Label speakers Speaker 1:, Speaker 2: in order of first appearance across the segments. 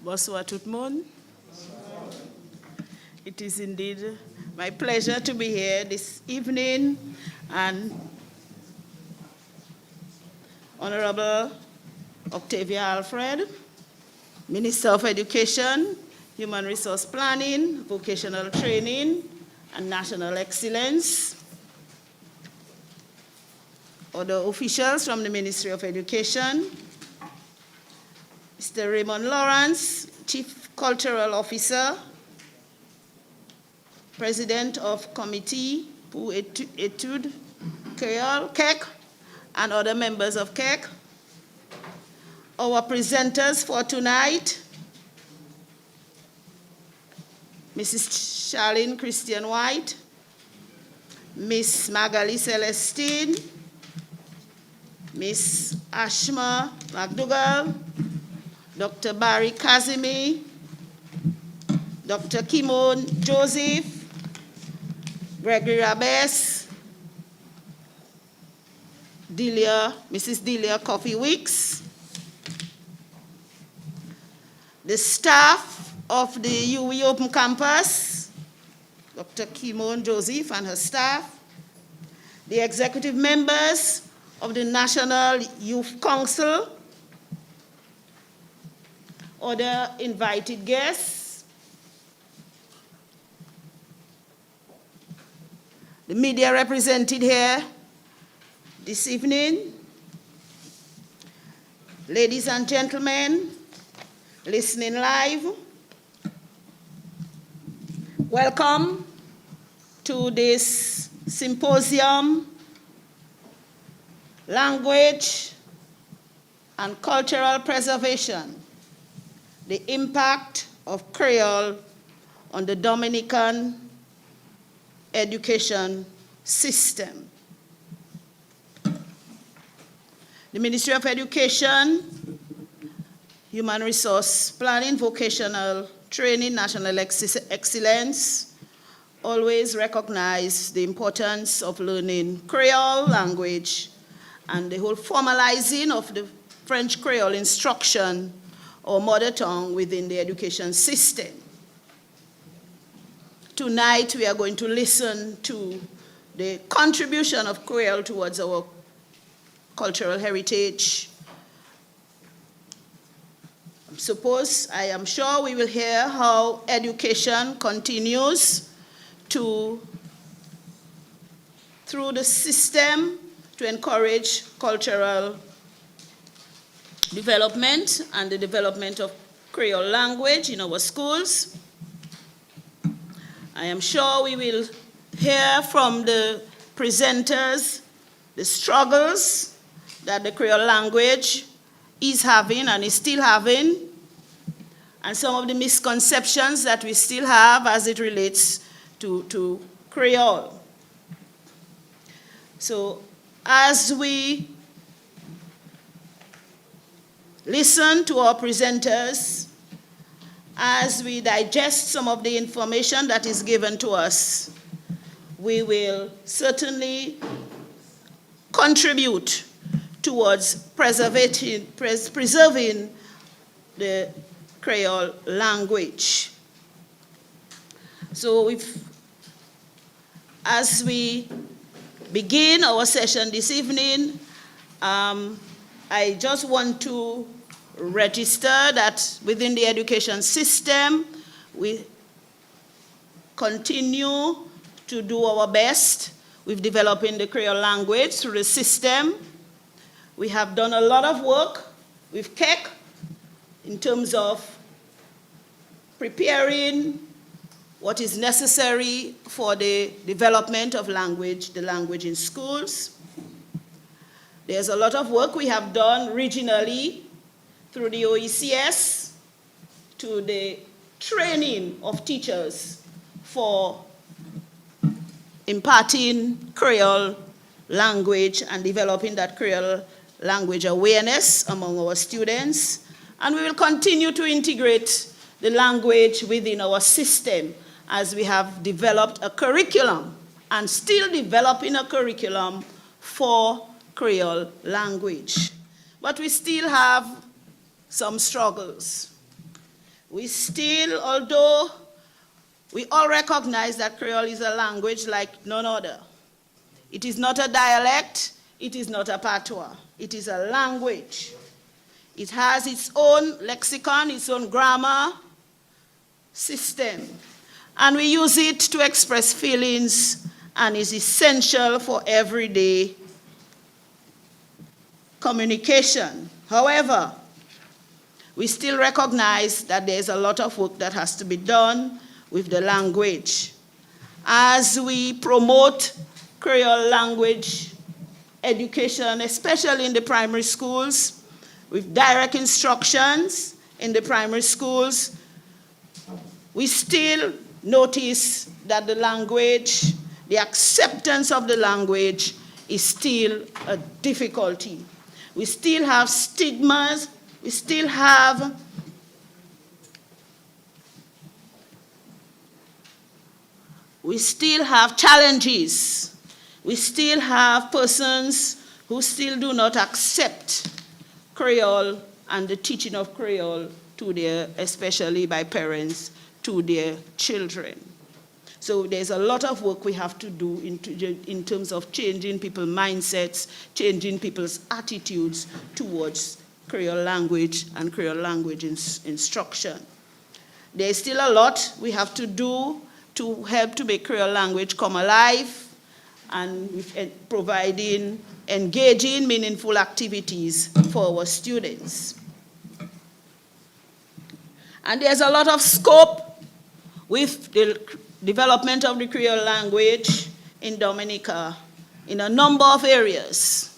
Speaker 1: Bonsoir tout le monde. It is indeed my pleasure to be here this evening, and Honorable Octavia Alfred, Minister of Education, Human Resource Planning, Vocational Training, and National Excellence, other officials from the Ministry of Education, Mr. Raymond Lawrence, Chief Cultural Officer, President of Committee pour Études Creole, CEC, and other members of CEC. Our presenters for tonight, Mrs. Charlene Christian White, Miss Magali Celestine, Miss Ashma McDougall, Dr. Barry Kazimi, Dr. Kimon Joseph, Gregory Rabess, Mrs. Delia Coffee Weeks, the staff of the UE Open Campus, Dr. Kimon Joseph and her staff, the executive members of the National Youth Council, other invited guests, the media represented here this evening, ladies and gentlemen, listening live, welcome to this symposium, Language and Cultural Preservation, the Impact of Creole on the Dominican Education System. The Ministry of Education, Human Resource Planning, Vocational Training, National Excellence always recognize the importance of learning Creole language and the whole formalizing of the French Creole instruction or mother tongue within the education system. Tonight we are going to listen to the contribution of Creole towards our cultural heritage. I am sure we will hear how education continues through the system to encourage cultural development and the development of Creole language in our schools. I am sure we will hear from the presenters the struggles that the Creole language is having and is still having, and some of the misconceptions that we still have as it relates to Creole. So as we listen to our presenters, as we digest some of the information that is given to us, we will certainly contribute towards preserving the Creole language. So as we begin our session this evening, I just want to register that within the education system, we continue to do our best with developing the Creole language through the system. We have done a lot of work with CEC in terms of preparing what is necessary for the development of the language in schools. There's a lot of work we have done regionally through the OECS to the training of teachers for imparting Creole language and developing that Creole language awareness among our students. And we will continue to integrate the language within our system as we have developed a curriculum and still developing a curriculum for Creole language. But we still have some struggles. We still, although we all recognize that Creole is a language like none other. It is not a dialect, it is not a patois, it is a language. It has its own lexicon, its own grammar system, and we use it to express feelings and is essential for everyday communication. However, we still recognize that there's a lot of work that has to be done with the language. As we promote Creole language education, especially in the primary schools, with direct instructions in the primary schools, we still notice that the language, the acceptance of the language is still a difficulty. We still have stigmas, we still have challenges. We still have persons who still do not accept Creole and the teaching of Creole to their, especially by parents, to their children. So there's a lot of work we have to do in terms of changing people's mindsets, changing people's attitudes towards Creole language and Creole language instruction. There's still a lot we have to do to help to make Creole language come alive and with providing engaging, meaningful activities for our students. And there's a lot of scope with the development of the Creole language in Dominica in a number of areas.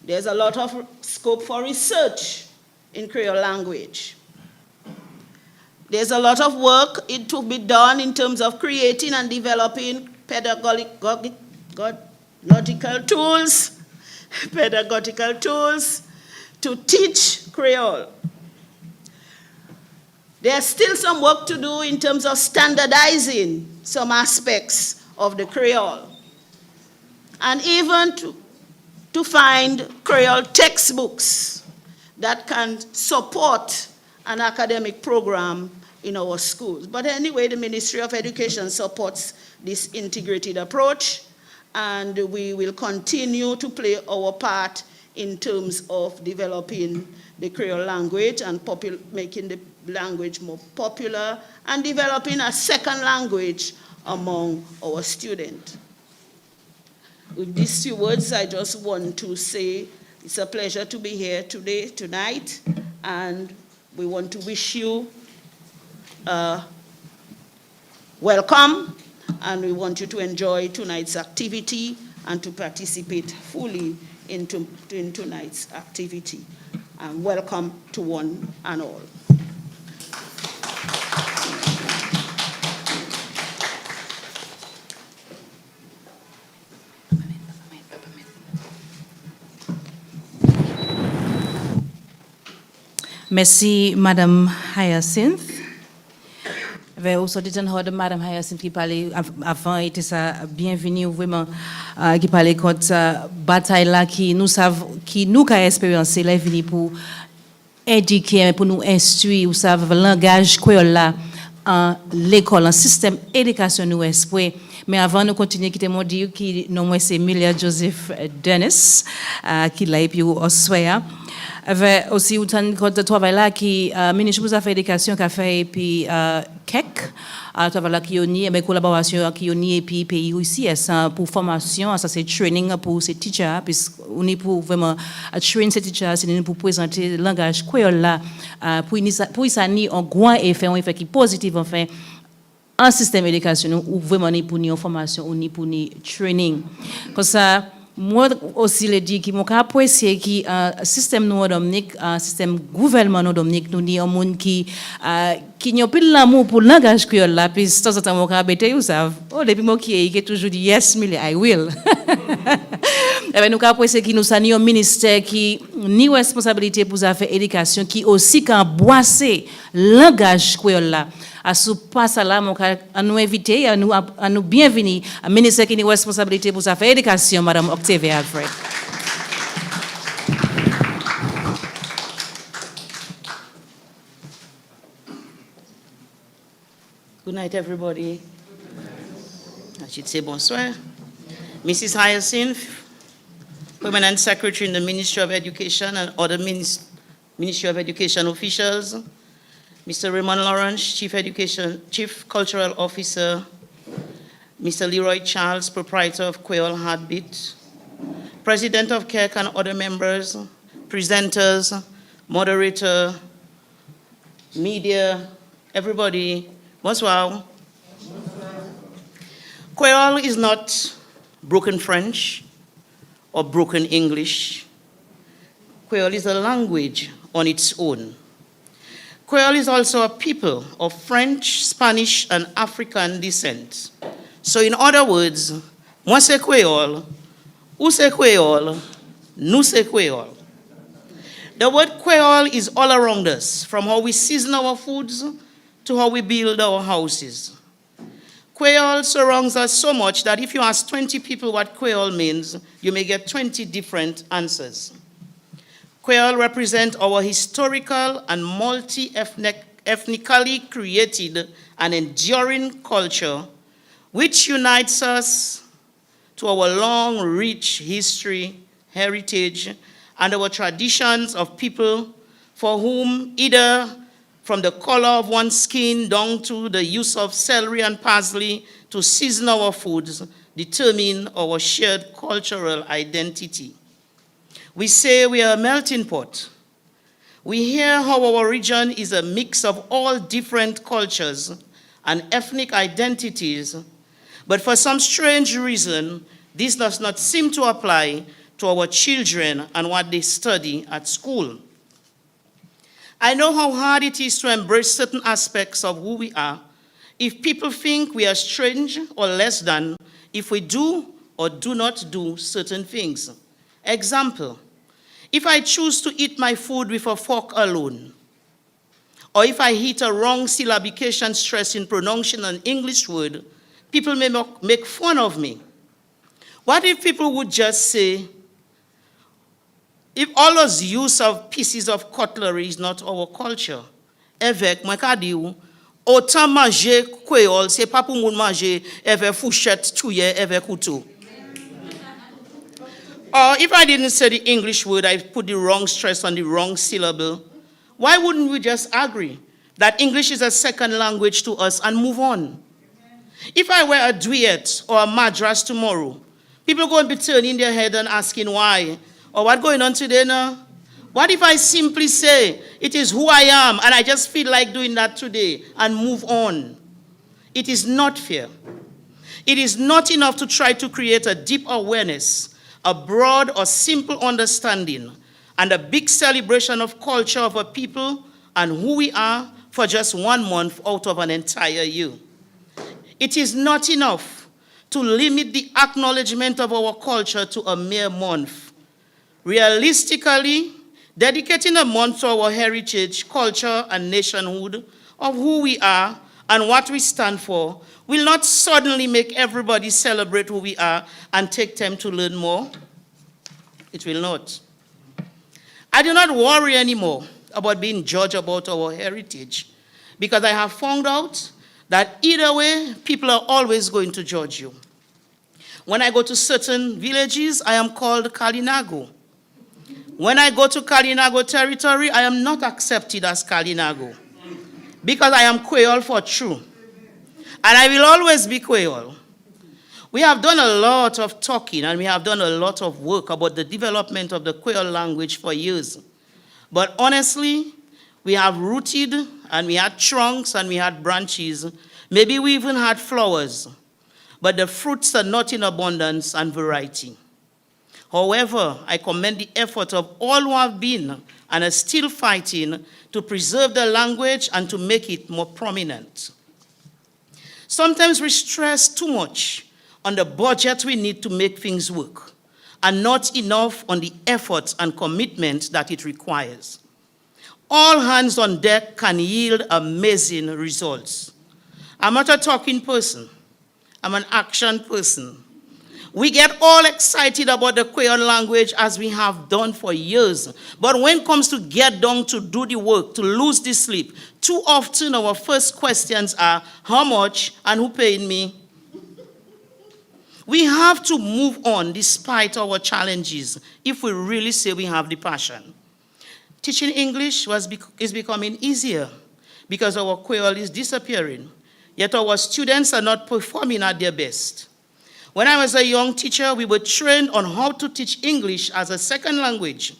Speaker 1: There's a lot of scope for research in Creole language. There's a lot of work to be done in terms of creating and developing pedagogical tools to teach Creole. There's still some work to do in terms of standardizing some aspects of the Creole, and even to find Creole textbooks that can support an academic program in our schools. But anyway, the Ministry of Education supports this integrated approach, and we will continue to play our part in terms of developing the Creole language and making the language more popular and developing a second language among our students. With these few words, I just want to say it's a pleasure to be here tonight, and we want to wish you welcome, and we want you to enjoy tonight's activity and to participate fully in tonight's activity. And welcome to one and all.
Speaker 2: Merci, Madame Hyacinth. Ve ou sorti tan horde Madame Hyacinth qui parlait avant était ça bienvenue vraiment qui parlait contre bataille là qui nous qu'a expérimenté là venu pour éduquer pour nous instruire ou savent langage créole là en l'école en système éducation nous esprit. Mais avant nous continuer qui te m'ont dit qui non moi c'est Emilia Joseph Dennis qui là et puis Oswaya avait aussi autant de travail là qui ministre des affaires éducation qui a fait et puis KEC travail là qui uni avec collaboration qui uni et puis pays aussi pour formation ça c'est training pour ces teachers puis on est pour vraiment train ces teachers c'est pour présenter le langage créole là pour ça ni un grand effet qui positif enfin un système d'éducation ou vraiment ni pour ni formation ou ni pour ni training comme ça moi aussi le dit qui m'ont apprécié qui système nous Dominique système gouvernement nous Dominique nous dit un monde qui n'a plus l'amour pour le langage créole là puis de temps en temps mon cabété vous savez depuis moi qui est toujours dit yes Millie I will et nous apprécié qui nous a ni un ministère qui ni responsabilité pour affaires éducation qui aussi quand boisser langage créole là à ce passe là mon à nous inviter à nous bienvenue à ministère qui a responsabilité pour affaires éducation Madame Octavia Alfred.
Speaker 3: Good night, everybody. I should say bonsoir. Mrs. Hyacinth, Permanent Secretary in the Ministry of Education and other Ministry of Education officials. Mr. Raymond Lawrence, Chief Cultural Officer. Mr. Leroy Charles, Proprietor of Quail Heartbeat. President of CAREC and other members, presenters, moderator, media, everybody. Bonsoir. Creole is not broken French or broken English. Creole is a language on its own. Creole is also a people of French, Spanish, and African descent. So in other words, moi c'est Creole, ou c'est Creole, nous c'est Creole. The word Creole is all around us, from how we season our foods to how we build our houses. Creole surrounds us so much that if you ask 20 people what Creole means, you may get 20 different answers. Creole represents our historical and multi-ethnically created and enduring culture, which unites us to our long, rich history, heritage, and our traditions of people for whom either from the color of one's skin down to the use of celery and parsley to season our foods determine our shared cultural identity. We say we are a melting pot. We hear how our region is a mix of all different cultures and ethnic identities, but for some strange reason, this does not seem to apply to our children and what they study at school. I know how hard it is to embrace certain aspects of who we are if people think we are strange or less than if we do or do not do certain things. Example, if I choose to eat my food with a fork alone, or if I hit a wrong syllabication stress in pronouncing an English word, people may make fun of me. What if people would just say, if all those use of pieces of cutlery is not our culture, avec, moi ka di ou, autant manger Creole, c'est pas pour moun manger avec fourchette, touye, avec couteau. Or if I didn't say the English word, I put the wrong stress on the wrong syllable, why wouldn't we just agree that English is a second language to us and move on? If I wear a duet or a madras tomorrow, people are going to be turning their head and asking why, or what's going on today now? What if I simply say, it is who I am, and I just feel like doing that today, and move on? It is not fair. It is not enough to try to create a deep awareness, a broad or simple understanding, and a big celebration of culture of a people and who we are for just 1 month out of an entire year. It is not enough to limit the acknowledgement of our culture to a mere month. Realistically, dedicating a month to our heritage, culture, and nationhood of who we are and what we stand for will not suddenly make everybody celebrate who we are and take time to learn more. It will not. I do not worry anymore about being judged about our heritage because I have found out that either way, people are always going to judge you. When I go to certain villages, I am called Kalinago. When I go to Kalinago territory, I am not accepted as Kalinago because I am Quail for true. And I will always be Quail. We have done a lot of talking and we have done a lot of work about the development of the Quail language for years. But honestly, we have rooted and we had trunks and we had branches. Maybe we even had flowers. But the fruits are not in abundance and variety. However, I commend the effort of all who have been and are still fighting to preserve the language and to make it more prominent. Sometimes we stress too much on the budget we need to make things work, and not enough on the effort and commitment that it requires. All hands on deck can yield amazing results. I'm not a talking person. I'm an action person. We get all excited about the Quail language as we have done for years. But when it comes to get down to do the work, to lose the sleep, too often our first questions are, how much and who paid me? We have to move on despite our challenges if we really say we have the passion. Teaching English is becoming easier because our Quail is disappearing, yet our students are not performing at their best. When I was a young teacher, we were trained on how to teach English as a second language,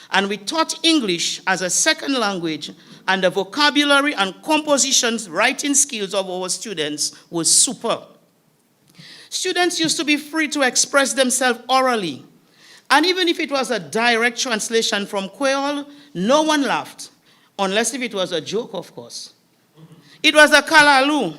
Speaker 3: and we taught English as a second language, and the vocabulary and compositions, writing skills of our students was superb. Students used to be free to express themselves orally, and even if it was a direct translation from Quail, no one laughed, unless if it was a joke, of course. It was a kalalu,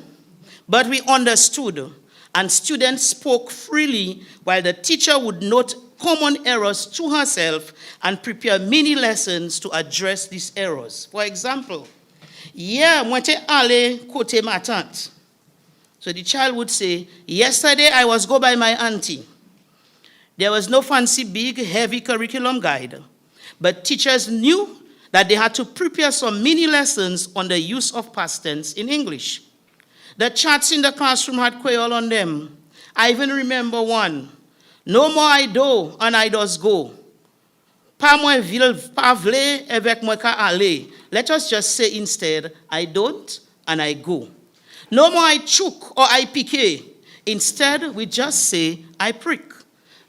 Speaker 3: but we understood, and students spoke freely while the teacher would note common errors to herself and prepare mini lessons to address these errors. For example, yeah, mwete ale kote ma tante. So the child would say, yesterday I was go by my auntie. There was no fancy, big, heavy curriculum guide, but teachers knew that they had to prepare some mini lessons on the use of past tense in English. The charts in the classroom had Quail on them. I even remember one. No more I do and I does go. Pa mwen vil pa vle avec mwen ka ale. Let us just say instead, I don't and I go. No more I chook or I pique. Instead, we just say, I prick.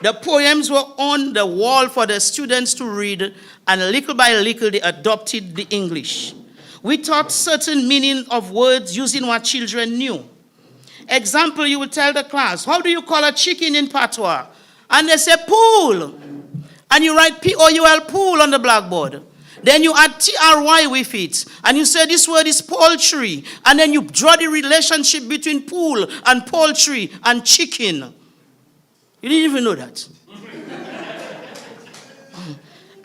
Speaker 3: The poems were on the wall for the students to read, and little by little they adopted the English. We taught certain meaning of words using what children knew. Example, you will tell the class, how do you call a chicken in patois? And they say, pool. And you write P-O-U-L, pool, on the blackboard. Then you add T-R-Y with it. And you say this word is poultry. And then you draw the relationship between pool and poultry and chicken. You didn't even know that.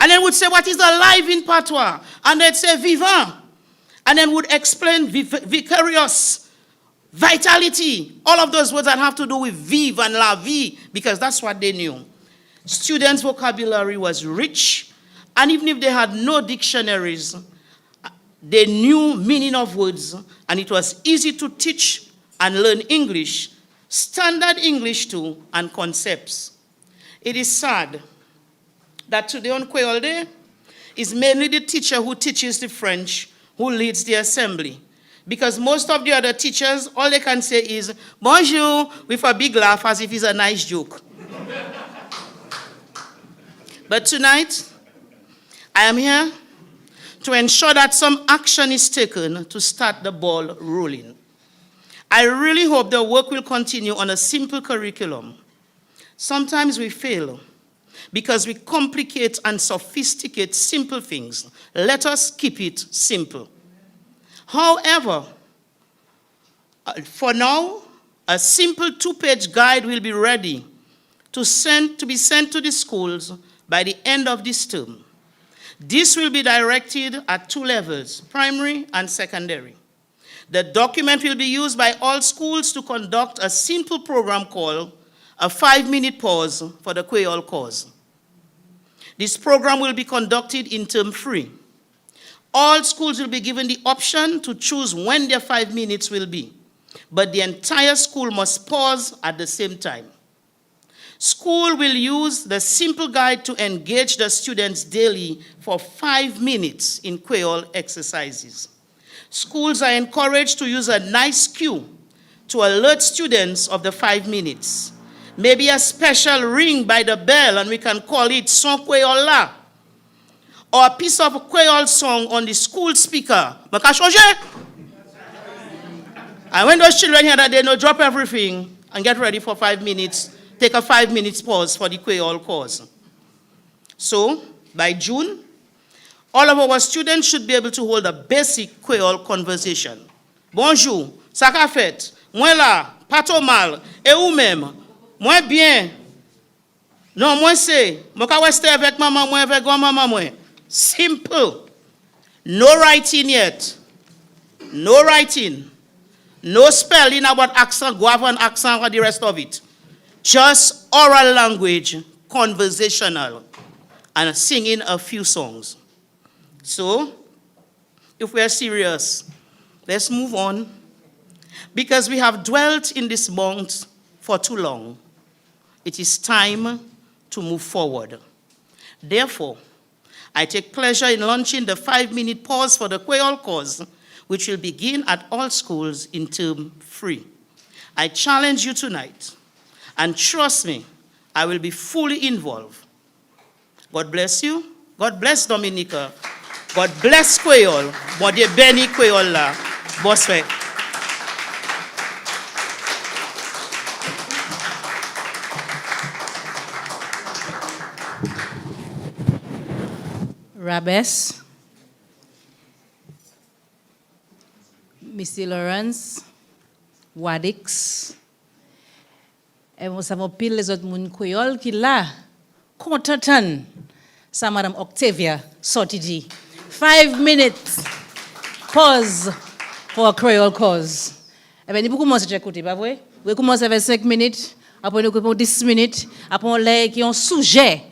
Speaker 3: And then would say, what is alive in patois? And they'd say, vivant. And then would explain vicarious, vitality, all of those words that have to do with vive and la vie, because that's what they knew. Students' vocabulary was rich, and even if they had no dictionaries, they knew meaning of words, and it was easy to teach and learn English, standard English too, and concepts. It is sad that today on Quail Day, it's mainly the teacher who teaches the French who leads the assembly. Because most of the other teachers, all they can say is, bonjour, with a big laugh as if it's a nice joke. But tonight, I am here to ensure that some action is taken to start the ball rolling. I really hope the work will continue on a simple curriculum. Sometimes we fail because we complicate and sophisticate simple things. Let us keep it simple. However, for now, a simple 2-page guide will be ready to be sent to the schools by the end of this term. This will be directed at 2 levels, primary and secondary. The document will be used by all schools to conduct a simple program called a 5-minute pause for the Quail cause. This program will be conducted in term 3. All schools will be given the option to choose when their 5 minutes will be, but the entire school must pause at the same time. School will use the simple guide to engage the students daily for 5 minutes in Quail exercises. Schools are encouraged to use a nice cue to alert students of the 5 minutes. Maybe a special ring by the bell, and we can call it Son Quail La. Or a piece of Quail song on the school speaker. And when those children hear that, they know, drop everything and get ready for 5 minutes. Take a 5 minutes pause for the Quail cause. So, by June, all of our students should be able to hold a basic Quail conversation. Bonjour, ça qu'a fait? Moi là, pas trop mal. Et ou même? Moi bien. Non, moi c'est. Moi ka rester avec maman, moi avec grand-maman, moi. Simple. No writing yet. No writing. No spelling about accent, guava and accent, or the rest of it. just oral language, conversational, and singing a few songs. So, if we are serious, let's move on, because we have dwelt in this month for too long. It is time to move forward. Therefore, I take pleasure in launching the 5-minute pause for the Quail cause, which will begin at all schools in term 3. I challenge you tonight, and trust me, I will be fully involved. God bless you. God bless Dominica. God bless Quail. Bode Benny Quail la. Boswe.
Speaker 2: Rabess, Mr. Lawrence, Wadix, et nous savons pile les autres moun créoles qui là, content, ça Madame Octavia sorti dit. 5 minutes, pause for a Creole cause. Eh bien, nous pouvons commencer à écouter, pas vrai? Vous commencez avec 5 minutes, après nous coupons 10 minutes, après on l'a qui ont sujet,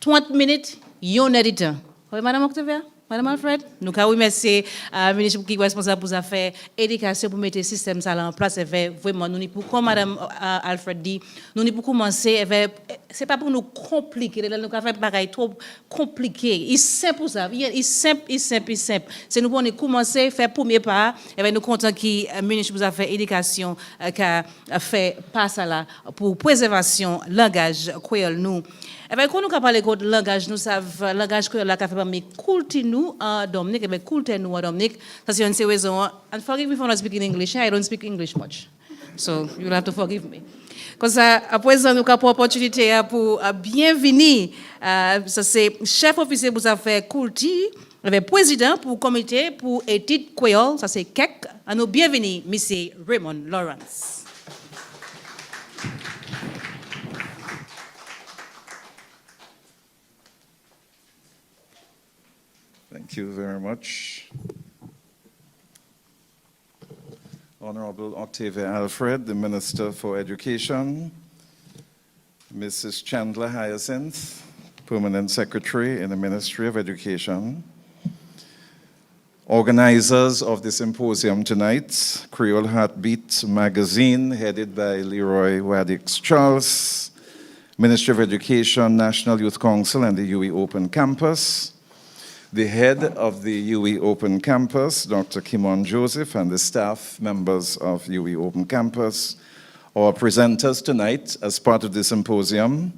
Speaker 2: 30 minutes, yon editor. Oui, Madame Octavia, Madame Alfred, nous avons remercié le ministre qui est responsable pour les affaires éducation pour mettre le système en place. Vraiment, nous pour comme Madame Alfred dit, nous pour commencer, c'est pas pour nous compliquer, nous avons fait pareil trop compliqué. Il simple pour ça, il simple. C'est nous pour commencer, faire premier pas, et nous comptons que le ministre pour les affaires éducation qui a fait pas ça là pour préservation langage créole nous. Et bien, quand nous parlons de langage, nous savons le langage que la fait parmi culture nous en Dominique, et bien culture nous en Dominique, ça c'est une raison. And forgive me for not speaking English. I don't speak English much, so you'll have to forgive me. Comme ça, après ça, nous avons l'opportunité pour bienvenue. Ça c'est chef officier pour affaires culture, le président pour comité pour études Quail, ça c'est KEC. À nous bienvenue, Monsieur Raymond Lawrence.
Speaker 4: Thank you very much. Honorable Octavia Alfred, the Minister for Education, Mrs. Chandler Hyacinth, Permanent Secretary in the Ministry of Education, organizers of the symposium tonight, Creole Heartbeat magazine, headed by Leroy Wadix Charles, Ministry of Education, National Youth Council, and the UE Open Campus, the head of the UE Open Campus, Dr. Kimon Joseph, and the staff members of UE Open Campus, our presenters tonight as part of the symposium,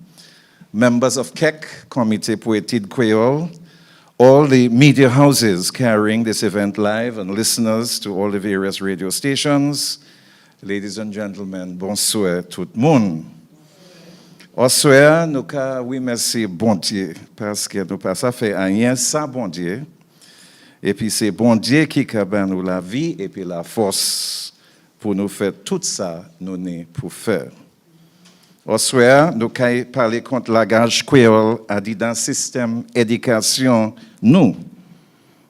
Speaker 4: members of KEC, Comité pour Études Quail, all the media houses carrying this event live, and listeners to all the various radio stations. Ladies and gentlemen, bonsoir tout le monde. Bonsoir, nous oui merci bon Dieu, parce que nous pas ça fait rien sans bon Dieu. Et puis c'est bon Dieu qui a nous la vie et puis la force pour nous faire tout ça nous né pour faire. Bonsoir, nous parler contre la langage créole a dit dans le système éducation nous.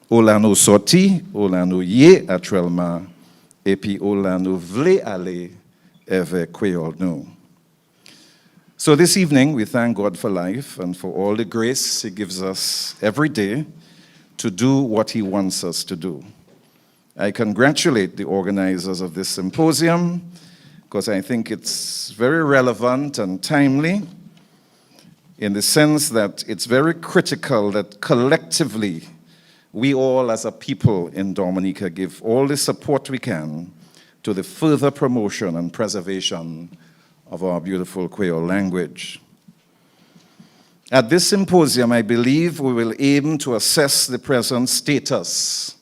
Speaker 4: Où là nous sorti, où là nous y actuellement et puis où là nous voulons aller avec créole nous. So this evening, we thank God for life and for all the grace He gives us every day to do what He wants us to do. I congratulate the organizers of this symposium because I think it's very relevant and timely in the sense that it's very critical that collectively we all as a people in Dominica give all the support we can to the further promotion and preservation of our beautiful Quail language. At this symposium, I believe we will aim to assess the present status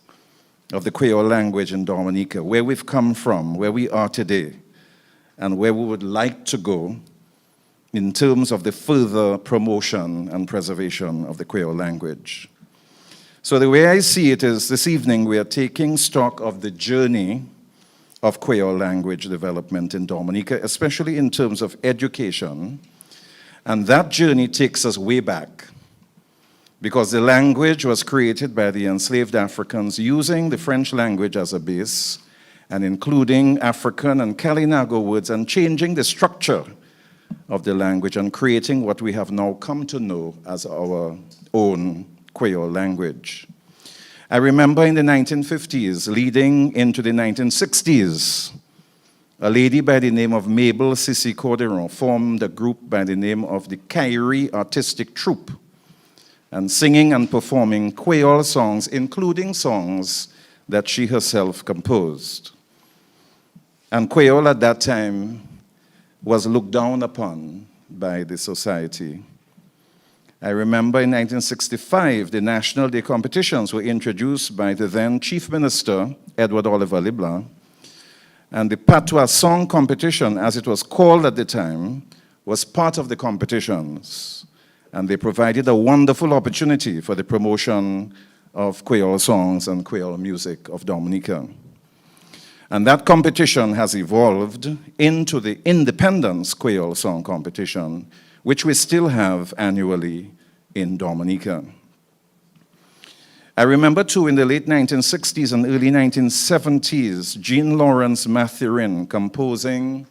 Speaker 4: of the Quail language in Dominica, where we've come from, where we are today, and where we would like to go in terms of the further promotion and preservation of the Quail language. So the way I see it is this evening we are taking stock of the journey of Quail language development in Dominica, especially in terms of education. And that journey takes us way back because the language was created by the enslaved Africans using the French language as a base and including African and Kalinago words and changing the structure of the language and creating what we have now come to know as our own Quail language. I remember in the 1950s, leading into the 1960s, a lady by the name of Mabel Sissi Corderon formed a group by the name of the Kyrie Artistic Troupe, and singing and performing Quail songs, including songs that she herself composed. And Quail at that time was looked down upon by the society. I remember in 1965, the National Day competitions were introduced by the then Chief Minister, Edward Oliver LeBlanc, and the Patois Song Competition, as it was called at the time, was part of the competitions, and they provided a wonderful opportunity for the promotion of Quail songs and Quail music of Dominica. And that competition has evolved into the Independence Quail Song Competition, which we still have annually in Dominica. I remember too in the late 1960s and early 1970s, Jean Lawrence Mathurin composing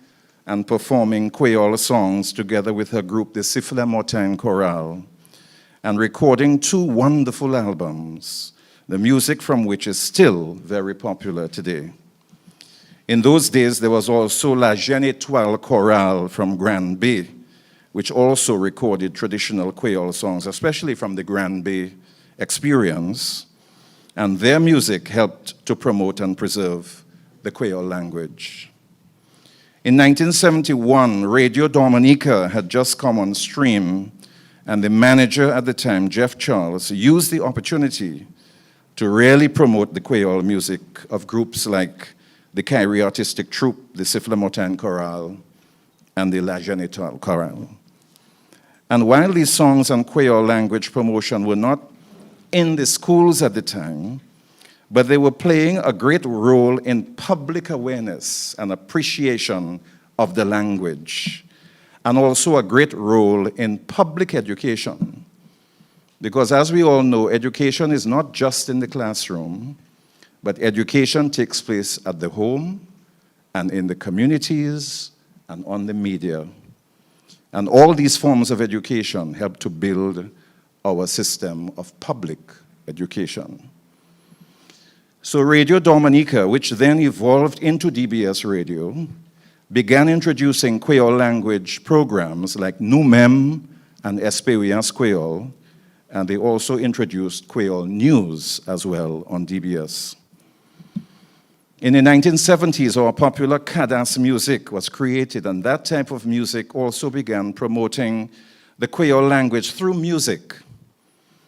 Speaker 4: and performing Quail songs together with her group, the Siffla Mortain Chorale, and recording 2 wonderful albums, the music from which is still very popular today. In those days, there was also La Jeune Étoile Chorale from Grand Bay, which also recorded traditional Quail songs, especially from the Grand Bay experience, and their music helped to promote and preserve the Quail language. In 1971, Radio Dominica had just come on stream, and the manager at the time, Jeff Charles, used the opportunity to really promote the Quail music of groups like the Kyrie Artistic Troupe, the Siffla Mortain Chorale, and the La Jeune Étoile Chorale. And while these songs and Quail language promotion were not in the schools at the time, but they were playing a great role in public awareness and appreciation of the language, and also a great role in public education. Because as we all know, education is not just in the classroom, but education takes place at the home and in the communities and on the media. And all these forms of education help to build our system of public education. So Radio Dominica, which then evolved into DBS Radio, began introducing Quail language programs like Nous-Mêmes and Esperias Quail, and they also introduced Quail News as well on DBS. In the 1970s, our popular Cadas music was created, and that type of music also began promoting the Quail language through music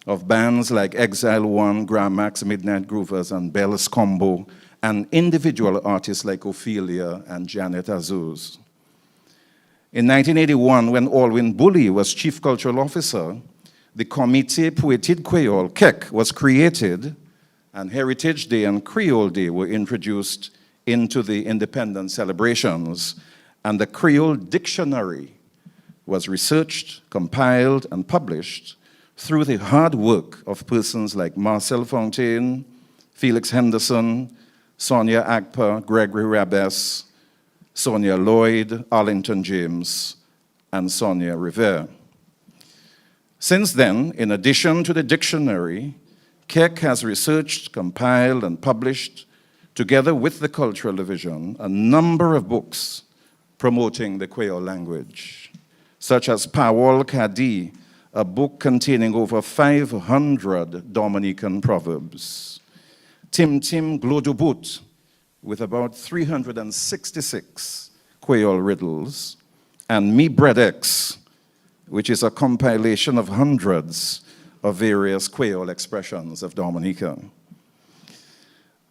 Speaker 4: of bands like Exile One, Grand Max, Midnight Groovers, and Bells Combo, and individual artists like Ophelia and Janet Azuz. In 1981, when Alwyn Bully was Chief Cultural Officer, the Comité Poétique Quail, KEC, was created, and Heritage Day and Creole Day were introduced into the independence celebrations, and the Creole Dictionary was researched, compiled, and published through the hard work of persons like Marcel Fontaine, Felix Henderson, Sonia Agpa, Gregory Rabess, Sonia Lloyd, Arlington James, and Sonia Rivera. Since then, in addition to the dictionary, KEC has researched, compiled, and published, together with the Cultural Division, a number of books promoting the Quail language, such as Pawol Kadi, a book containing over 500 Dominican proverbs, Tim Tim Glodubut, with about 366 Quail riddles, and Me Bredex, which is a compilation of hundreds of various Quail expressions of Dominica.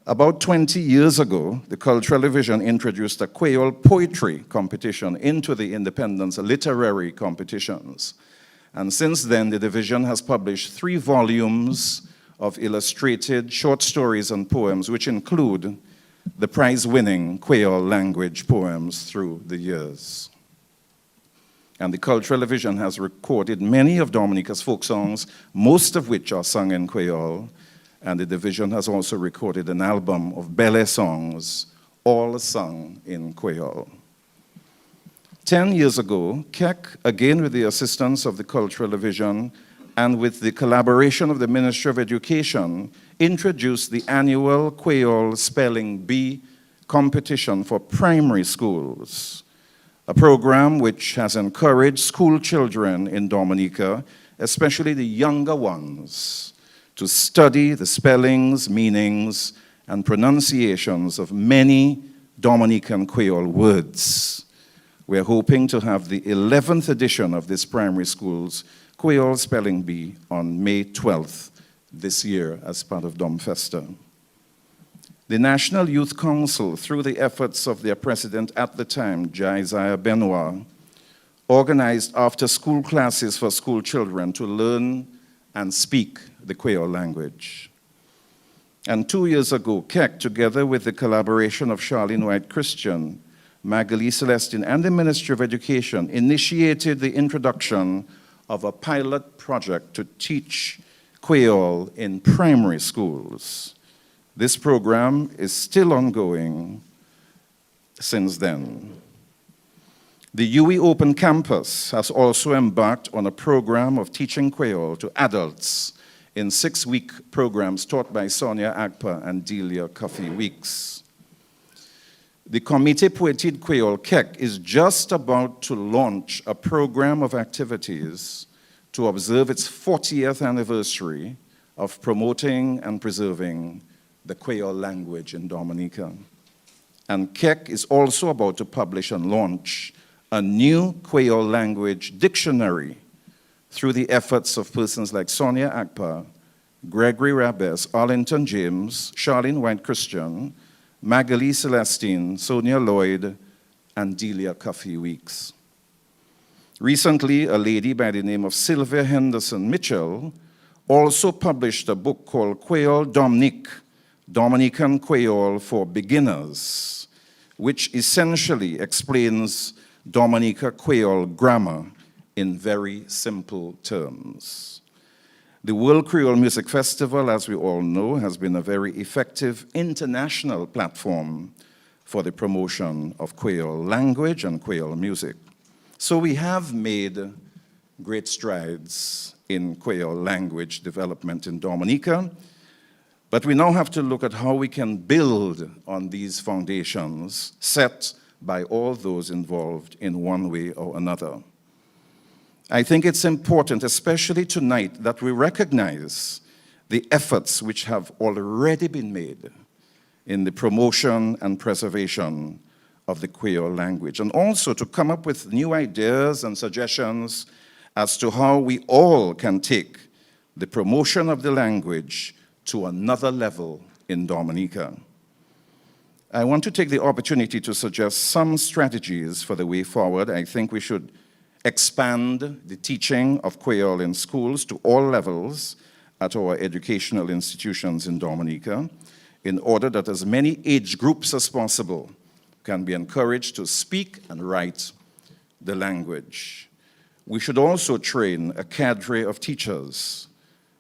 Speaker 4: About 20 years ago, the Cultural Division introduced a Quail poetry competition into the independence literary competitions. And since then, the division has published 3 volumes of illustrated short stories and poems, which include the prize-winning Quail language poems through the years. And the Cultural Division has recorded many of Dominica's folk songs, most of which are sung in Quail, and the division has also recorded an album of Bele songs, all sung in Quail. 10 years ago, Keck, again with the assistance of the Cultural Division and with the collaboration of the Ministry of Education, introduced the annual Quail Spelling Bee competition for primary schools, a program which has encouraged school children in Dominica, especially the younger ones, to study the spellings, meanings, and pronunciations of many Dominican Creole words. We're hoping to have the 11th edition of this primary school's Quail Spelling Bee on May 12th this year as part of Domfesta. The National Youth Council, through the efforts of their president at the time, Isaiah Benoit, organized after-school classes for school children to learn and speak the Creole language. And 2 years ago, Keck, together with the collaboration of Charlene White Christian, Magali Celestine, and the Ministry of Education, initiated the introduction of a pilot project to teach Creole in primary schools. This program is still ongoing since then. The UE Open Campus has also embarked on a program of teaching Creole to adults in 6-week programs taught by Sonia Agpa and Delia Coffey Weeks. The Comité Poétique Creole Keck is just about to launch a program of activities to observe its 40th anniversary of promoting and preserving the Creole language in Dominica. And Keck is also about to publish and launch a new Creole language dictionary through the efforts of persons like Sonia Agpa, Gregory Rabess, Arlington James, Charlene White Christian, Magali Celestine, Sonia Lloyd, and Delia Coffey Weeks. Recently, a lady by the name of Sylvia Henderson Mitchell also published a book called Quail Dominic, Dominican Creole for Beginners, which essentially explains Dominica Creole grammar in very simple terms. The World Creole Music Festival, as we all know, has been a very effective international platform for the promotion of Creole language and Creole music. So we have made great strides in Creole language development in Dominica, but we now have to look at how we can build on these foundations set by all those involved in one way or another. I think it's important, especially tonight, that we recognize the efforts which have already been made in the promotion and preservation of the Creole language, and also to come up with new ideas and suggestions as to how we all can take the promotion of the language to another level in Dominica. I want to take the opportunity to suggest some strategies for the way forward. I think we should expand the teaching of Creole in schools to all levels at our educational institutions in Dominica in order that as many age groups as possible can be encouraged to speak and write the language. We should also train a cadre of teachers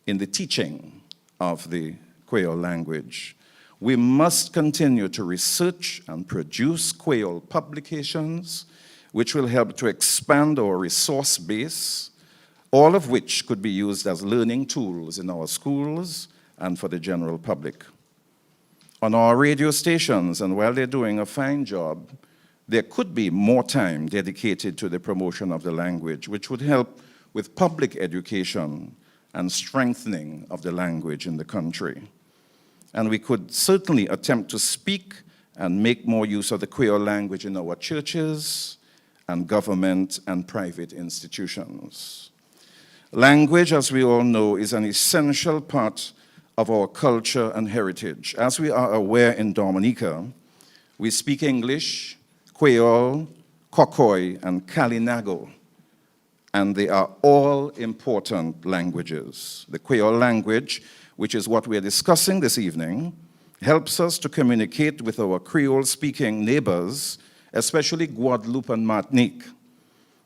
Speaker 4: in the teaching of the Creole language. We must continue to research and produce Creole publications which will help to expand our resource base, all of which could be used as learning tools in our schools and for the general public. On our radio stations, and while they're doing a fine job, there could be more time dedicated to the promotion of the language, which would help with public education and strengthening of the language in the country. And we could certainly attempt to speak and make more use of the Creole language in our churches and government and private institutions. Language, as we all know, is an essential part of our culture and heritage. As we are aware in Dominica, we speak English, Quail, Khoikhoi, and Kalinago, and they are all important languages. The Creole language, which is what we are discussing this evening, helps us to communicate with our Creole-speaking neighbors, especially Guadeloupe and Martinique.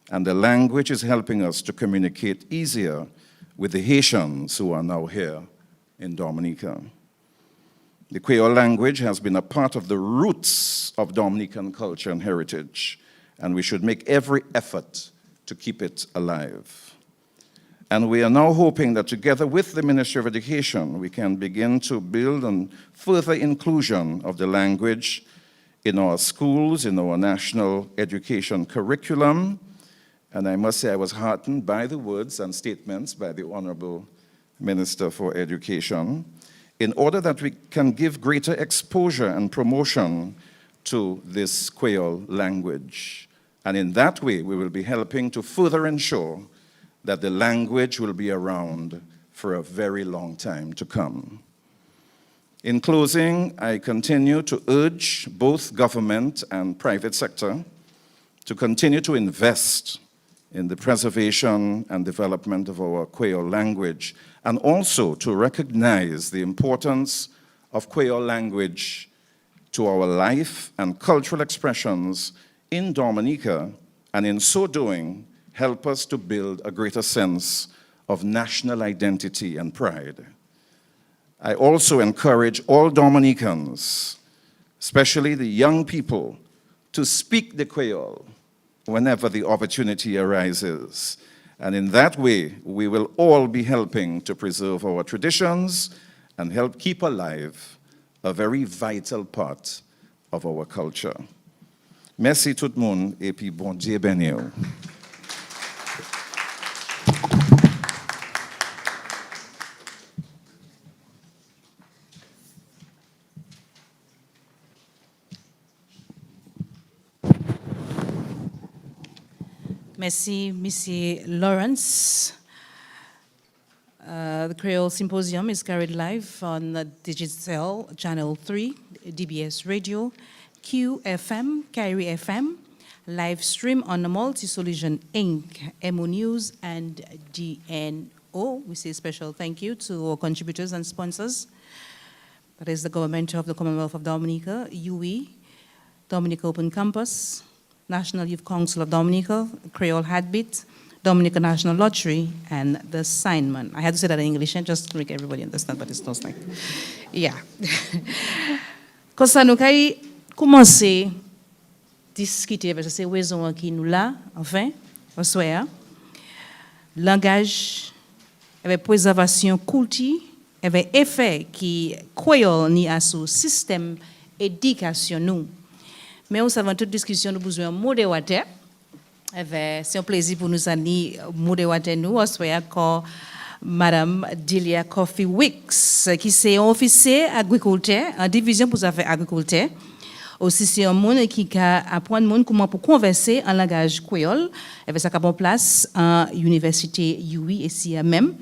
Speaker 4: And the language is helping us to communicate easier with the Haitians who are now here in Dominica. The Creole language has been a part of the roots of Dominican culture and heritage, and we should make every effort to keep it alive. And we are now hoping that together with the Ministry of Education, we can begin to build on further inclusion of the language in our schools, in our national education curriculum. And I must say I was heartened by the words and statements by the Honorable Minister for Education, in order that we can give greater exposure and promotion to this Quail language. And in that way, we will be helping to further ensure that the language will be around for a very long time to come. In closing, I continue to urge both government and private sector to continue to invest in the preservation and development of our Quail language, and also to recognize the importance of Quail language to our life and cultural expressions in Dominica, and in so doing, help us to build a greater sense of national identity and pride. I also encourage all Dominicans, especially the young people, to speak the Quail whenever the opportunity arises. And in that way, we will all be helping to preserve our traditions and help keep alive a very vital part of our culture. Merci tout le monde et puis bon Dieu bénisse.
Speaker 2: Merci, Monsieur Lawrence. The Creole Symposium is carried live on the Digital Channel 3, DBS Radio, QFM, Kyrie FM, live stream on the Multi-Solution Inc., MO News, and DNO. We say special thank you to our contributors and sponsors. That is the Government of the Commonwealth of Dominica, UE, Dominica Open Campus, National Youth Council of Dominica, Creole Heartbeat, Dominica National Lottery, and the Signman. I had to say that in English just to make everybody understand, but it's not like, yeah. Quand ça nous a commencé à discuter, parce que c'est raison qui nous là, enfin, au soir, langage, avec préservation culture, avec effet qui Creole ni à ce système éducation nous. Mais on savait toute discussion nous besoin modérateur. C'est un plaisir pour nous aller modérateur nous aujourd'hui quand Madame Delia Coffee Wicks qui c'est un officier agriculteur en division pour affaires agriculture. Aussi c'est un monde qui apprend monde comment pour converser en langage créole. Et ça prend place en université UI ici même.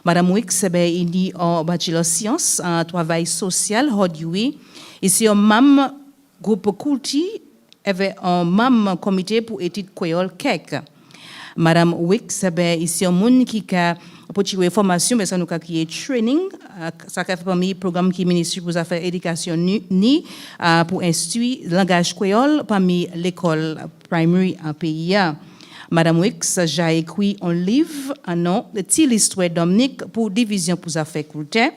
Speaker 2: Madame Wicks il en bachelor sciences en travail social hod UI. Ici un membre groupe culture avait un membre comité pour études créole kek. Madame Wicks ici un monde qui a pour tirer formation mais ça nous qui est training ça fait parmi programme qui ministre pour affaires éducation ni pour instruire langage créole parmi l'école primary en pays. Madame Wicks a écrit un livre un nom de l'histoire Dominique pour division pour affaires culture.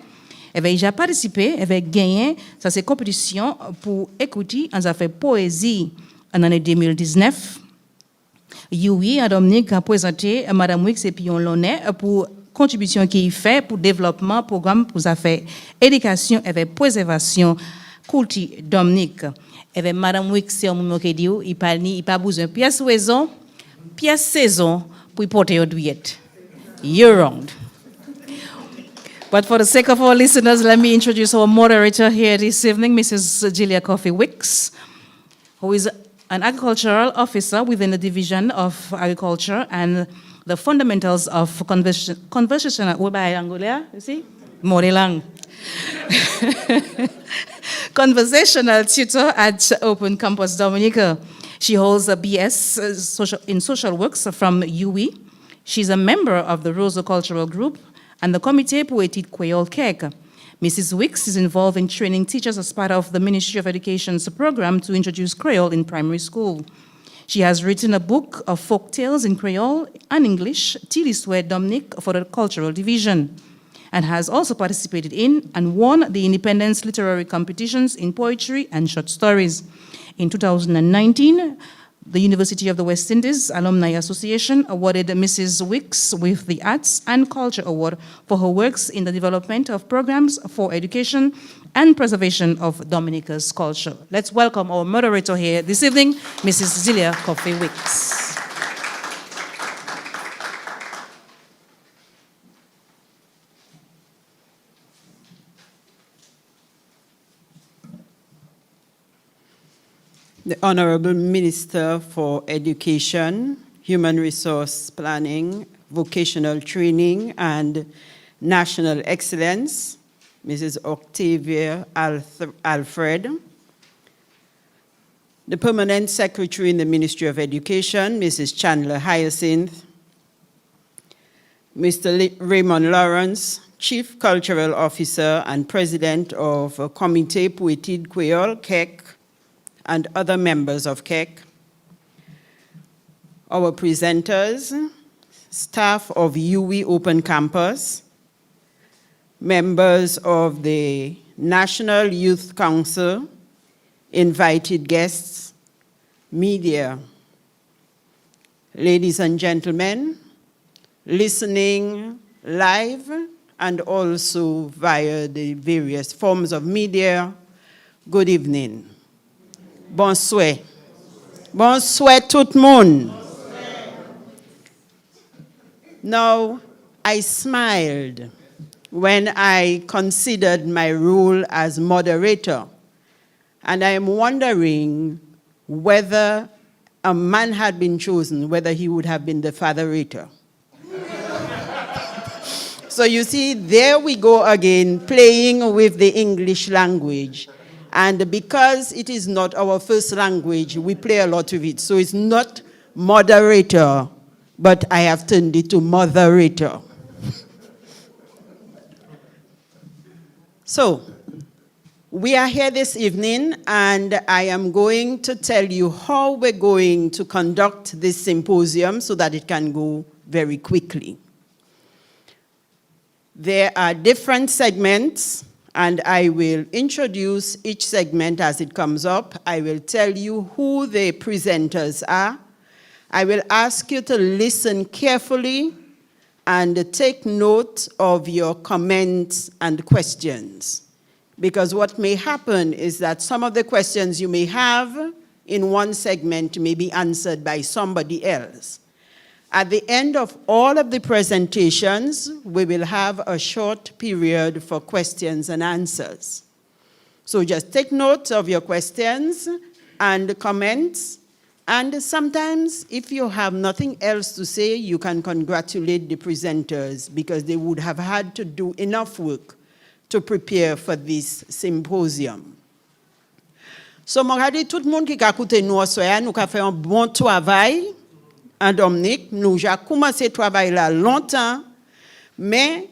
Speaker 2: Elle a déjà participé, elle a gagné ça c'est compétition pour écouter en affaires poésie en année 2019. Oui, Dominique a présenté Madame Wicks et puis on l'honneur pour contribution qu'il fait pour développement programme pour affaires éducation et préservation culture Dominique. Et Madame Wicks c'est un moment qui dit il pas besoin pièce saison pour porter au douillette. You're wrong. But for the sake of our listeners, let me introduce our moderator here this evening, Mrs. Delia Coffee Wicks, who is an agricultural officer within the Division of Agriculture and the Fundamentals of Conversational. You see? Morilang. Conversational tutor at Open Campus Dominica. She holds a BS in Social Works from UE. She's a member of the Rosa Cultural Group and the Comité pour études Quail Cake. Mrs. Wicks is involved in training teachers as part of the Ministry of Education's program to introduce Creole in primary school. She has written a book of folk tales in Creole and English, L'Histoire Dominique for the Cultural Division, and has also participated in and won the Independence literary competitions in poetry and short stories. In 2019, The University of the West Indies Alumni Association awarded Mrs. Wicks with the Arts and Culture Award for her works in the development of programs for education and preservation of Dominica's culture. Let's welcome our moderator here this evening, Mrs. Zelia Coffey Wicks.
Speaker 5: The Honorable Minister for Education, Human Resource Planning, Vocational Training, and National Excellence, Mrs. Octavia Alfred. The Permanent Secretary in the Ministry of Education, Mrs. Chandler Hyacinth. Mr. Raymond Lawrence, Chief Cultural Officer and President of Comité Poétique Quail, CEC, and other members of CEC, our presenters, staff of UWI Open Campus, members of the National Youth Council, invited guests, media, ladies and gentlemen, listening live and also via the various forms of media, good evening. Bonsoir. Bonsoir tout le monde. Now, I smiled when I considered my role as moderator, and I am wondering whether a man had been chosen, whether he would have been the fatherator. So you see, there we go again, playing with the English language. And because it is not our first language, we play a lot with it. So it's not moderator, but I have turned it to moderator. So, we are here this evening, and I am going to tell you how we're going to conduct this symposium so that it can go very quickly. There are different segments, and I will introduce each segment as it comes up. I will tell you who the presenters are. I will ask you to listen carefully and take note of your comments and questions. Because what may happen is that some of the questions you may have in one segment may be answered by somebody else. At the end of all of the presentations, we will have a short period for questions and answers. So just take note of your questions and comments, and sometimes if you have nothing else to say, you can congratulate the presenters because they would have had to do enough work to prepare for this symposium. So, je regarde tout le monde qui a écouté nous aujourd'hui, nous avons fait un bon travail. En Dominique, nous avons commencé le travail là longtemps, mais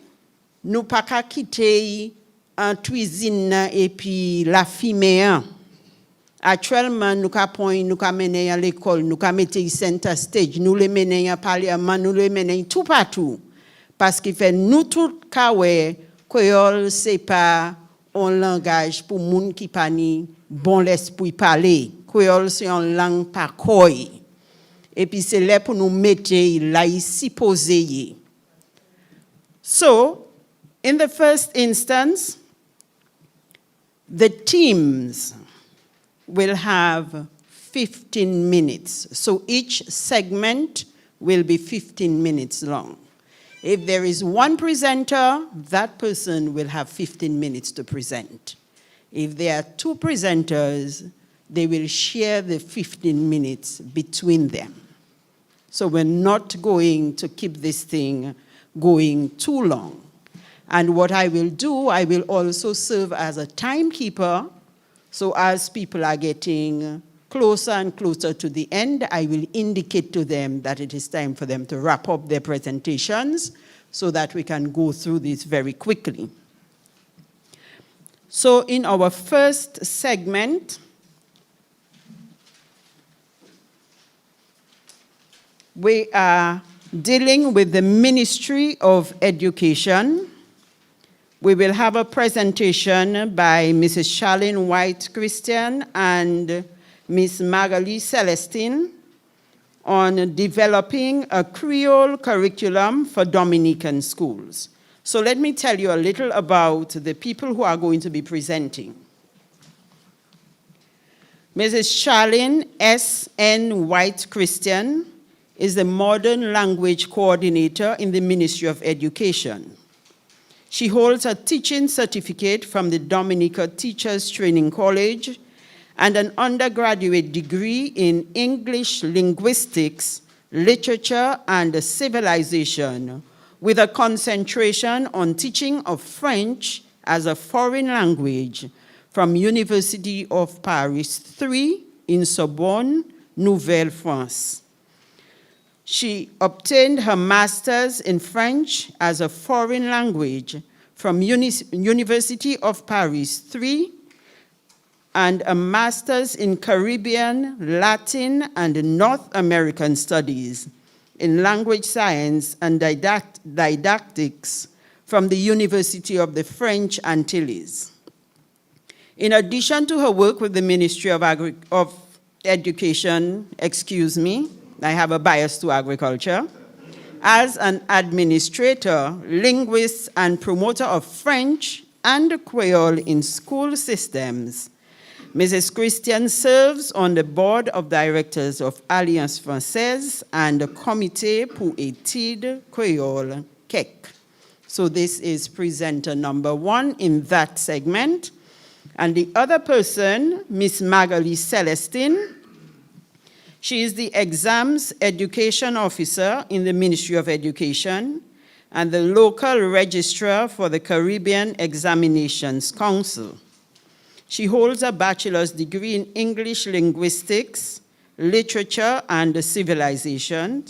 Speaker 5: nous n'avons pas quitté en cuisine et puis la fumée. Actuellement, nous avons mené à l'école, nous avons mis center stage, nous les mené à parlement, nous les mené tout partout. Parce qu'il fait nous tout kawe, Creole, c'est pas un langage pour moun qui pas ni bon l'esprit parler. Creole, c'est une langue par quoi. Et puis c'est là pour nous mettre là ici posé. So, in the first instance, the teams will have 15 minutes. So each segment will be 15 minutes long. If there is one presenter, that person will have 15 minutes to present. If there are two presenters, they will share the 15 minutes between them. So we're not going to keep this thing going too long. And what I will do, I will also serve as a timekeeper. So as people are getting closer and closer to the end, I will indicate to them that it is time for them to wrap up their presentations so that we can go through this very quickly. So in our first segment, we are dealing with the Ministry of Education. We will have a presentation by Mrs. Charlene White Christian and Ms. Magali Celestine, on developing a Creole curriculum for Dominican schools. So let me tell you a little about the people who are going to be presenting. Mrs. Charlene S.N. White Christian is the Modern Language Coordinator in the Ministry of Education. She holds a teaching certificate from the Dominica Teachers Training College and an undergraduate degree in English linguistics, literature, and civilization, with a concentration on teaching of French as a foreign language from University of Paris 3 in Sorbonne, Nouvelle-France. She obtained her master's in French as a foreign language from University of Paris 3 and a master's in Caribbean, Latin, and North American studies in language science and didactics from the University of the French Antilles. In addition to her work with the Ministry of Education, I have a bias to agriculture, as an administrator, linguist, and promoter of French and Creole in school systems, Mrs. Christian serves on the board of directors of Alliance Française and the Comité pour Études Creole, CEC. So this is presenter number 1 in that segment. And the other person, Miss Magali Celestine, she is the Exams Education Officer in the Ministry of Education and the local registrar for the Caribbean Examinations Council. She holds a bachelor's degree in English linguistics, literature, and civilization,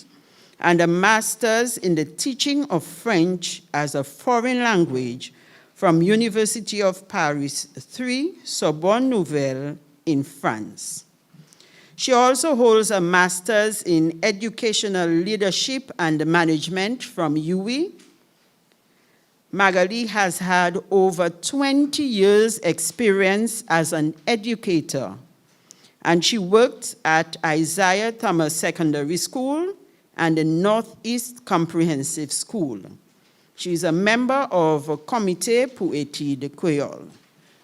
Speaker 5: and a master's in the teaching of French as a foreign language from University of Paris 3, Sorbonne Nouvelle in France. She also holds a master's in educational leadership and management from UWI. Magali has had over 20 years experience as an educator, and she worked at Isaiah Thomas Secondary School and the Northeast Comprehensive School. She is a member of Comité pour Études Creole.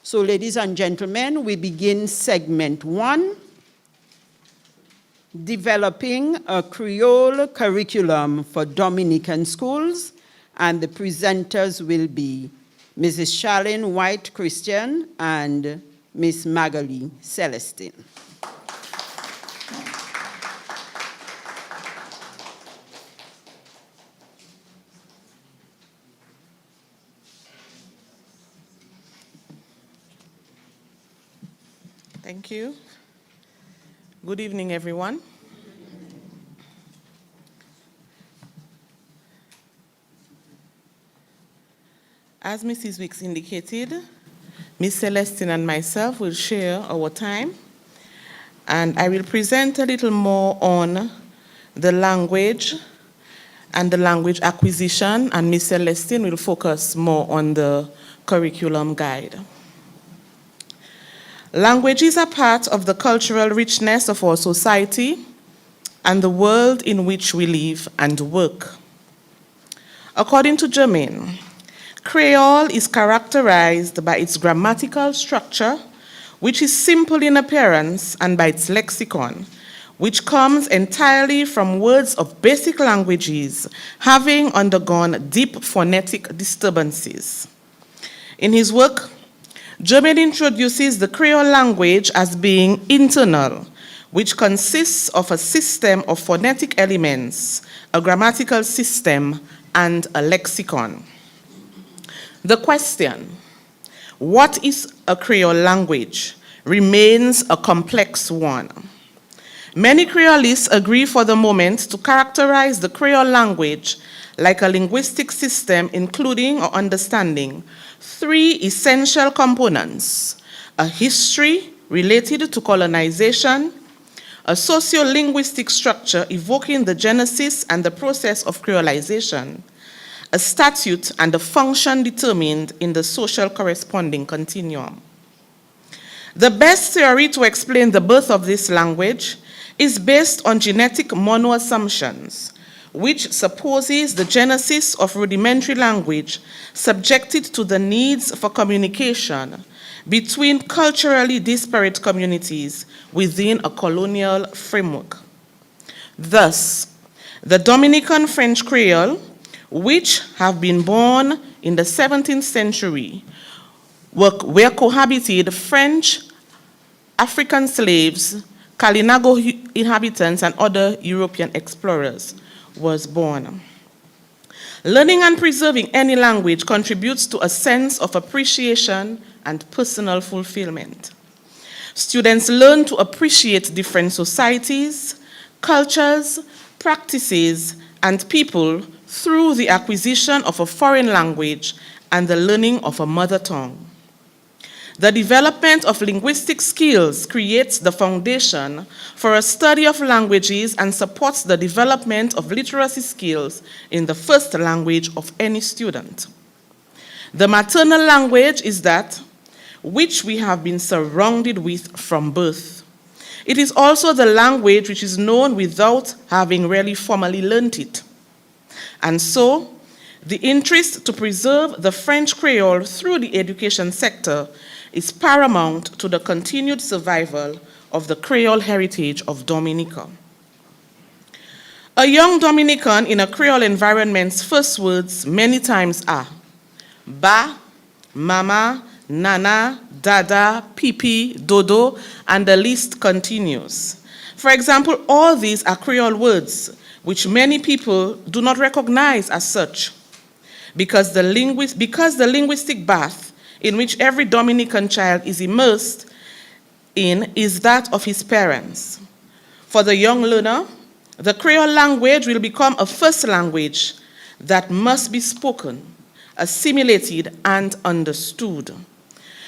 Speaker 5: So ladies and gentlemen, we begin segment 1, developing a Creole curriculum for Dominican schools, and the presenters will be Mrs. Charlene White Christian and Ms. Magali Celestine.
Speaker 6: Thank you. Good evening, everyone. As Mrs. Wicks indicated, Ms. Celestine and myself will share our time, and I will present a little more on the language and the language acquisition, and Ms. Celestine will focus more on the curriculum guide. Language is a part of the cultural richness of our society and the world in which we live and work. According to Germain, Creole is characterized by its grammatical structure, which is simple in appearance, and by its lexicon, which comes entirely from words of basic languages having undergone deep phonetic disturbances. In his work, Germain introduces the Creole language as being internal, which consists of a system of phonetic elements, a grammatical system, and a lexicon. The question, what is a Creole language, remains a complex one. Many Creolists agree for the moment to characterize the Creole language like a linguistic system including or understanding 3 essential components: a history related to colonization, a socio-linguistic structure evoking the genesis and the process of creolization, a statute and a function determined in the social corresponding continuum. The best theory to explain the birth of this language is based on genetic monoassumptions, which supposes the genesis of rudimentary language subjected to the needs for communication between culturally disparate communities within a colonial framework. Thus, the Dominican French Creole, which have been born in the 17th century, where cohabited French, African slaves, Kalinago inhabitants, and other European explorers, was born. Learning and preserving any language contributes to a sense of appreciation and personal fulfillment. Students learn to appreciate different societies, cultures, practices, and people through the acquisition of a foreign language and the learning of a mother tongue. The development of linguistic skills creates the foundation for a study of languages and supports the development of literacy skills in the first language of any student. The maternal language is that which we have been surrounded with from birth. It is also the language which is known without having really formally learnt it. And so, the interest to preserve the French Creole through the education sector is paramount to the continued survival of the Creole heritage of Dominica. A young Dominican in a Creole environment's first words many times are ba, mama, nana, dada, pipi, dodo, and the list continues. For example, all these are Creole words which many people do not recognize as such because the linguistic bath in which every Dominican child is immersed in is that of his parents. For the young learner, the Creole language will become a first language that must be spoken, assimilated, and understood.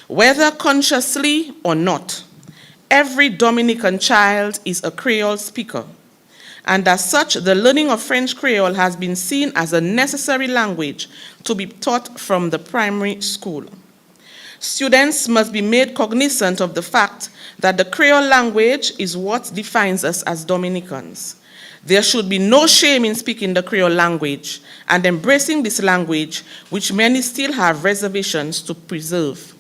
Speaker 6: Whether consciously or not, every Dominican child is a Creole speaker, and as such, the learning of French Creole has been seen as a necessary language to be taught from the primary school. Students must be made cognizant of the fact that the Creole language is what defines us as Dominicans. There should be no shame in speaking the Creole language and embracing this language, which many still have reservations to preserve.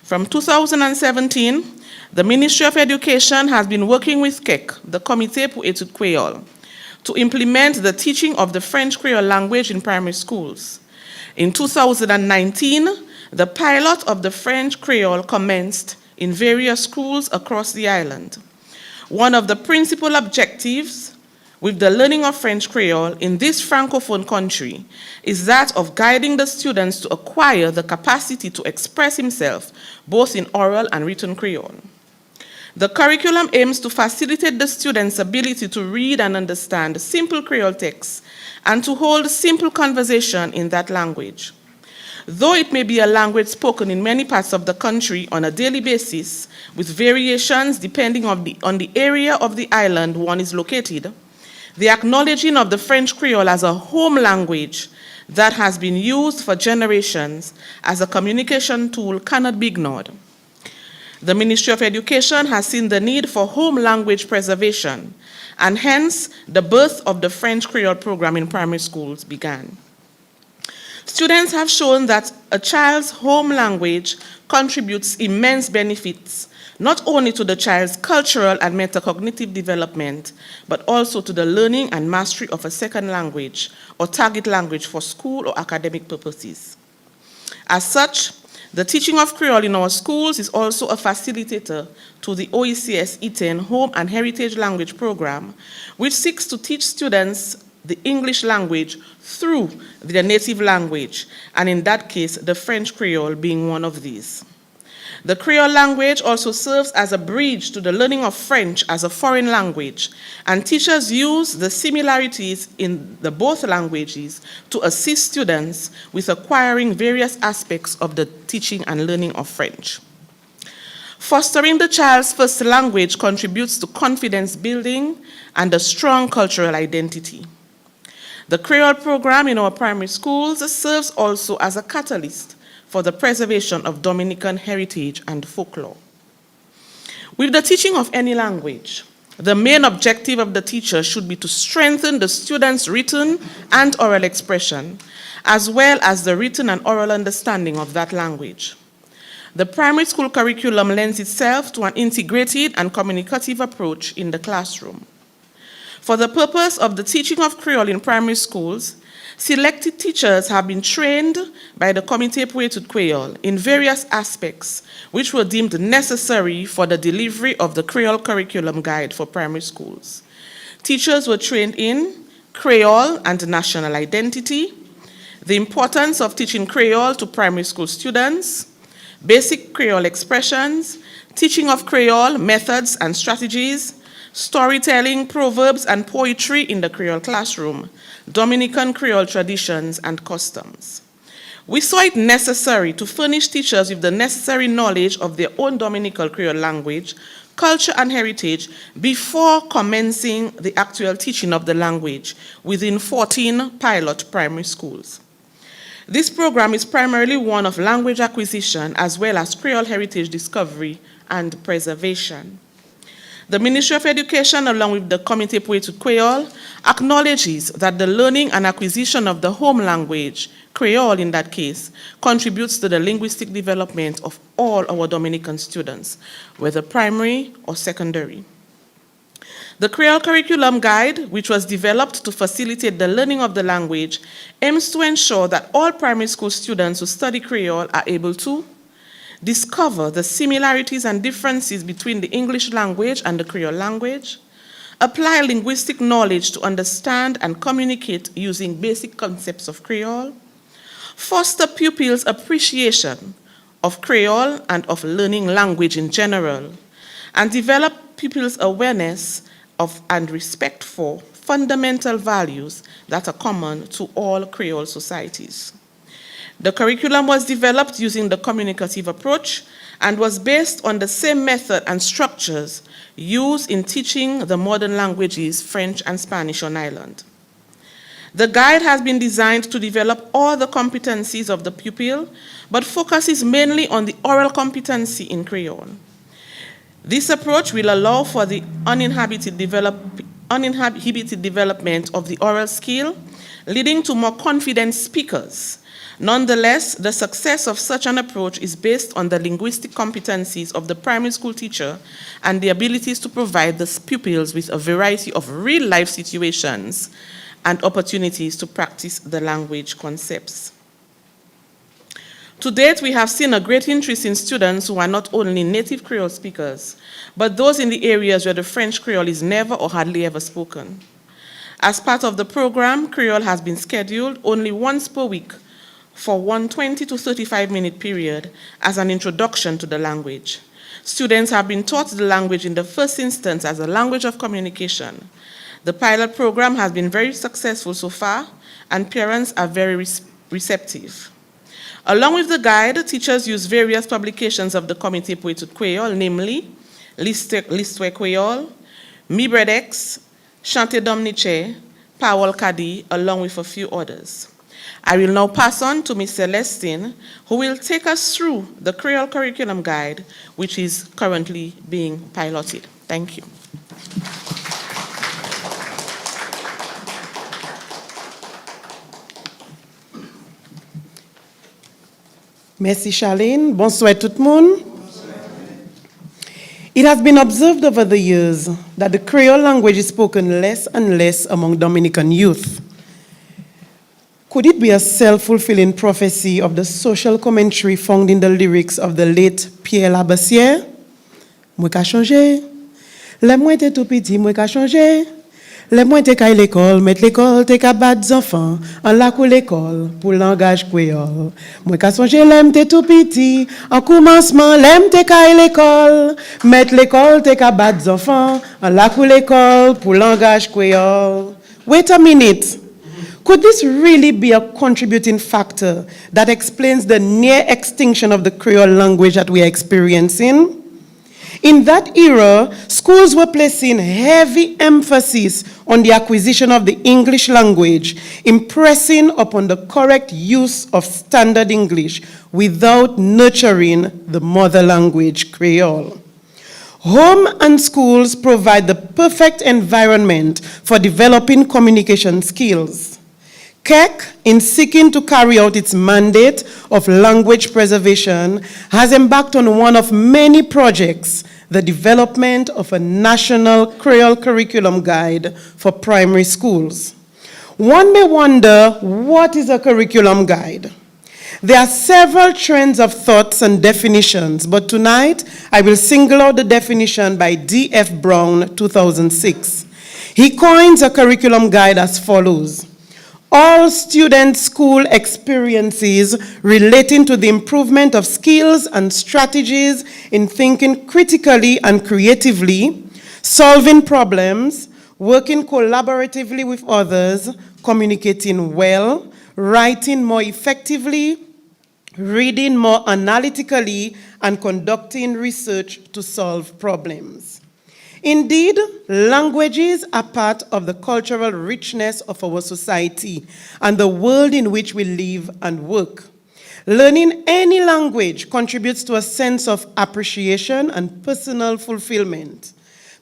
Speaker 6: From 2017, the Ministry of Education has been working with CEC, the Comité pour Études Quail, to implement the teaching of the French Creole language in primary schools. In 2019, the pilot of the French Creole commenced in various schools across the island. One of the principal objectives with the learning of French Creole in this Francophone country is that of guiding the students to acquire the capacity to express himself both in oral and written Creole. The curriculum aims to facilitate the students' ability to read and understand simple Creole texts and to hold simple conversation in that language. Though it may be a language spoken in many parts of the country on a daily basis, with variations depending on the area of the island one is located, the acknowledging of the French Creole as a home language that has been used for generations as a communication tool cannot be ignored. The Ministry of Education has seen the need for home language preservation, and hence the birth of the French Creole program in primary schools began. Students have shown that a child's home language contributes immense benefits, not only to the child's cultural and metacognitive development, but also to the learning and mastery of a second language or target language for school or academic purposes. As such, the teaching of Creole in our schools is also a facilitator to the OECS E10 Home and Heritage Language Program, which seeks to teach students the English language through their native language, and in that case, the French Creole being one of these. The Creole language also serves as a bridge to the learning of French as a foreign language, and teachers use the similarities in the both languages to assist students with acquiring various aspects of the teaching and learning of French. Fostering the child's first language contributes to confidence building and a strong cultural identity. The Creole program in our primary schools serves also as a catalyst for the preservation of Dominican heritage and folklore. With the teaching of any language, the main objective of the teacher should be to strengthen the student's written and oral expression, as well as the written and oral understanding of that language. The primary school curriculum lends itself to an integrated and communicative approach in the classroom. For the purpose of the teaching of Creole in primary schools, selected teachers have been trained by the Communicative Approach Quail in various aspects which were deemed necessary for the delivery of the Creole curriculum guide for primary schools. Teachers were trained in Creole and national identity, the importance of teaching Creole to primary school students, basic Creole expressions, teaching of Creole methods and strategies, storytelling, proverbs, and poetry in the Creole classroom, Dominican Creole traditions and customs. We saw it necessary to furnish teachers with the necessary knowledge of their own Dominican Creole language, culture, and heritage before commencing the actual teaching of the language within 14 pilot primary schools. This program is primarily one of language acquisition as well as Creole heritage discovery and preservation. The Ministry of Education, along with the Community Approach Quail, acknowledges that the learning and acquisition of the home language, Creole in that case, contributes to the linguistic development of all our Dominican students, whether primary or secondary. The Creole Curriculum Guide, which was developed to facilitate the learning of the language, aims to ensure that all primary school students who study Creole are able to discover the similarities and differences between the English language and the Creole language, apply linguistic knowledge to understand and communicate using basic concepts of Creole, foster pupils' appreciation of Creole and of learning language in general, and develop pupils' awareness of and respect for fundamental values that are common to all Creole societies. The curriculum was developed using the communicative approach and was based on the same method and structures used in teaching the modern languages, French and Spanish on island. The guide has been designed to develop all the competencies of the pupil, but focuses mainly on the oral competency in Creole. This approach will allow for the uninhibited development of the oral skill, leading to more confident speakers. Nonetheless, the success of such an approach is based on the linguistic competencies of the primary school teacher and the abilities to provide the pupils with a variety of real-life situations and opportunities to practice the language concepts. To date, we have seen a great interest in students who are not only native Creole speakers, but those in the areas where the French Creole is never or hardly ever spoken. As part of the program, Creole has been scheduled only once per week for one 20 to 35-minute period as an introduction to the language. Students have been taught the language in the first instance as a language of communication. The pilot program has been very successful so far, and parents are very receptive. Along with the guide, teachers use various publications of the Communicative Approach Quail, namely L'Histoire Quail, Mi Bredex, Chante Dominique, Powell Kadi, along with a few others. I will now pass on to Ms. Celestine, who will take us through the Creole Curriculum Guide, which is currently being piloted. Thank you.
Speaker 7: Merci Charlene. Bonsoir tout le monde. It has been observed over the years that the Creole language is spoken less and less among Dominican youth. Could it be a self-fulfilling prophecy of the social commentary found in the lyrics of the late Pierre Labassière? Moi ka changé. Les moins te tout petit, moi ka changé. Les moins te ka l'école, mettre l'école, te ka bat enfants, en la kou l'école, pour langage créole. Moi ka songe l'aime te tout petit, en commencement, l'aime te ka l'école, mettre l'école, te ka bat enfants, en la kou l'école, pour langage créole. Wait a minute. Could this really be a contributing factor that explains the near extinction of the Creole language that we are experiencing? In that era, schools were placing heavy emphasis on the acquisition of the English language, impressing upon the correct use of standard English without nurturing the mother language, Creole. Home and schools provide the perfect environment for developing communication skills. KEC, in seeking to carry out its mandate of language preservation, has embarked on one of many projects, the development of a national Creole curriculum guide for primary schools. One may wonder, what is a curriculum guide? There are several trends of thoughts and definitions, but tonight I will single out the definition by D.F. Brown, 2006. He coins a curriculum guide as follows: all student school experiences relating to the improvement of skills and strategies in thinking critically and creatively, solving problems, working collaboratively with others, communicating well, writing more effectively, reading more analytically, and conducting research to solve problems. Indeed, languages are part of the cultural richness of our society and the world in which we live and work. Learning any language contributes to a sense of appreciation and personal fulfillment.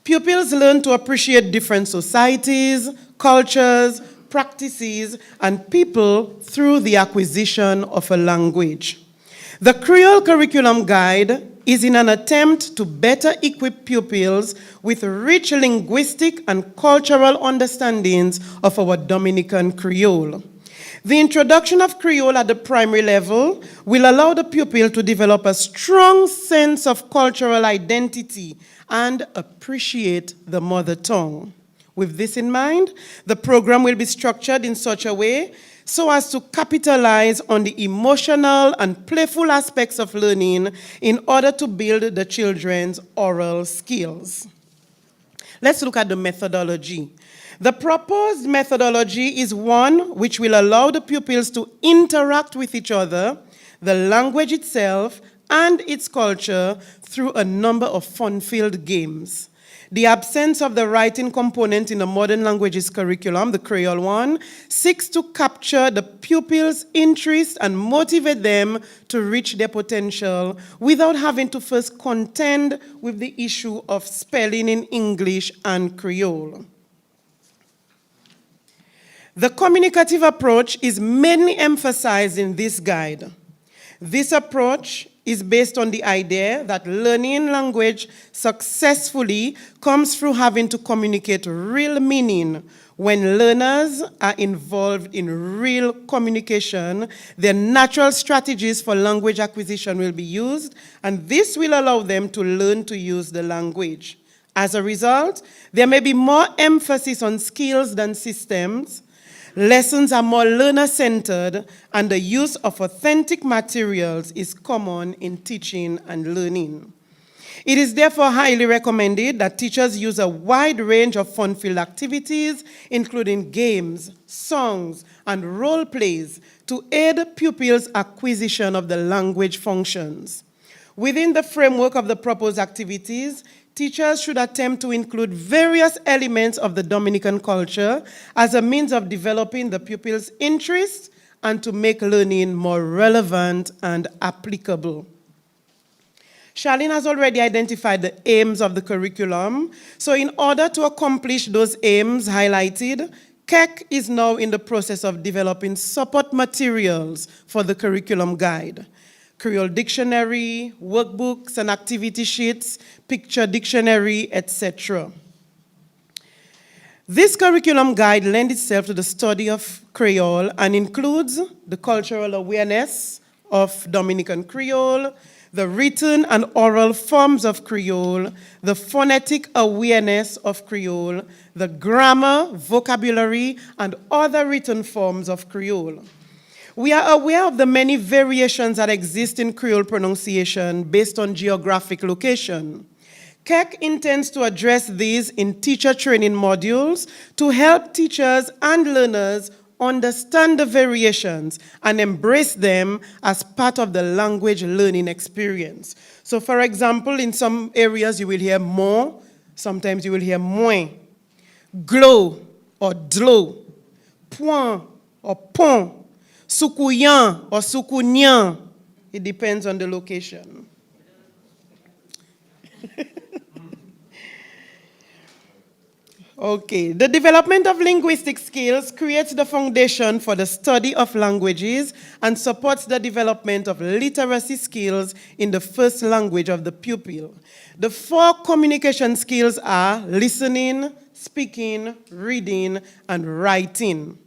Speaker 7: Pupils learn to appreciate different societies, cultures, practices, and people through the acquisition of a language. The Creole Curriculum Guide is in an attempt to better equip pupils with rich linguistic and cultural understandings of our Dominican Creole. The introduction of Creole at the primary level will allow the pupil to develop a strong sense of cultural identity and appreciate the mother tongue. With this in mind, the program will be structured in such a way so as to capitalize on the emotional and playful aspects of learning in order to build the children's oral skills. Let's look at the methodology. The proposed methodology is one which will allow the pupils to interact with each other, the language itself, and its culture through a number of fun-filled games. The absence of the writing component in the modern languages curriculum, the Creole one, seeks to capture the pupils' interest and motivate them to reach their potential without having to first contend with the issue of spelling in English and Creole. The communicative approach is mainly emphasized in this guide. This approach is based on the idea that learning language successfully comes through having to communicate real meaning. When learners are involved in real communication, their natural strategies for language acquisition will be used, and this will allow them to learn to use the language. As a result, there may be more emphasis on skills than systems. Lessons are more learner-centered, and the use of authentic materials is common in teaching and learning. It is therefore highly recommended that teachers use a wide range of fun-filled activities, including games, songs, and role plays, to aid pupils' acquisition of the language functions. Within the framework of the proposed activities, teachers should attempt to include various elements of the Dominican culture as a means of developing the pupils' interest and to make learning more relevant and applicable. Charlene has already identified the aims of the curriculum. So in order to accomplish those aims highlighted, KEC is now in the process of developing support materials for the curriculum guide. Creole dictionary, workbooks and activity sheets, picture dictionary, etc. This curriculum guide lends itself to the study of Creole and includes the cultural awareness of Dominican Creole, the written and oral forms of Creole, the phonetic awareness of Creole, the grammar, vocabulary, and other written forms of Creole. We are aware of the many variations that exist in Creole pronunciation based on geographic location. KEC intends to address these in teacher training modules to help teachers and learners understand the variations and embrace them as part of the language learning experience. So for example, in some areas you will hear more, sometimes you will hear moins, glow or dlo, point or pont, Sukuyan or sukunyan. It depends on the location. Okay, the development of linguistic skills creates the foundation for the study of languages and supports the development of literacy skills in the first language of the pupil. The 4 communication skills are listening, speaking, reading, and writing.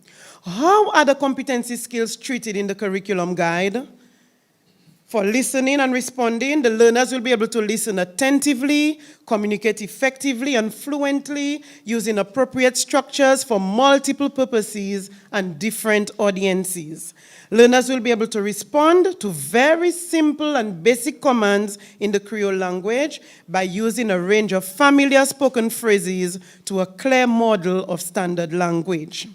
Speaker 7: How are the competency skills treated in the curriculum guide? For listening and responding, the learners will be able to listen attentively, communicate effectively and fluently, using appropriate structures for multiple purposes and different audiences. Learners will be able to respond to very simple and basic commands in the Creole language by using a range of familiar spoken phrases to a clear model of standard language.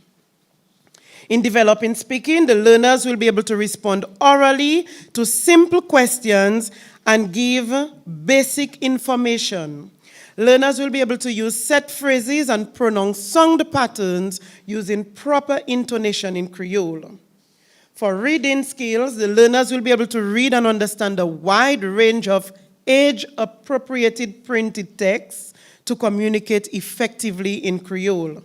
Speaker 7: In developing speaking, the learners will be able to respond orally to simple questions and give basic information. Learners will be able to use set phrases and pronounce sound patterns using proper intonation in Creole. For reading skills, the learners will be able to read and understand a wide range of age-appropriated printed texts to communicate effectively in Creole.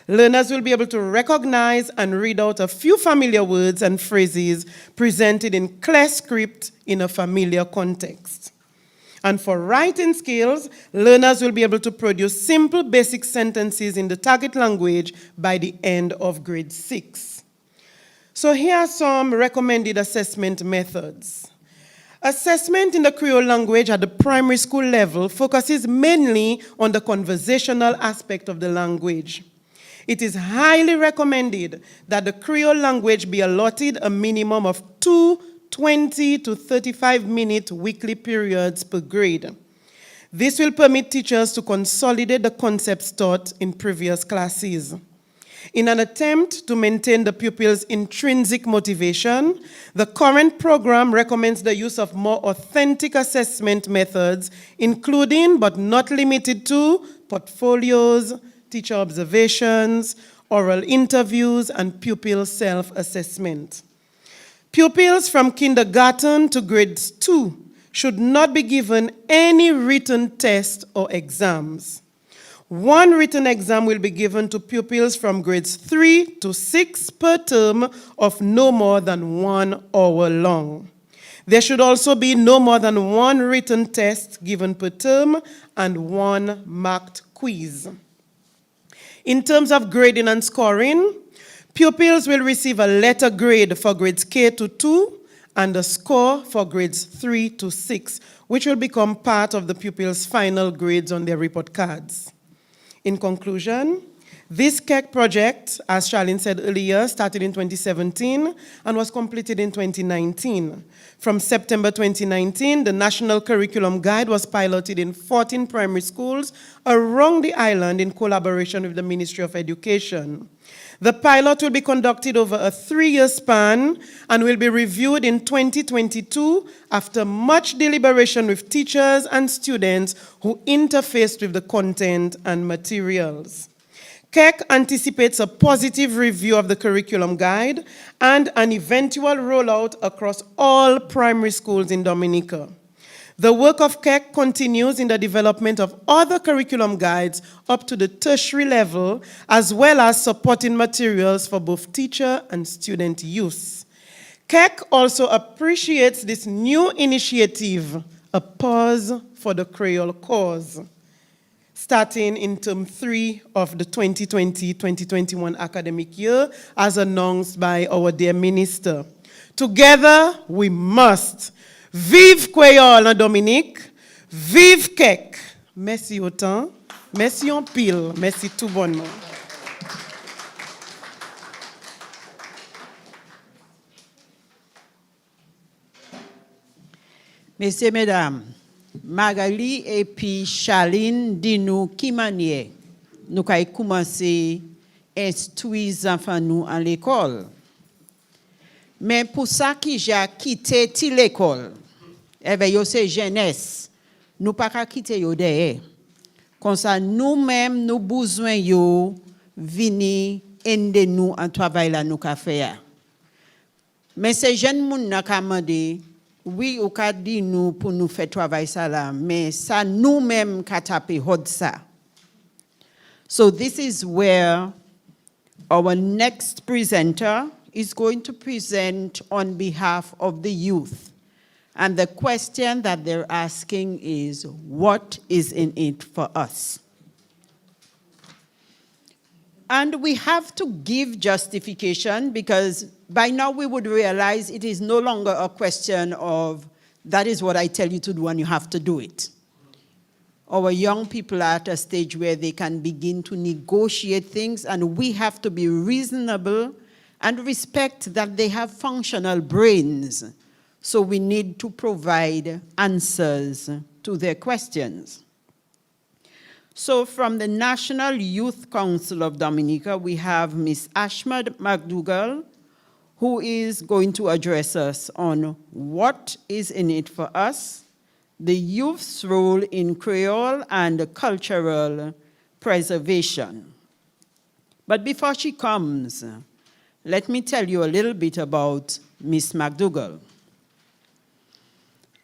Speaker 7: Learners will be able to recognize and read out a few familiar words and phrases presented in clear script in a familiar context. And for writing skills, learners will be able to produce simple basic sentences in the target language by the end of grade 6. So here are some recommended assessment methods. Assessment in the Creole language at the primary school level focuses mainly on the conversational aspect of the language. It is highly recommended that the Creole language be allotted a minimum of 2 20 to 35-minute weekly periods per grade. This will permit teachers to consolidate the concepts taught in previous classes. In an attempt to maintain the pupils' intrinsic motivation, the current program recommends the use of more authentic assessment methods, including but not limited to portfolios, teacher observations, oral interviews, and pupil self-assessment. Pupils from kindergarten to grade 2 should not be given any written test or exams. 1 written exam will be given to pupils from grades 3 to 6 per term of no more than 1 hour long. There should also be no more than 1 written test given per term and 1 marked quiz. In terms of grading and scoring, pupils will receive a letter grade for grades K to 2 and a score for grades 3 to 6, which will become part of the pupils' final grades on their report cards. In conclusion, this CAC project, as Charlene said earlier, started in 2017 and was completed in 2019. From September 2019, the National Curriculum Guide was piloted in 14 primary schools around the island in collaboration with the Ministry of Education. The pilot will be conducted over a 3-year span and will be reviewed in 2022 after much deliberation with teachers and students who interfaced with the content and materials. CAC anticipates a positive review of the curriculum guide and an eventual rollout across all primary schools in Dominica. The work of CAC continues in the development of other curriculum guides up to the tertiary level, as well as supporting materials for both teacher and student use. CAC also appreciates this new initiative, A Pause for the Creole Cause, starting in term 3 of the 2020-2021 academic year, as announced by our dear minister. Together, we must. Vive Quail en Dominique, vive Kek. Merci autant, merci en pile, merci tout bonnement.
Speaker 5: Messieurs, mesdames, Magali et puis Charline, dis-nous qui manière nous avons commencé à instruire les enfants nous à l'école. Mais pour ça qui j'ai quitté l'école, c'est jeunesse, nous pas qu'à quitter yo derrière. Comme ça nous-mêmes nous besoin yo venir aider nous en travail là nous qu'a faire. Mais ces jeunes moun n'a qu'à demander oui ou qu'a dit nous pour nous faire travail ça là, mais ça nous-mêmes qu'a taper hod ça. So this is where our next presenter is going to present on behalf of the youth. And the question that they're asking is, what is in it for us? And we have to give justification, because by now we would realize it is no longer a question of, that is what I tell you to do and you have to do it. Our young people are at a stage where they can begin to negotiate things, and we have to be reasonable and respect that they have functional brains. So we need to provide answers to their questions. So from the National Youth Council of Dominica, we have Ms. Ashma McDougall, who is going to address us on what is in it for us, the youth's role in Creole and cultural preservation. But before she comes, let me tell you a little bit about Ms. McDougall.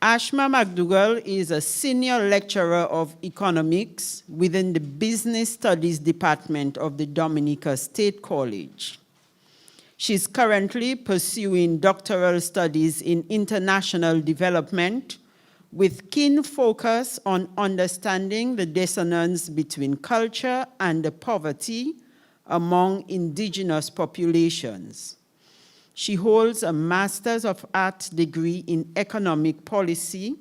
Speaker 5: Ashma McDougall is a senior lecturer of economics within the Business Studies Department of the Dominica State College. She's currently pursuing doctoral studies in international development with keen focus on understanding the dissonance between culture and poverty among indigenous populations. She holds a Master's of Arts degree in Economic Policy,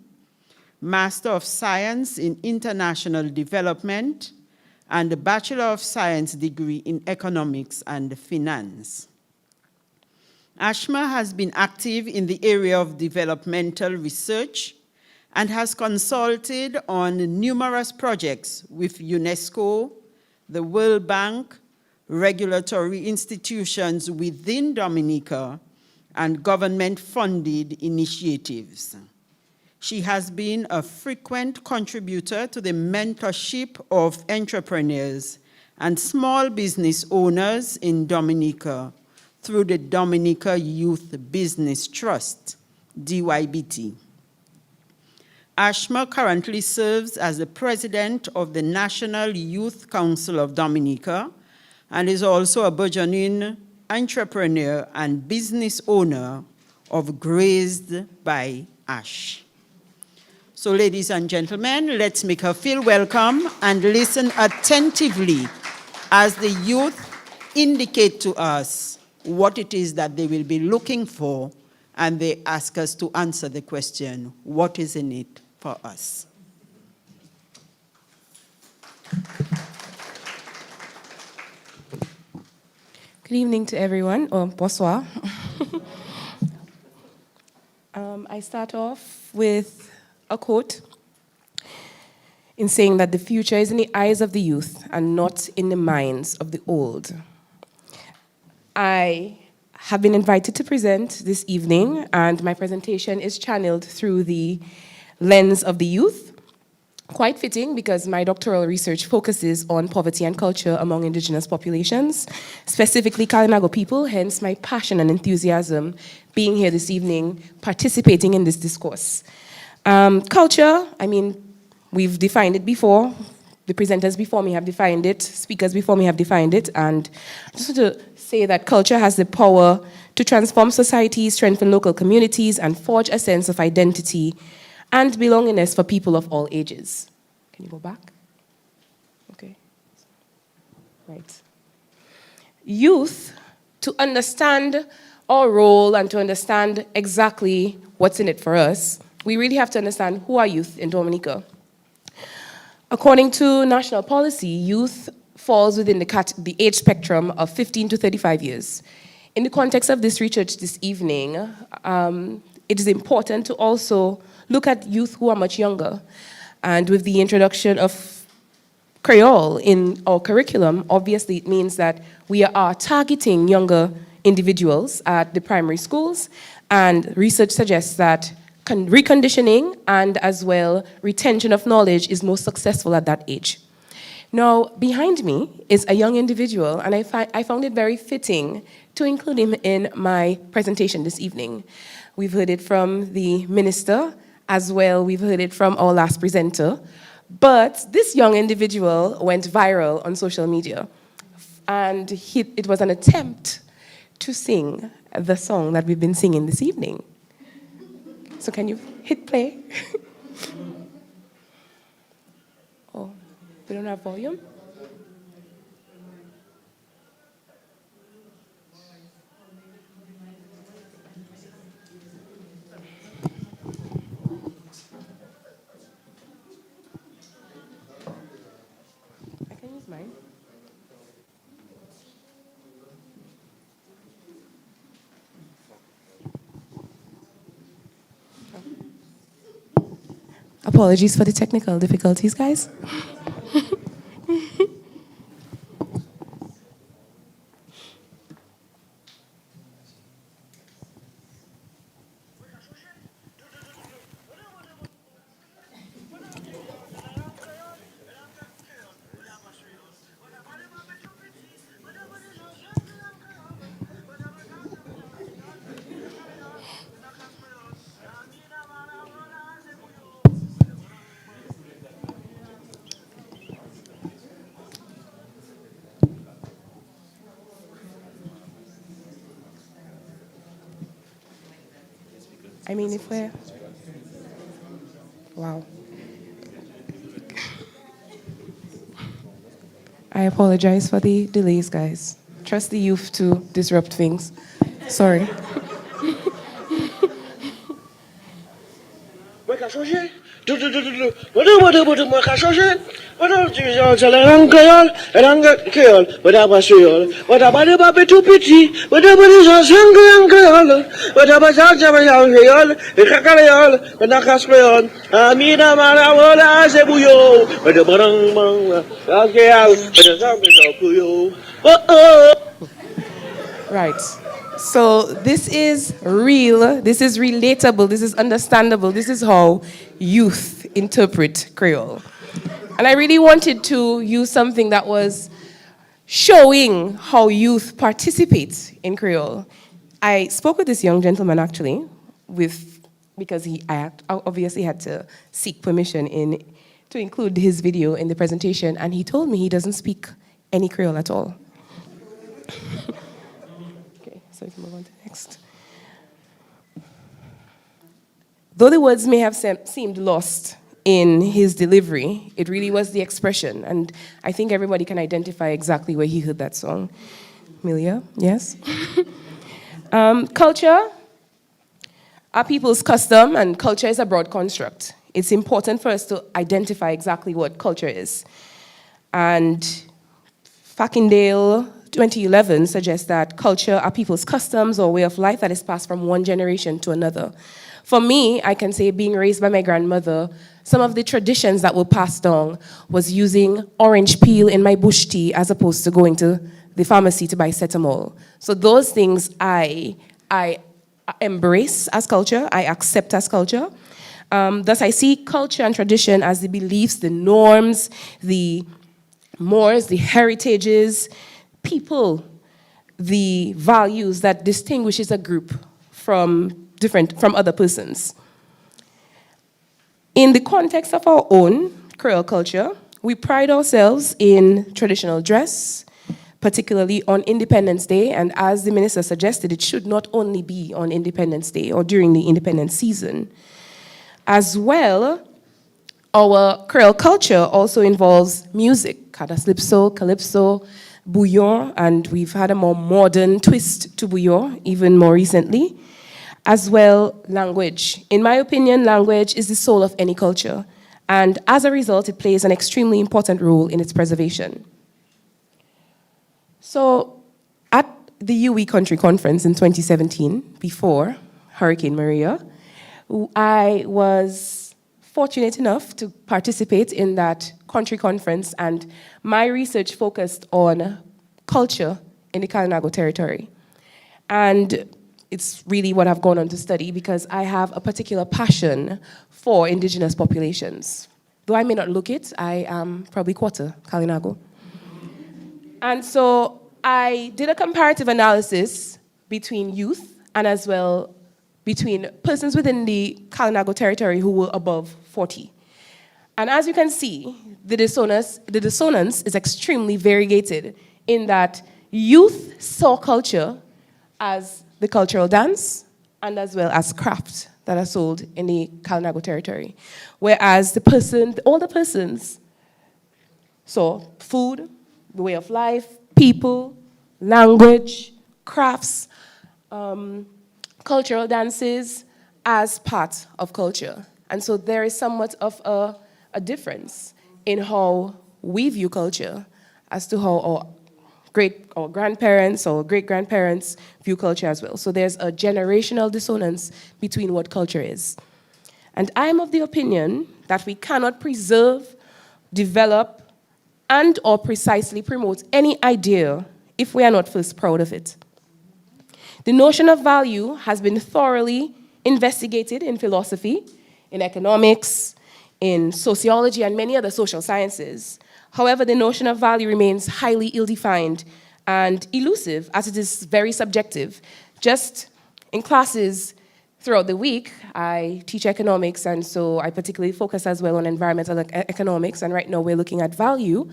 Speaker 5: Master of Science in International Development, and a Bachelor of Science degree in Economics and Finance. Ashma has been active in the area of developmental research and has consulted on numerous projects with UNESCO, the World Bank, regulatory institutions within Dominica, and government-funded initiatives. She has been a frequent contributor to the mentorship of entrepreneurs and small business owners in Dominica through the Dominica Youth Business Trust, DYBT. Ashma currently serves as the president of the National Youth Council of Dominica and is also a burgeoning entrepreneur and business owner of Grazed by Ash. So ladies and gentlemen, let's make her feel welcome and listen attentively as the youth indicate to us what it is that they will be looking for, and they ask us to answer the question, what is in it for us?
Speaker 8: Good evening to everyone, or bonsoir. I start off with a quote in saying that the future is in the eyes of the youth and not in the minds of the old. I have been invited to present this evening, and my presentation is channeled through the lens of the youth. Quite fitting, because my doctoral research focuses on poverty and culture among indigenous populations, specifically Kalinago people, hence my passion and enthusiasm being here this evening, participating in this discourse. Culture, I mean, we've defined it before. The presenters before me have defined it, speakers before me have defined it, and I just want to say that culture has the power to transform societies, strengthen local communities, and forge a sense of identity and belongingness for people of all ages. Can you go back? Okay. Right. Youth, to understand our role and to understand exactly what's in it for us, we really have to understand who are youth in Dominica. According to national policy, youth falls within the age spectrum of 15 to 35 years. In the context of this research this evening, it is important to also look at youth who are much younger. And with the introduction of Creole in our curriculum, obviously it means that we are targeting younger individuals at the primary schools, and research suggests that reconditioning and as well retention of knowledge is most successful at that age. Now, behind me is a young individual, and I found it very fitting to include him in my presentation this evening. We've heard it from the minister, as well we've heard it from our last presenter, But this young individual went viral on social media, and it was an attempt to sing the song that we've been singing this evening. So can you hit play? Oh, we don't have volume? I can use mine. Apologies for the technical difficulties, guys. I mean, if we're... Wow. I apologize for the delays, guys. Trust the youth to disrupt things. Sorry. Right. So this is real, this is relatable, this is understandable, this is how youth interpret Creole. And I really wanted to use something that was showing how youth participate in Creole. I spoke with this young gentleman actually, because I obviously had to seek permission to include his video in the presentation, and he told me he doesn't speak any Creole at all. Okay, so we can move on to the next. Though the words may have seemed lost in his delivery, it really was the expression, and I think everybody can identify exactly where he heard that song. Amelia, yes? Culture, our people's custom, and culture is a broad construct. It's important for us to identify exactly what culture is. And Fackindale 2011 suggests that culture are people's customs or way of life that is passed from one generation to another. For me, I can say being raised by my grandmother, some of the traditions that were passed down was using orange peel in my bush tea as opposed to going to the pharmacy to buy cetamol. So those things I embrace as culture, I accept as culture. Thus I see culture and tradition as the beliefs, the norms, the mores, the heritages, people, the values that distinguishes a group from other persons. In the context of our own Creole culture, we pride ourselves in traditional dress, particularly on Independence Day, and as the minister suggested, it should not only be on Independence Day or during the independence season. As well, our Creole culture also involves music, cadaslypso, calypso, bouillon, and we've had a more modern twist to bouillon even more recently. As well, language. In my opinion, language is the soul of any culture, and as a result, it plays an extremely important role in its preservation. So, at the UE Country Conference in 2017, before Hurricane Maria, I was fortunate enough to participate in that country conference, and my research focused on culture in the Kalinago territory. And it's really what I've gone on to study because I have a particular passion for indigenous populations. Though I may not look it, I am probably quarter Kalinago. And so I did a comparative analysis between youth and as well between persons within the Kalinago territory who were above 40. And as you can see, the dissonance is extremely variegated in that youth saw culture as the cultural dance and as well as craft that are sold in the Kalinago territory. Whereas the older persons saw food, the way of life, people, language, crafts, cultural dances as part of culture. And so there is somewhat of a difference in how we view culture as to how our grandparents or great-grandparents view culture as well. So there's a generational dissonance between what culture is. And I'm of the opinion that we cannot preserve, develop, and or precisely promote any idea if we are not first proud of it. The notion of value has been thoroughly investigated in philosophy, in economics, in sociology, and many other social sciences. However, the notion of value remains highly ill-defined and elusive, as it is very subjective. Just in classes throughout the week, I teach economics, and so I particularly focus as well on environmental economics, and right now we're looking at value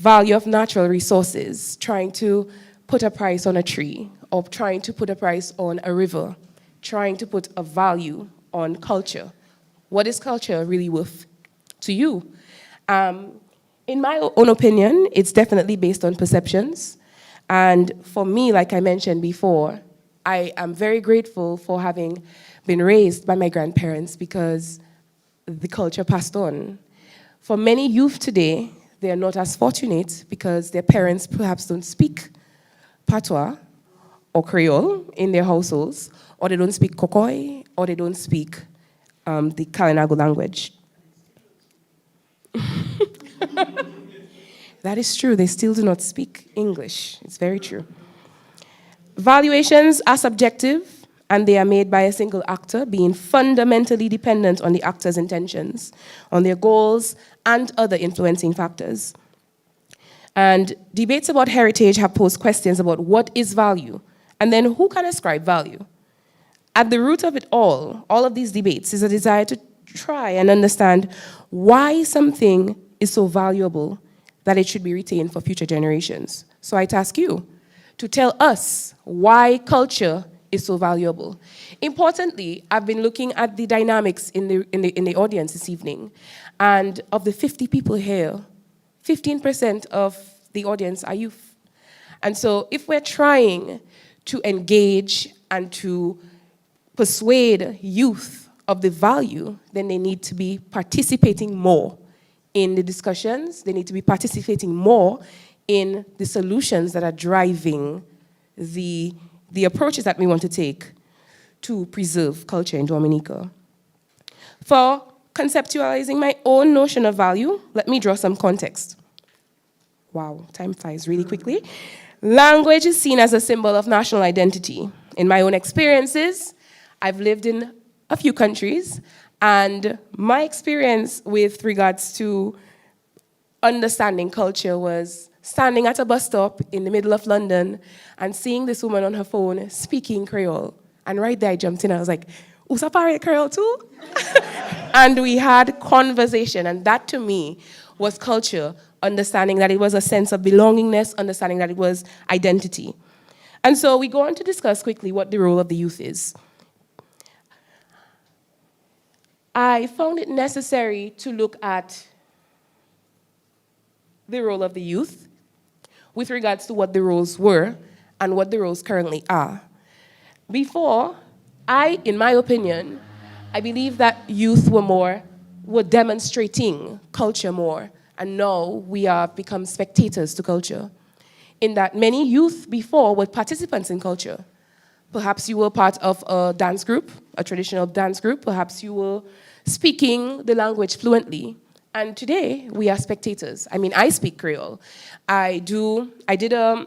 Speaker 8: of natural resources, trying to put a price on a tree, or trying to put a price on a river, trying to put a value on culture. What is culture really worth to you? In my own opinion, it's definitely based on perceptions. And for me, like I mentioned before, I am very grateful for having been raised by my grandparents because the culture passed on. For many youth today, they are not as fortunate because their parents perhaps don't speak patois or Creole in their households, or they don't speak Kokoi, or they don't speak the Kalinago language. That is true. They still do not speak English. It's very true. Valuations are subjective, and they are made by a single actor, being fundamentally dependent on the actor's intentions, on their goals, and other influencing factors. And debates about heritage have posed questions about what is value, and then who can ascribe value. At the root of it all of these debates, is a desire to try and understand why something is so valuable that it should be retained for future generations. So I task you to tell us why culture is so valuable. Importantly, I've been looking at the dynamics in the audience this evening, and of the 50 people here, 15% of the audience are youth. And so if we're trying to engage and to persuade youth of the value, then they need to be participating more in the discussions. They need to be participating more in the solutions that are driving the approaches that we want to take to preserve culture in Dominica. For conceptualizing my own notion of value, let me draw some context. Wow, time flies really quickly. Language is seen as a symbol of national identity. In my own experiences, I've lived in a few countries, and my experience with regards to understanding culture was standing at a bus stop in the middle of London and seeing this woman on her phone speaking Creole. And right there I jumped in, I was like, "Usa parle Creole too?" And we had conversation, and that to me was culture, understanding that it was a sense of belongingness, understanding that it was identity. And so we go on to discuss quickly what the role of the youth is. I found it necessary to look at the role of the youth with regards to what the roles were and what the roles currently are. Before, in my opinion, I believe that youth were demonstrating culture more, and now we have become spectators to culture. In that many youth before were participants in culture. Perhaps you were part of a dance group, a traditional dance group. Perhaps you were speaking the language fluently. And today, we are spectators. I mean, I speak Creole. I did a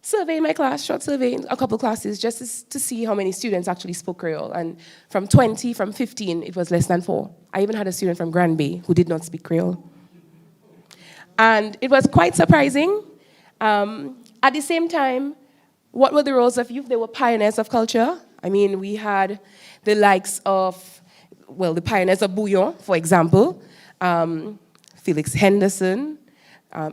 Speaker 8: survey in my class, short survey in a couple classes, just to see how many students actually spoke Creole. And from 15, it was less than 4. I even had a student from Grand Bay who did not speak Creole. And it was quite surprising. At the same time, what were the roles of youth? They were pioneers of culture. I mean, we had the likes of, well, the pioneers of Bouillon, for example. Felix Henderson,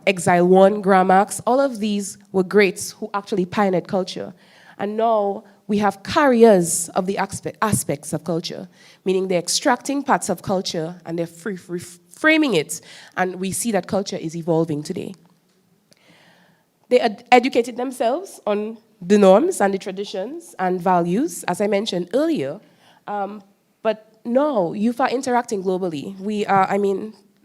Speaker 8: Exile One, Gramax, all of these were greats who actually pioneered culture. And now we have carriers of the aspects of culture, meaning they're extracting parts of culture and they're framing it, and we see that culture is evolving today. They educated themselves on the norms and the traditions and values, as I mentioned earlier, but now youth are interacting globally. We are,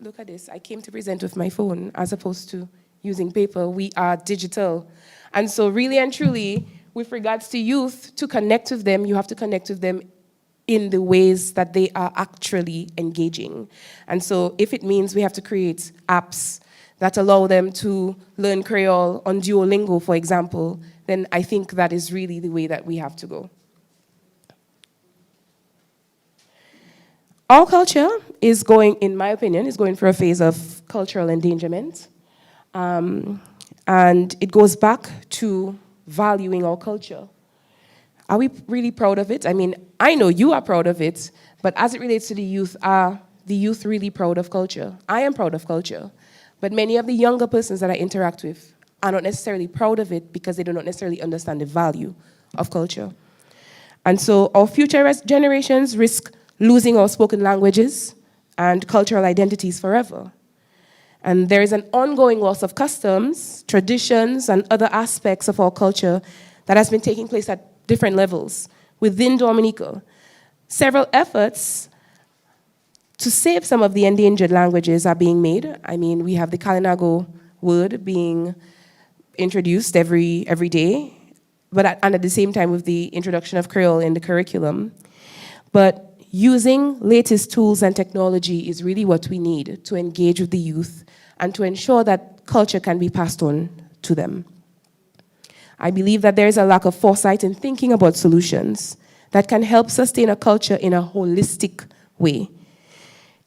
Speaker 8: look at this. I came to present with my phone as opposed to using paper. We are digital. And so really and truly, with regards to youth, to connect with them, you have to connect with them in the ways that they are actually engaging. And so if it means we have to create apps that allow them to learn Creole on Duolingo, for example, then I think that is really the way that we have to go. Our culture is going, in my opinion, is going for a phase of cultural endangerment. And it goes back to valuing our culture. Are we really proud of it? I know you are proud of it, but as it relates to the youth, are the youth really proud of culture? I am proud of culture, but many of the younger persons that I interact with are not necessarily proud of it because they do not necessarily understand the value of culture. And so our future generations risk losing our spoken languages and cultural identities forever. And there is an ongoing loss of customs, traditions, and other aspects of our culture that has been taking place at different levels within Dominica. Several efforts to save some of the endangered languages are being made. We have the Kalinago word being introduced every day, and at the same time with the introduction of Creole in the curriculum. But using latest tools and technology is really what we need to engage with the youth and to ensure that culture can be passed on to them. I believe that there is a lack of foresight in thinking about solutions that can help sustain a culture in a holistic way.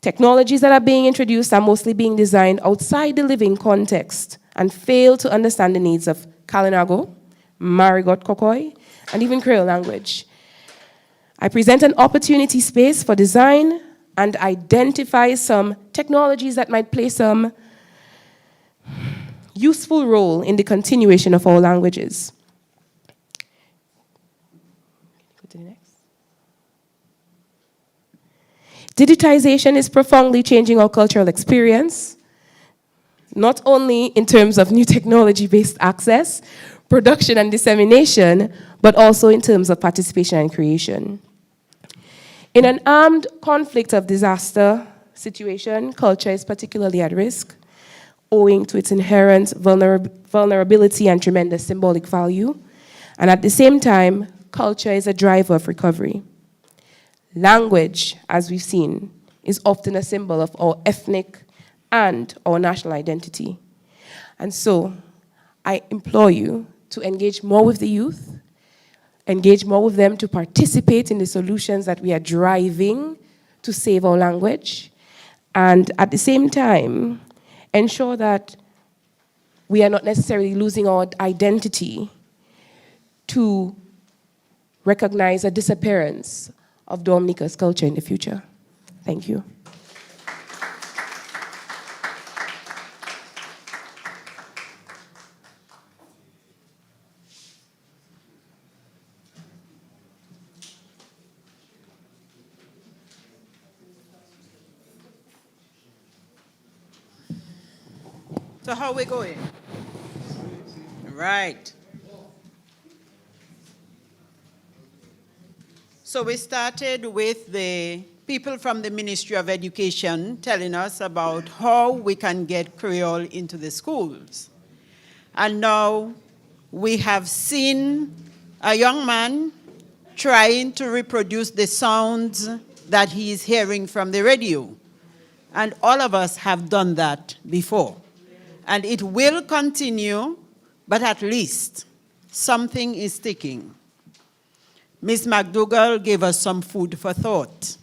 Speaker 8: Technologies that are being introduced are mostly being designed outside the living context and fail to understand the needs of Kalinago, Marigot Kokoi, and even Creole language. I present an opportunity space for design and identify some technologies that might play some useful role in the continuation of our languages. Go to the next. Digitization is profoundly changing our cultural experience, not only in terms of new technology-based access, production and dissemination, but also in terms of participation and creation. In an armed conflict of disaster situation, culture is particularly at risk, owing to its inherent vulnerability and tremendous symbolic value. And at the same time, culture is a driver of recovery. Language, as we've seen, is often a symbol of our ethnic and our national identity. And so, I implore you to engage more with the youth, engage more with them to participate in the solutions that we are driving to save our language, and at the same time, ensure that we are not necessarily losing our identity to recognize a disappearance of Dominica's culture in the future. Thank you.
Speaker 5: So how are we going? Right. So we started with the people from the Ministry of Education telling us about how we can get Creole into the schools. And now we have seen a young man trying to reproduce the sounds that he is hearing from the radio. And all of us have done that before. And it will continue, but at least something is sticking. Ms. McDougall gave us some food for thought.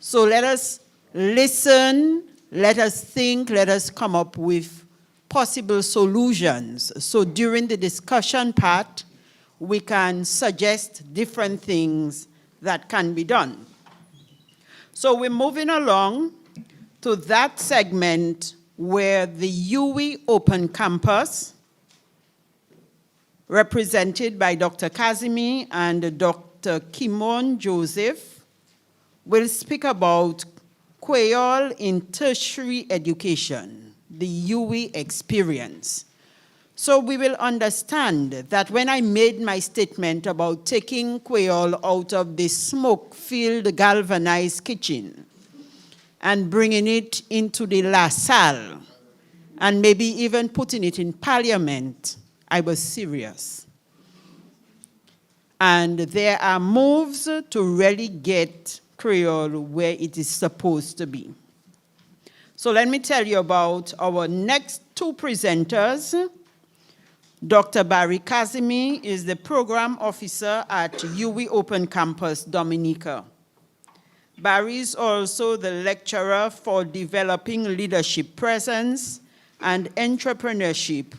Speaker 5: So let us listen, let us think, let us come up with possible solutions. So during the discussion part, we can suggest different things that can be done. So we're moving along. to that segment where the UWI Open Campus, represented by Dr. Kazimi and Dr. Kimon Joseph, will speak about Quail in tertiary education, the UWI experience. So we will understand that when I made my statement about taking Quail out of the smoke-filled galvanized kitchen and bringing it into the La Salle, and maybe even putting it in Parliament, I was serious. And there are moves to really get Creole where it is supposed to be. So let me tell you about our next two presenters. Dr. Barry Kazimi is the program officer at UWI Open Campus, Dominica. Barry is also the lecturer for developing leadership presence and entrepreneurship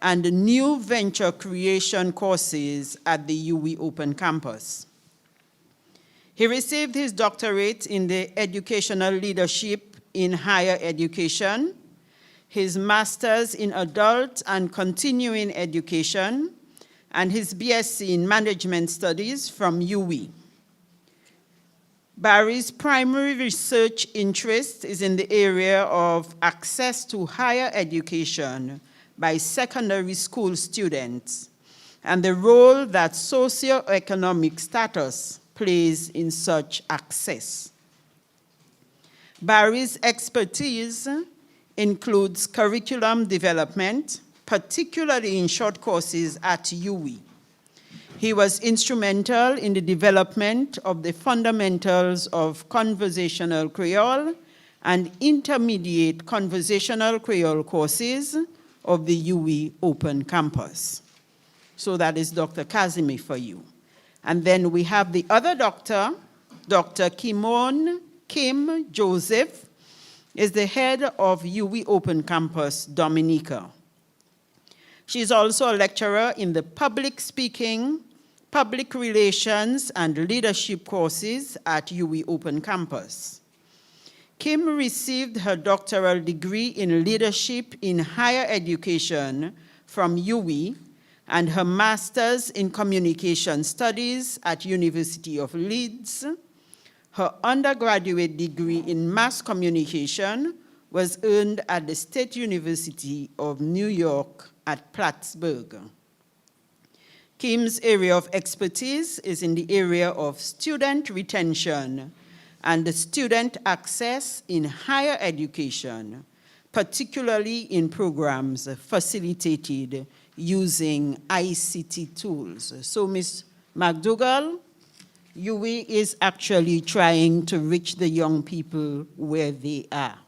Speaker 5: and new venture creation courses at the UWI Open Campus. He received his doctorate in the educational leadership in higher education, his master's in adult and continuing education, and his BSc in management studies from UWI. Barry's primary research interest is in the area of access to higher education by secondary school students and the role that socioeconomic status plays in such access. Barry's expertise includes curriculum development, particularly in short courses at UWI. He was instrumental in the development of the fundamentals of Conversational Creole and intermediate Conversational Creole courses of the UWI Open Campus. So that is Dr. Kazimi for you. And then we have the other doctor, Dr. Kim Joseph, is the head of UWI Open Campus, Dominica. She is also a lecturer in the public speaking, public relations, and leadership courses at UWI Open Campus. Kim received her doctoral degree in leadership in higher education from UWI and her master's in communication studies at University of Leeds. Her undergraduate degree in mass communication was earned at the State University of New York at Plattsburgh. Kim's area of expertise is in the area of student retention and student access in higher education, particularly in programs facilitated using ICT tools. So, Ms. McDougall, UWI is actually trying to reach the young people where they are.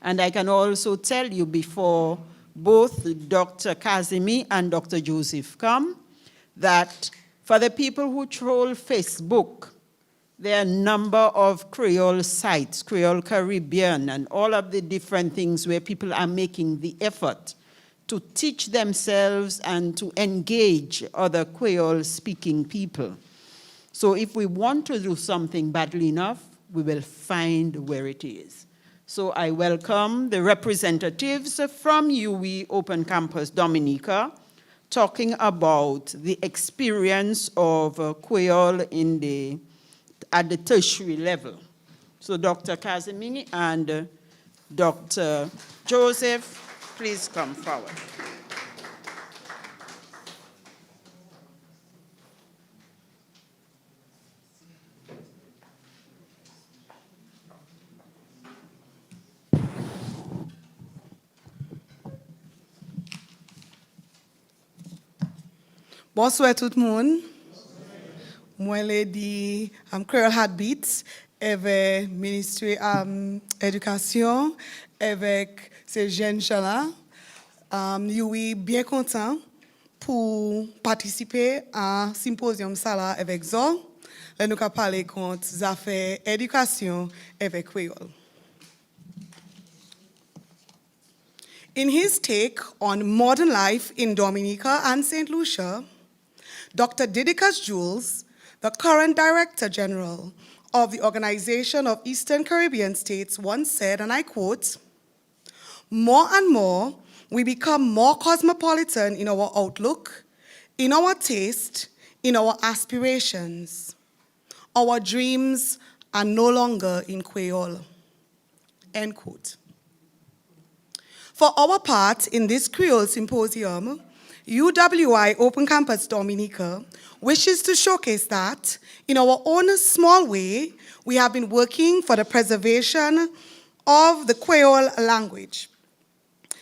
Speaker 5: And I can also tell you before both Dr. Kazimi and Dr. Joseph come, that for the people who troll Facebook, there are a number of Creole sites, Creole Caribbean, and all of the different things where people are making the effort to teach themselves and to engage other Creole-speaking people. So if we want to do something badly enough, we will find where it is. So I welcome the representatives from UWI Open Campus Dominica talking about the experience of Quail at the tertiary level. So Dr. Kazimi and Dr. Joseph, please come forward.
Speaker 9: Bonsoir tout le monde. Moi, Lady Creole Heartbeats, avec Ministry Éducation, avec ces jeunes gens-là. Nous sommes bien contents pour participer à un symposium ça avec Zol. Nous allons parler contre les affaires éducation avec Creole. In his take on modern life in Dominica and St. Lucia, Dr. Didicus Jules, the current Director General of the Organization of Eastern Caribbean States once said, and I quote, "More and more, we become more cosmopolitan in our outlook, in our taste, in our aspirations. Our dreams are no longer in Quail." End quote. For our part in this Creole Symposium, UWI Open Campus Dominica wishes to showcase that, in our own small way, we have been working for the preservation of the Quail language.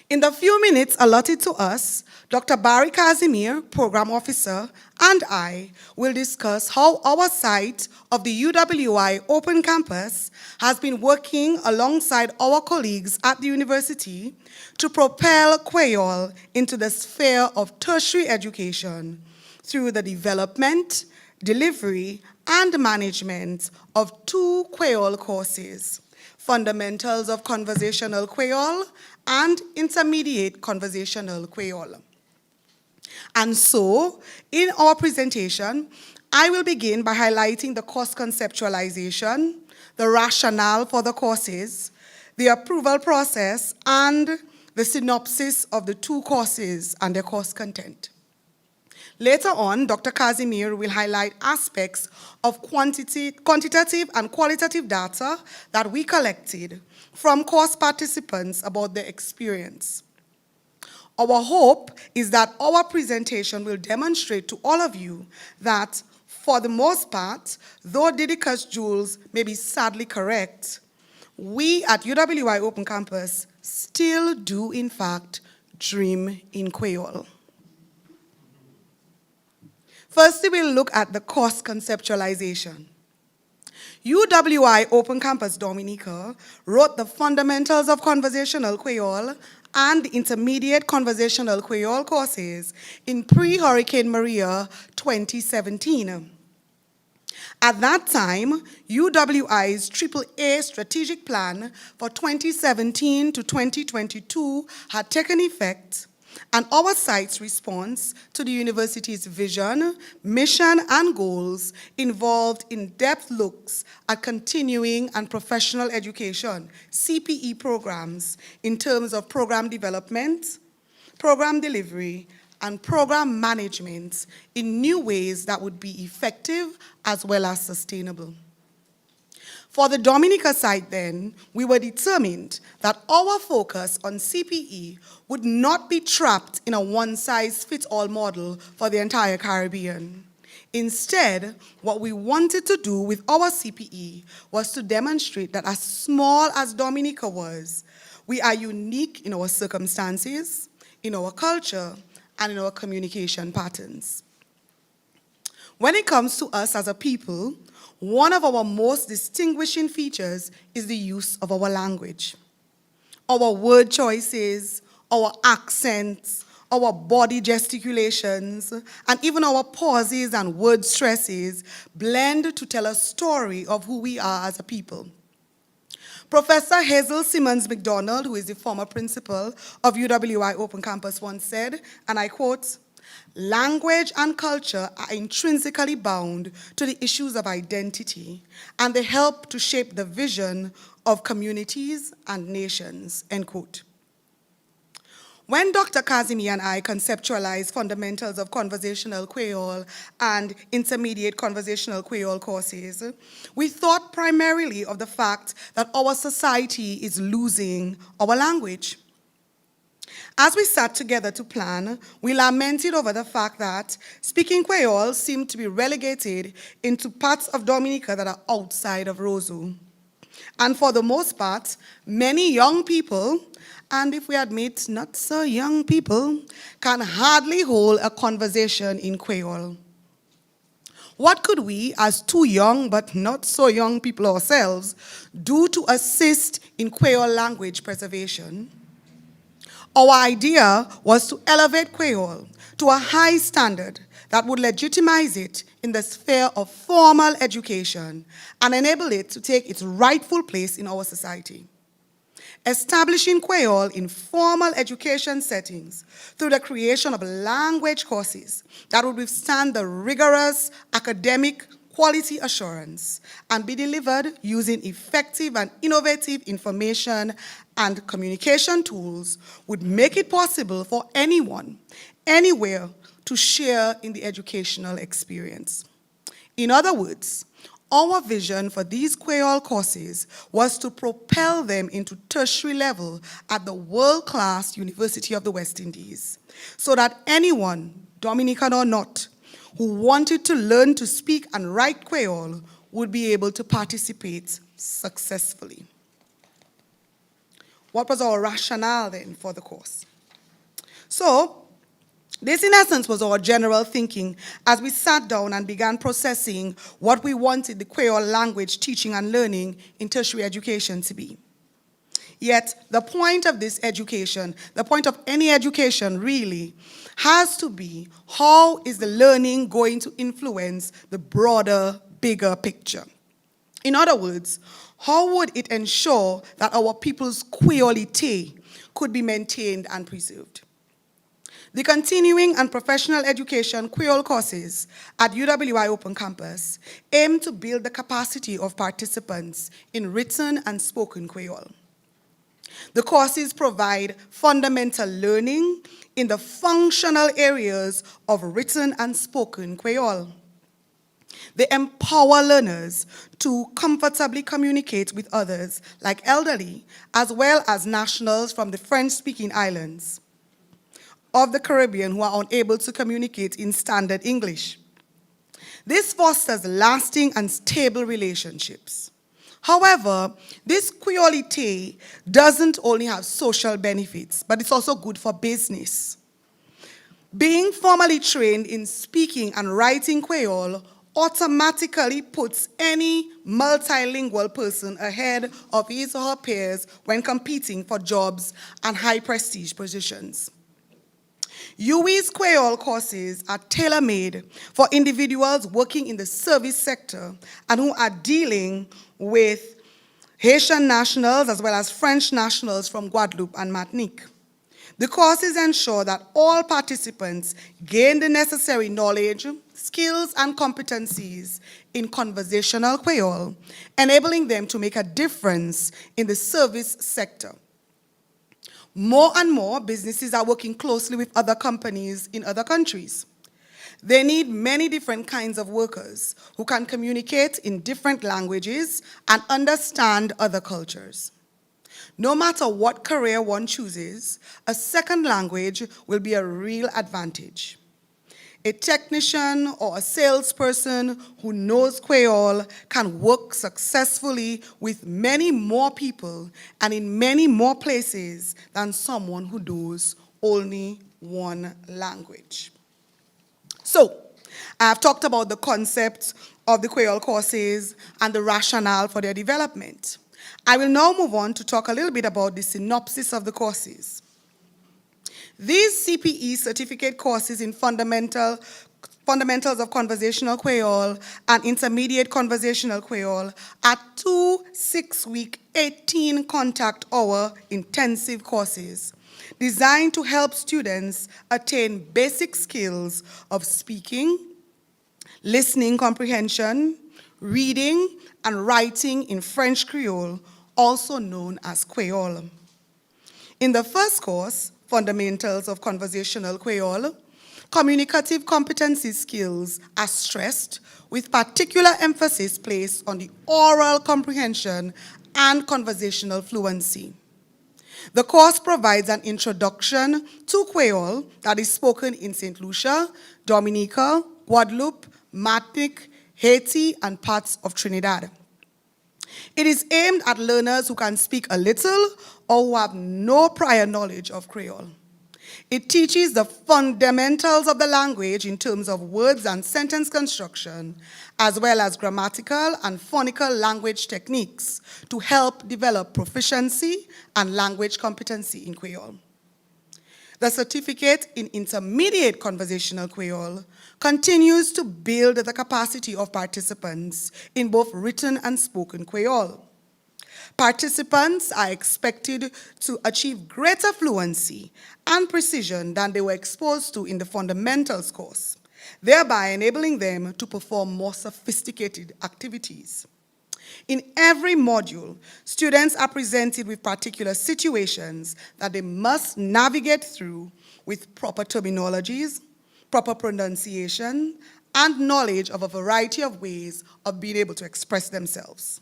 Speaker 9: In the few minutes allotted to us, Dr. Barry Casimir, Program Officer, and I will discuss how our site of the UWI Open Campus has been working alongside our colleagues at the university to propel Quail into the sphere of tertiary education through the development, delivery, and management of 2 Quail courses: Fundamentals of Conversational Quail and Intermediate Conversational Quail. And so, in our presentation, I will begin by highlighting the course conceptualization, the rationale for the courses, the approval process, and the synopsis of the 2 courses and their course content. Later on, Dr. Casimir will highlight aspects of quantitative and qualitative data that we collected from course participants about their experience. Our hope is that our presentation will demonstrate to all of you that, for the most part, though Didicus Jules may be sadly correct, we at UWI Open Campus still do, in fact, dream in Quail. Firstly, we'll look at the course conceptualization. UWI Open Campus Dominica wrote the Fundamentals of Conversational Quail and the Intermediate Conversational Quail courses in pre-Hurricane Maria 2017. At that time, UWI's AAA strategic plan for 2017 to 2022 had taken effect, and our site's response to the university's vision, mission, and goals involved in-depth looks at continuing and professional education, CPE programs, in terms of program development, program delivery, and program management in new ways that would be effective as well as sustainable. For the Dominica site then, we were determined that our focus on CPE would not be trapped in a one-size-fits-all model for the entire Caribbean. Instead, what we wanted to do with our CPE was to demonstrate that as small as Dominica was, we are unique in our circumstances, in our culture, and in our communication patterns. When it comes to us as a people, one of our most distinguishing features is the use of our language. Our word choices, our accents, our body gesticulations, and even our pauses and word stresses blend to tell a story of who we are as a people. Professor Hazel Simmons McDonald, who is the former principal of UWI Open Campus, once said, and I quote, "Language and culture are intrinsically bound to the issues of identity, and they help to shape the vision of communities and nations," end quote. When Dr. Casimir and I conceptualized Fundamentals of Conversational Quail and Intermediate Conversational Quail courses, we thought primarily of the fact that our society is losing our language. As we sat together to plan, we lamented over the fact that speaking Quail seemed to be relegated into parts of Dominica that are outside of Roseau. And for the most part, many young people, and if we admit not so young people, can hardly hold a conversation in Quail. What could we, as 2 young but not so young people ourselves, do to assist in Quail language preservation? Our idea was to elevate Quail to a high standard that would legitimize it in the sphere of formal education and enable it to take its rightful place in our society. Establishing Quail in formal education settings through the creation of language courses that would withstand the rigorous academic quality assurance, and be delivered using effective and innovative information and communication tools would make it possible for anyone, anywhere, to share in the educational experience. In other words, our vision for these Quail courses was to propel them into tertiary level at the world-class University of the West Indies, so that anyone, Dominican or not, who wanted to learn to speak and write Quail would be able to participate successfully. What was our rationale then for the course? So, this in essence was our general thinking as we sat down and began processing what we wanted the Quail language teaching and learning in tertiary education to be. Yet, the point of this education, the point of any education really, has to be how is the learning going to influence the broader, bigger picture? In other words, how would it ensure that our people's quality could be maintained and preserved? The continuing and professional education Quail courses at UWI Open Campus aim to build the capacity of participants in written and spoken Quail. The courses provide fundamental learning in the functional areas of written and spoken Quail. They empower learners to comfortably communicate with others, like elderly, as well as nationals from the French-speaking islands of the Caribbean who are unable to communicate in standard English. This fosters lasting and stable relationships. However, this quality doesn't only have social benefits, but it's also good for business. Being formally trained in speaking and writing Quail automatically puts any multilingual person ahead of his or her peers when competing for jobs and high prestige positions. UWI's Quail courses are tailor-made for individuals working in the service sector and who are dealing with Haitian nationals as well as French nationals from Guadeloupe and Martinique. The courses ensure that all participants gain the necessary knowledge, skills, and competencies in conversational Quail, enabling them to make a difference in the service sector. More and more businesses are working closely with other companies in other countries. They need many different kinds of workers who can communicate in different languages and understand other cultures. No matter what career one chooses, a second language will be a real advantage. A technician or a salesperson who knows Quail can work successfully with many more people and in many more places than someone who knows only one language. So, I've talked about the concept of the Quail courses and the rationale for their development. I will now move on to talk a little bit about the synopsis of the courses. These CPE certificate courses in Fundamentals of Conversational Quail and Intermediate Conversational Quail are 2 6-week, 18-contact-hour intensive courses designed to help students attain basic skills of speaking, listening comprehension, reading, and writing in French Creole, also known as Quail. In the first course, Fundamentals of Conversational Quail, communicative competency skills are stressed with particular emphasis placed on the oral comprehension and conversational fluency. The course provides an introduction to Quail that is spoken in St. Lucia, Dominica, Guadeloupe, Martinique, Haiti, and parts of Trinidad. It is aimed at learners who can speak a little or who have no prior knowledge of Creole. It teaches the fundamentals of the language in terms of words and sentence construction, as well as grammatical and phonical language techniques to help develop proficiency and language competency in Creole. The certificate in Intermediate Conversational Quail continues to build the capacity of participants in both written and spoken Quail. Participants are expected to achieve greater fluency and precision than they were exposed to in the Fundamentals course, thereby enabling them to perform more sophisticated activities. In every module, students are presented with particular situations that they must navigate through with proper terminologies, proper pronunciation, and knowledge of a variety of ways of being able to express themselves.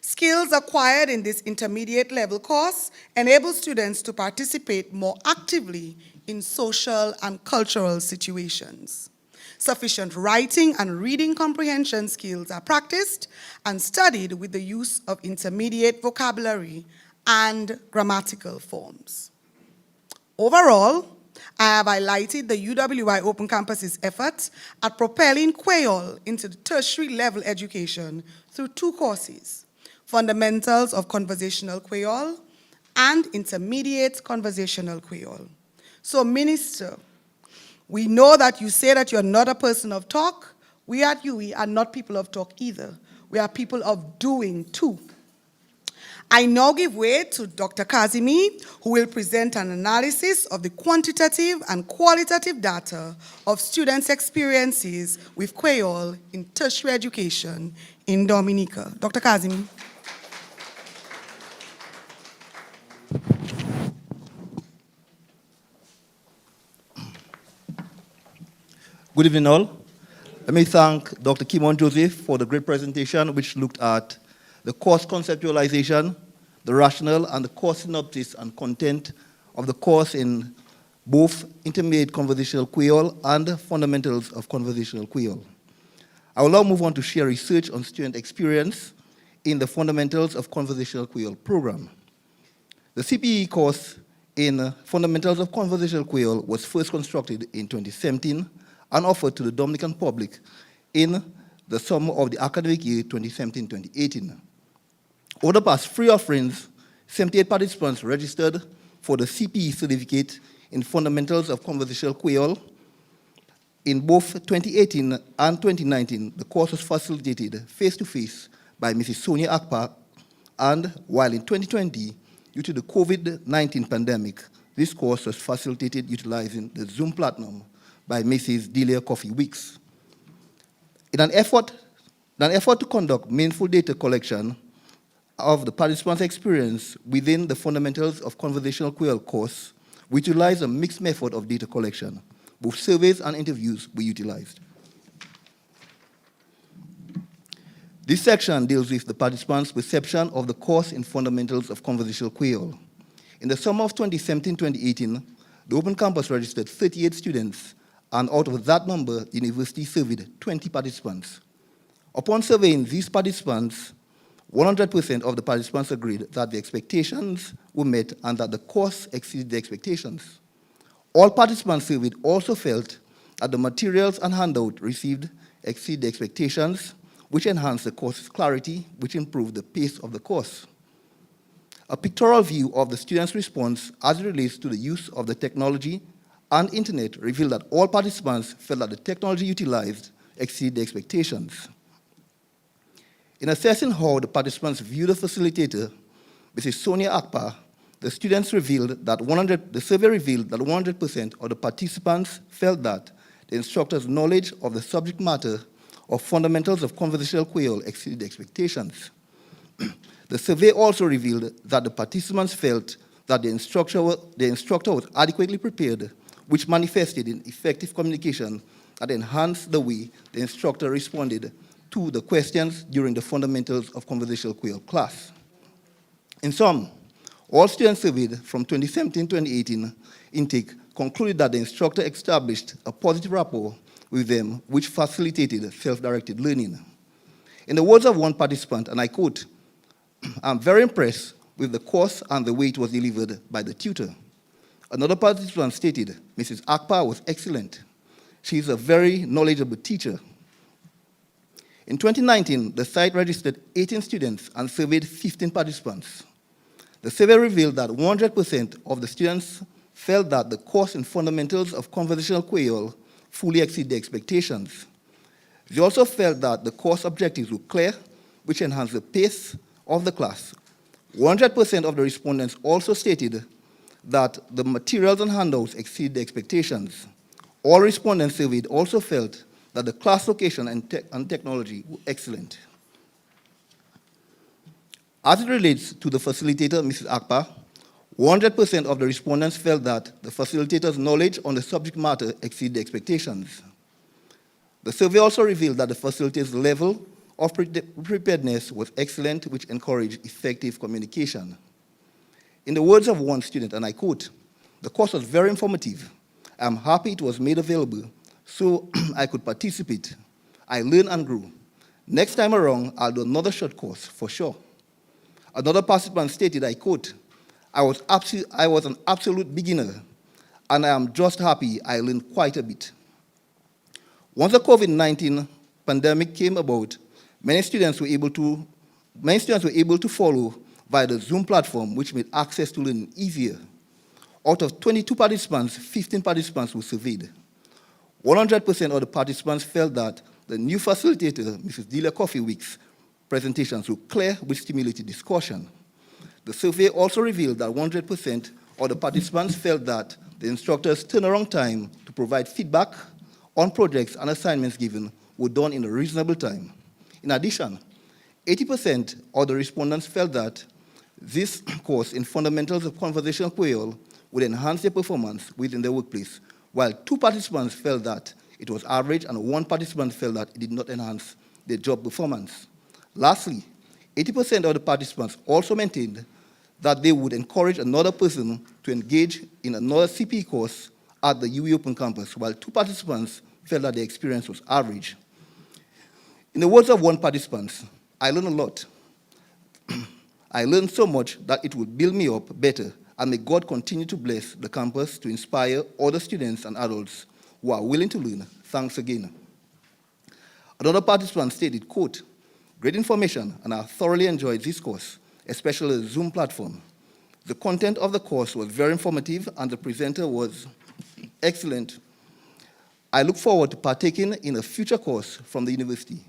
Speaker 9: Skills acquired in this intermediate level course enable students to participate more actively in social and cultural situations. Sufficient writing and reading comprehension skills are practiced and studied with the use of intermediate vocabulary and grammatical forms. Overall, I have highlighted the UWI Open Campus's efforts at propelling Quail into the tertiary level education through two courses: Fundamentals of Conversational Creole and Intermediate Conversational Creole. So, Minister, we know that you say that you're not a person of talk. We at UE are not people of talk either. We are people of doing too. I now give way to Dr. Kazimi, who will present an analysis of the quantitative and qualitative data of students' experiences with Quail in tertiary education in Dominica. Dr. Kazimi.
Speaker 10: Good evening, all. Let me thank Dr. Kimon Joseph for the great presentation, which looked at the course conceptualization, the rationale, and the course synopsis and content of the course in both Intermediate Conversational Creole and Fundamentals of Conversational Creole. I will now move on to share research on student experience in the Fundamentals of Conversational Creole program. The CPE course in Fundamentals of Conversational Creole was first constructed in 2017 and offered to the Dominican public in the summer of the academic year 2017-2018. Over the past 3 offerings, 78 participants registered for the CPE certificate in Fundamentals of Conversational Creole. In both 2018 and 2019, the course was facilitated face-to-face by Mrs. Sonia Akpa, and while in 2020, due to the COVID-19 pandemic, this course was facilitated utilizing the Zoom Platinum by Mrs. Delia Coffee Weeks. In an effort to conduct meaningful data collection of the participants' experience within the Fundamentals of Conversational Creole course, we utilized a mixed method of data collection. Both surveys and interviews were utilized. This section deals with the participants' perception of the course in Fundamentals of Conversational Creole. In the summer of 2017-2018, the Open Campus registered 38 students, and out of that number, the university surveyed 20 participants. Upon surveying these participants, 100% of the participants agreed that the expectations were met and that the course exceeded the expectations. All participants surveyed also felt that the materials and handout received exceed the expectations, which enhanced the course's clarity, which improved the pace of the course. A pictorial view of the students' response as it relates to the use of the technology and internet revealed that all participants felt that the technology utilized exceeded the expectations. In assessing how the participants viewed the facilitator, Mrs. Sonia Akpa, the survey revealed that 100% of the participants felt that the instructor's knowledge of the subject matter of Fundamentals of Conversational Creole exceeded expectations. The survey also revealed that the participants felt that the instructor was adequately prepared, which manifested in effective communication that enhanced the way the instructor responded to the questions during the Fundamentals of Conversational Creole class. In sum, all students surveyed from 2017-2018 intake concluded that the instructor established a positive rapport with them, which facilitated self-directed learning. In the words of one participant, and I quote, "I'm very impressed with the course and the way it was delivered by the tutor." Another participant stated, "Mrs. Akpa was excellent. She is a very knowledgeable teacher." In 2019, the site registered 18 students and surveyed 15 participants. The survey revealed that 100% of the students felt that the course in Fundamentals of Conversational Creole fully exceeded their expectations. They also felt that the course objectives were clear, which enhanced the pace of the class. 100% of the respondents also stated that the materials and handouts exceeded their expectations. All respondents surveyed also felt that the class location and technology were excellent. As it relates to the facilitator, Mrs. Akpa, 100% of the respondents felt that the facilitator's knowledge on the subject matter exceeded expectations. The survey also revealed that the facilitator's level of preparedness was excellent, which encouraged effective communication. In the words of one student, and I quote, "The course was very informative. I'm happy it was made available so I could participate. I learned and grew. Next time around, I'll do another short course for sure." Another participant stated, I quote, I was an absolute beginner, and I am just happy I learned quite a bit. Once the COVID-19 pandemic came about, many students were able to follow via the Zoom platform, which made access to learning easier. Out of 22 participants, 15 participants were surveyed. 100% of the participants felt that the new facilitator, Mrs. Delia Coffee-Weeks' presentations were clear, which stimulated discussion. The survey also revealed that 100% of the participants felt that the instructor's turnaround time to provide feedback on projects and assignments given were done in a reasonable time. In addition, 80% of the respondents felt that this course in Fundamentals of Conversational Quail would enhance their performance within their workplace, while 2 participants felt that it was average and 1 participant felt that it did not enhance their job performance. Lastly, 80% of the participants also maintained that they would encourage another person to engage in another CPE course at the UE Open Campus, while 2 participants felt that the experience was average. In the words of one participant, I learned a lot. I learned so much that it would build me up better, and may God continue to bless the campus to inspire other students and adults who are willing to learn. Thanks again. Another participant stated, quote, "Great information, and I thoroughly enjoyed this course, especially the Zoom platform. The content of the course was very informative, and the presenter was excellent. I look forward to partaking in a future course from the university.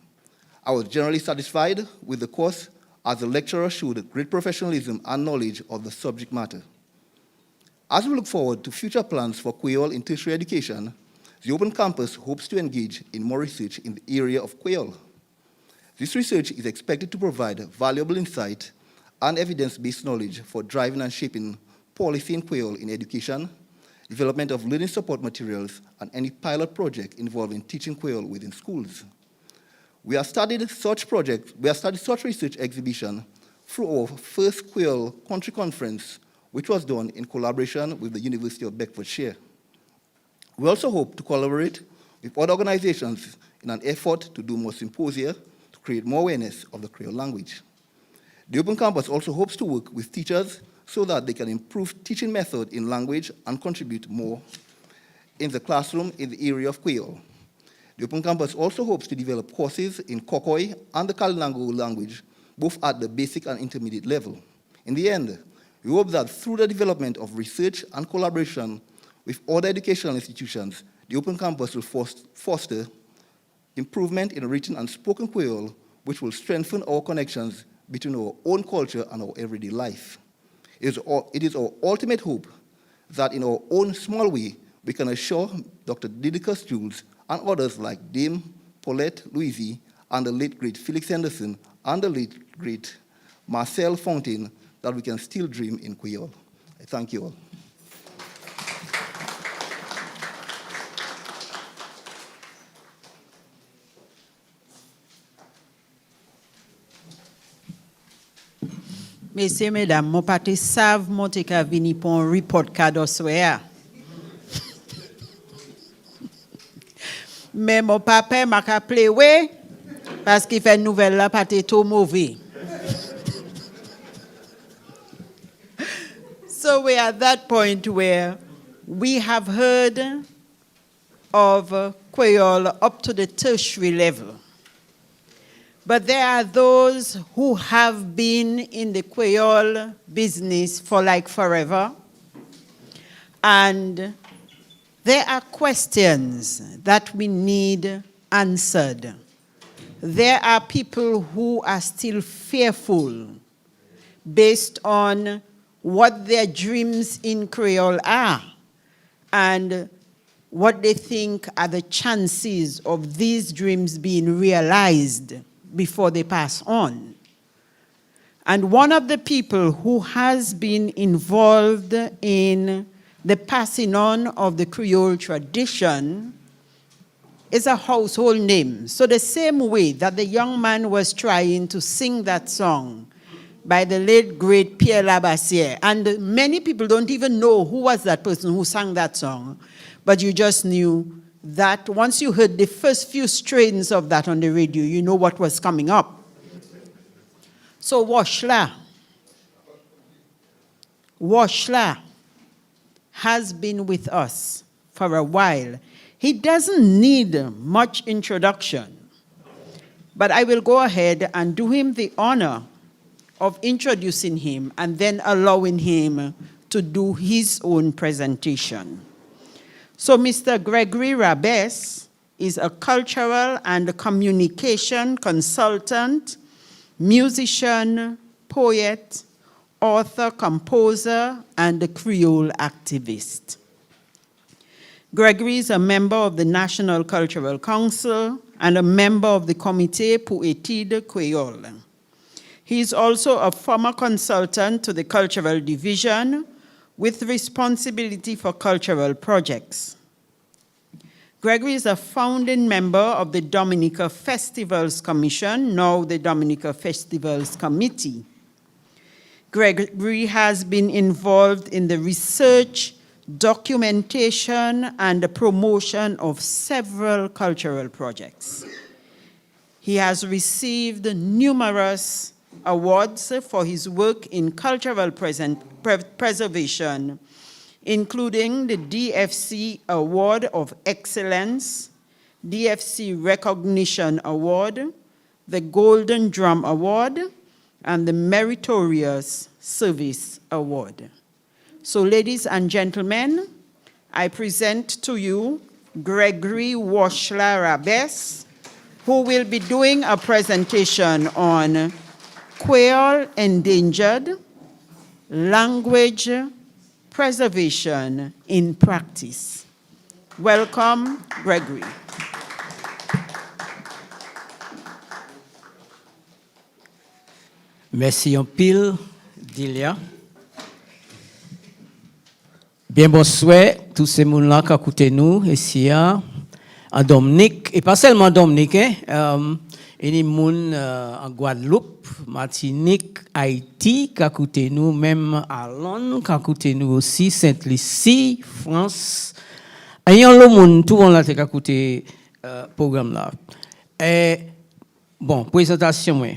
Speaker 10: I was generally satisfied with the course as the lecturer showed great professionalism and knowledge of the subject matter. As we look forward to future plans for Quail in tertiary education, the Open Campus hopes to engage in more research in the area of Quail. This research is expected to provide valuable insight and evidence-based knowledge for driving and shaping policy in Quail in education, development of learning support materials, and any pilot project involving teaching Quail within schools. We have studied such research exhibition through our first Quail Country Conference, which was done in collaboration with the University of Bedfordshire. We also hope to collaborate with other organizations in an effort to do more symposia to create more awareness of the Creole language. The Open Campus also hopes to work with teachers so that they can improve teaching method in language and contribute more in the classroom in the area of Quail. The Open Campus also hopes to develop courses in Kokoi and the Kalinango language, both at the basic and intermediate level. In the end, we hope that through the development of research and collaboration with other educational institutions, the Open Campus will foster improvement in written and spoken Creole, which will strengthen our connections between our own culture and our everyday life. It is our ultimate hope that in our own small way, we can assure Dr. Didicus Jules and others like Dame Paulette Louisy and the late great Felix Henderson and the late great Marcel Fontaine that we can still dream in Quail. I thank you all.
Speaker 5: Messieurs, mesdames, mon pati savent monter ka vini pour un report card oswea. Mais mon papa m'a ka plewe parce qu'il fait une nouvelle là pati tout mauvais. So we're at that point where we have heard of Creole up to the tertiary level. But there are those who have been in the Creole business for like forever. And there are questions that we need answered. There are people who are still fearful based on what their dreams in Creole are and what they think are the chances of these dreams being realized before they pass on. And one of the people who has been involved in the passing on of the Creole tradition is a household name. So the same way that the young man was trying to sing that song by the late, great Pierre Labassière, and many people don't even know who was that person who sang that song, but you just knew that once you heard the first few strains of that on the radio, you know what was coming up. So Washla has been with us for a while. He doesn't need much introduction, but I will go ahead and do him the honor of introducing him and then allowing him to do his own presentation. So Mr. Gregory Rabess is a cultural and communication consultant, musician, poet, author, composer, and a Creole activist. Gregory is a member of the National Cultural Council and a member of the Comité pour études Quail. He is also a former consultant to the Cultural Division with responsibility for cultural projects. Gregory is a founding member of the Dominica Festivals Commission, now the Dominica Festivals Committee. Gregory has been involved in the research, documentation, and the promotion of several cultural projects. He has received numerous awards for his work in cultural preservation, including the DFC Award of Excellence, DFC Recognition Award, the Golden Drum Award, and the Meritorious Service Award. So, ladies and gentlemen, I present to you Gregory Washla Rabess, who will be doing a presentation on Quail endangered, language preservation in practice. Welcome, Gregory.
Speaker 11: Merci en pile, Dilia. Bien bonsoir, tous ces gens-là qui écoutent nous ici à Dominique, et pas seulement Dominique, il y a des gens en Guadeloupe, Martinique, Haïti, qui écoutent nous, même à Londres, qui écoutent nous aussi, Sainte-Lucie, France. Il y a le monde, tout le monde là qui écoute le programme là. Et bon, présentation, moi.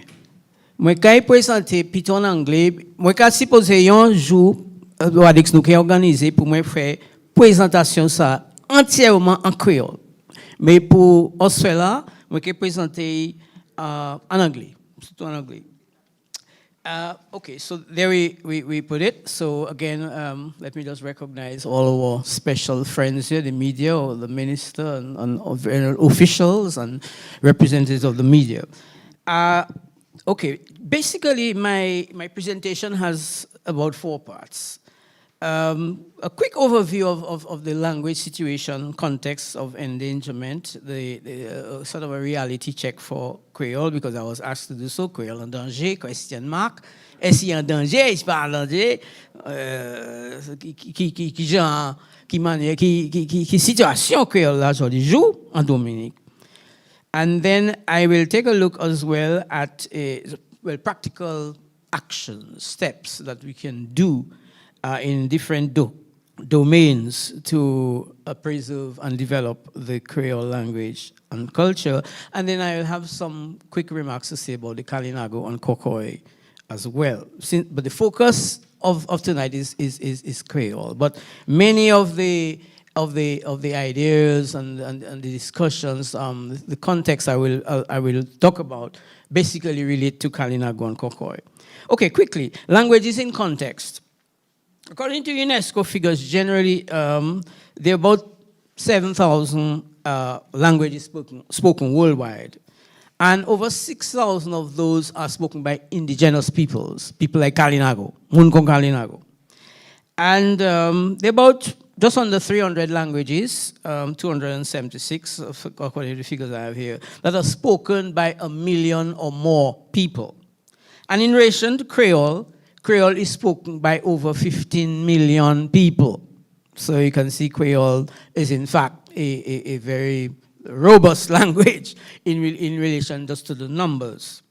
Speaker 11: Moi, quand je présente Python en anglais, moi, quand je suppose un jour, avec nous qui organisé pour moi faire présentation ça entièrement en créole. Mais pour cela, moi, je présenter en anglais, surtout en anglais. Okay, so there we put it. So again, let me just recognize all our special friends here, the media, or the minister, and officials and representatives of the media. Okay, basically my presentation has about 4 parts. A quick overview of the language situation, context of endangerment, the sort of a reality check for Creole, because I was asked to do so. Creole en danger, question mark. Est-ce qu'il y a un danger? Est-ce qu'il y a un danger? Qui situation Creole là aujourd'hui joue en Dominique? And then I will take a look as well at practical actions, steps that we can do in different domains to preserve and develop the Creole language and culture. And then I will have some quick remarks to say about the Kalinago and Kokoi as well. But the focus of tonight is Creole. But many of the ideas and the discussions, the context I will talk about basically relate to Kalinago and Kokoi. Okay, quickly, languages in context. According to UNESCO figures, generally, there are about 7,000 languages spoken worldwide. And over 6,000 of those are spoken by indigenous peoples, people like Kalinago, Munkon Kalinago. And there are about just under 300 languages, 276, according to the figures I have here, that are spoken by 1 million or more people. And in relation to Creole, Creole is spoken by over 15 million people. So you can see Creole is in fact a very robust language in relation just to the numbers.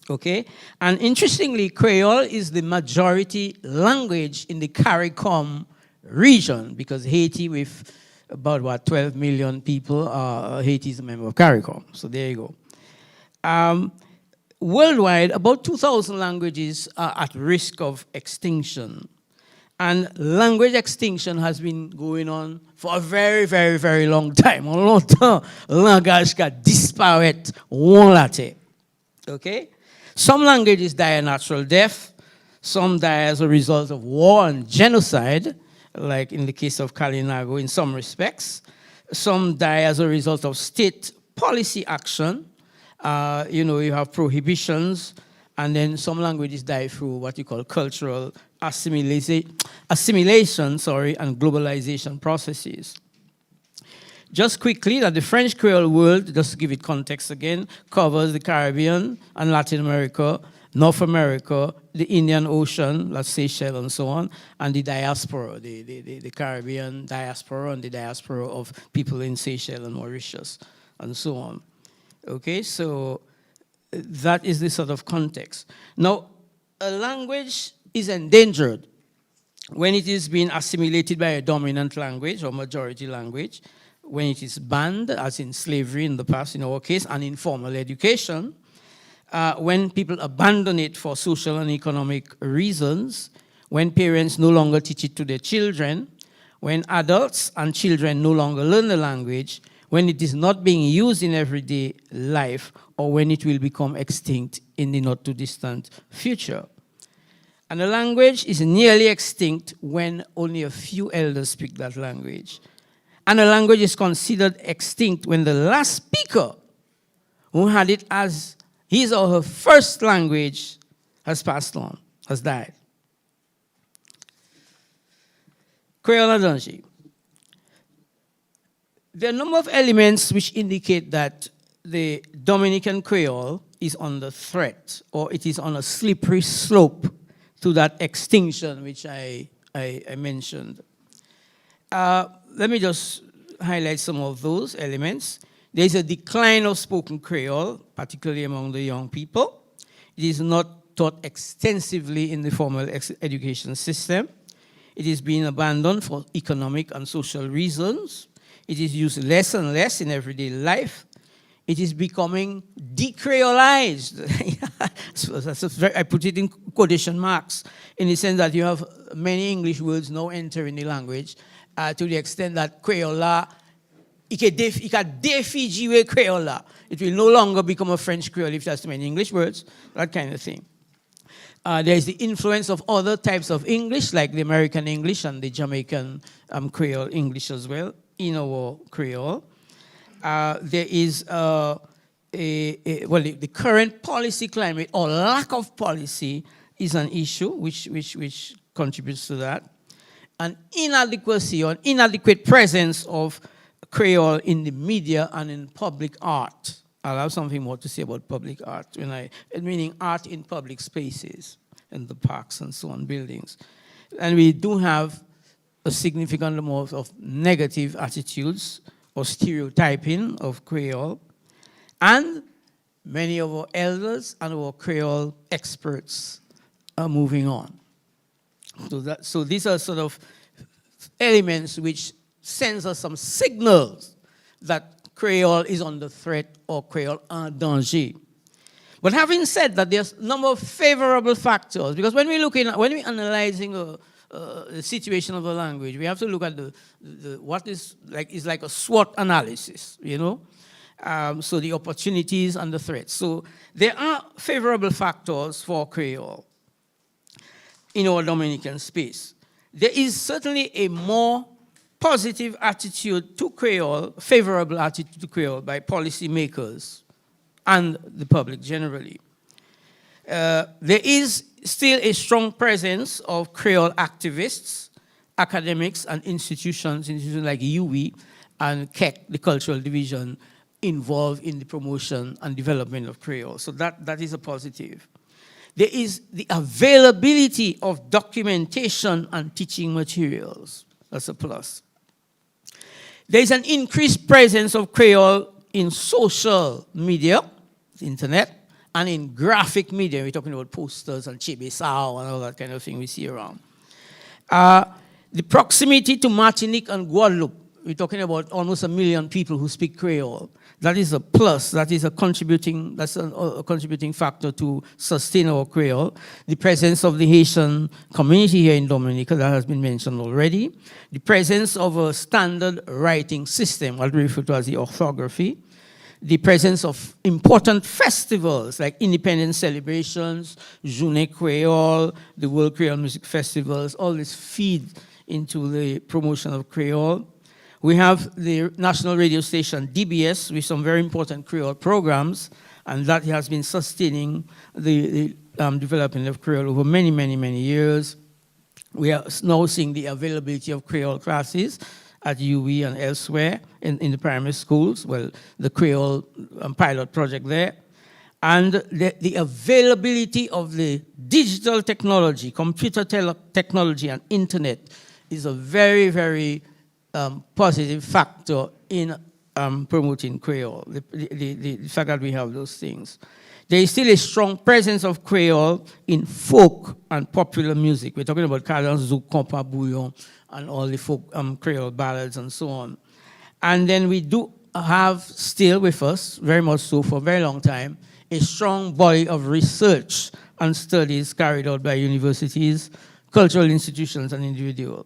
Speaker 11: Okay? And interestingly, Creole is the majority language in the CARICOM region, because Haiti, with about 12 million people, Haiti is a member of CARICOM. So there you go. Worldwide, about 2,000 languages are at risk of extinction. And language extinction has been going on for a very, very, very long time. Longtemps, langage ka disparaît, on latte. Okay? Some languages die a natural death. Some die as a result of war and genocide, like in the case of Kalinago in some respects. Some die as a result of state policy action. You have prohibitions, and then some languages die through what you call cultural assimilation, and globalization processes. Just quickly, that the French Creole world, just to give it context again, covers the Caribbean and Latin America, North America, the Indian Ocean, like Seychelles and so on, and the diaspora, the Caribbean diaspora and the diaspora of people in Seychelles and Mauritius, and so on. Okay, so that is the sort of context. Now, a language is endangered when it is being assimilated by a dominant language or majority language, when it is banned, as in slavery in the past in our case, and in formal education, when people abandon it for social and economic reasons, when parents no longer teach it to their children, when adults and children no longer learn the language, when it is not being used in everyday life, or when it will become extinct in the not too distant future. And a language is nearly extinct when only a few elders speak that language. And a language is considered extinct when the last speaker who had it as his or her first language has passed on, has died. Creole Adanji. There are a number of elements which indicate that the Dominican Creole is under threat, or it is on a slippery slope to that extinction which I mentioned. Let me just highlight some of those elements. There is a decline of spoken Creole, particularly among the young people. It is not taught extensively in the formal education system. It is being abandoned for economic and social reasons. It is used less and less in everyday life. It is becoming decreolized. I put it in quotation marks, in the sense that you have many English words now entering the language, to the extent that Creole, it can defigure Creole. It will no longer become a French Creole if there's too many English words, that kind of thing. There is the influence of other types of English, like the American English and the Jamaican Creole English as well, in our Creole. There is the current policy climate, or lack of policy, is an issue which contributes to that. An inadequacy or inadequate presence of Creole in the media and in public art. I'll have something more to say about public art, meaning art in public spaces, in the parks and so on, buildings. And we do have a significant amount of negative attitudes or stereotyping of Creole, and many of our elders and our Creole experts are moving on. So these are sort of elements which sends us some signals that Creole is under threat or Creole en danger. But having said that, there's a number of favorable factors, because when we're analyzing the situation of a language, we have to look at what is like a SWOT analysis, so the opportunities and the threats. So there are favorable factors for Creole in our Dominican space. There is certainly a more positive attitude to Creole, favorable attitude to Creole by policymakers and the public generally. There is still a strong presence of Creole activists academics and institutions like UWI and KEC, the cultural division, involved in the promotion and development of Creole. So that is a positive. There is the availability of documentation and teaching materials. That's a plus. There is an increased presence of Creole in social media, the internet, and in graphic media. We're talking about posters and chibisao and all that kind of thing we see around. The proximity to Martinique and Guadeloupe, we're talking about almost 1 million people who speak Creole. That is a plus. That is a contributing factor to sustain our Creole. The presence of the Haitian community here in Dominica, that has been mentioned already. The presence of a standard writing system, what we refer to as the orthography. The presence of important festivals like independence celebrations, Journée Creole, the World Creole Music Festivals, all this feed into the promotion of Creole. We have the national radio station, DBS, with some very important Creole programs, and that has been sustaining the development of Creole over many, many, many years. We are now seeing the availability of Creole classes at UWI and elsewhere in the primary schools. Well, the Creole pilot project there. And the availability of the digital technology, computer technology and internet is a very, very positive factor in promoting Creole, the fact that we have those things. There is still a strong presence of Creole in folk and popular music. We're talking about Cadence, Zouk, Compa, Bouillon, and all the folk Creole ballads and so on. And then we do have still with us, very much so for a very long time, a strong body of research and studies carried out by universities, cultural institutions, and individuals.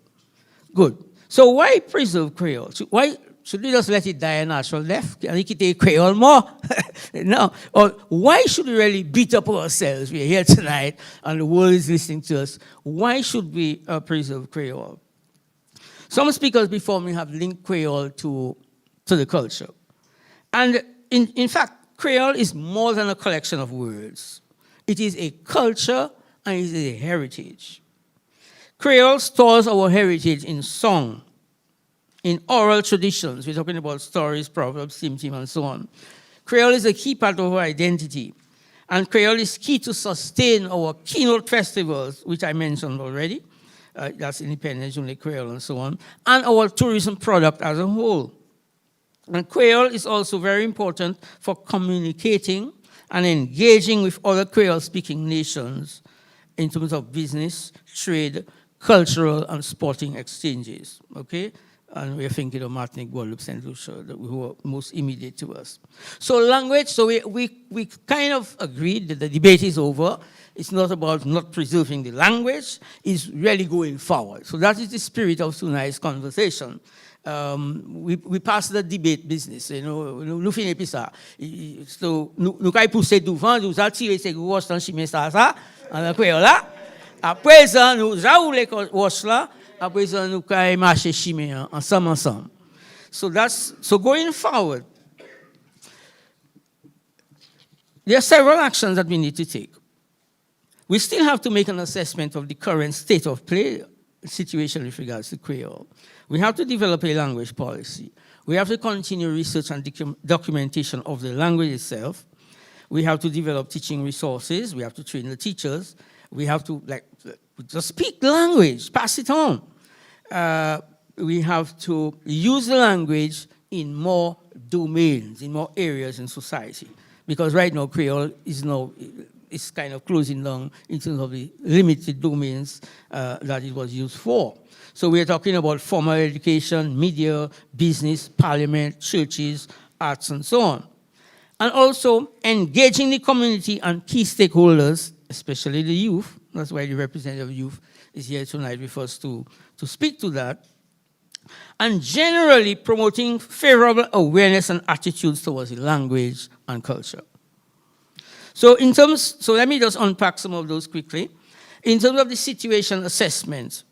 Speaker 11: Good. So why preserve Creole? Why should we just let it die a natural death? Can we keep Creole more? No. Or why should we really beat up ourselves? We're here tonight and the world is listening to us. Why should we preserve Creole? Some speakers before me have linked Creole to the culture. And in fact, Creole is more than a collection of words. It is a culture and it is a heritage. Creole stores our heritage in song, in oral traditions. We're talking about stories, proverbs, tim, and so on. Creole is a key part of our identity. And Creole is key to sustain our keynote festivals, which I mentioned already. That's Independence, Journée Creole, and so on. And our tourism product as a whole. And Creole is also very important for communicating and engaging with other Creole-speaking nations in terms of business, trade, cultural and sporting exchanges, okay? And we're thinking of Martinique, Guadeloupe, St. Lucia, who are most immediate to us. So language, so we kind of agreed that the debate is over. It's not about not preserving the language, it's really going forward. So that is the spirit of tonight's conversation. We pass the debate business, nous finissons plus ça. So, nous avons poussé devant, nous avons tiré ces grosses dans chimie ça, en Creole là. À présent, nous avons les roches là. À présent, nous avons marché chimie ensemble. So going forward, there are several actions that we need to take. We still have to make an assessment of the current state of play situation with regards to Creole. We have to develop a language policy. We have to continue research and documentation of the language itself. We have to develop teaching resources. We have to train the teachers. We have to just speak the language, pass it on. We have to use the language in more domains, in more areas in society. Because right now, Creole is kind of closing down in terms of the limited domains that it was used for. So we're talking about formal education, media, business, parliament, churches, arts, and so on. And also engaging the community and key stakeholders, especially the youth. That's why the representative of youth is here tonight with us to speak to that. And generally promoting favorable awareness and attitudes towards the language and culture. So let me just unpack some of those quickly. In terms of the situation assessment,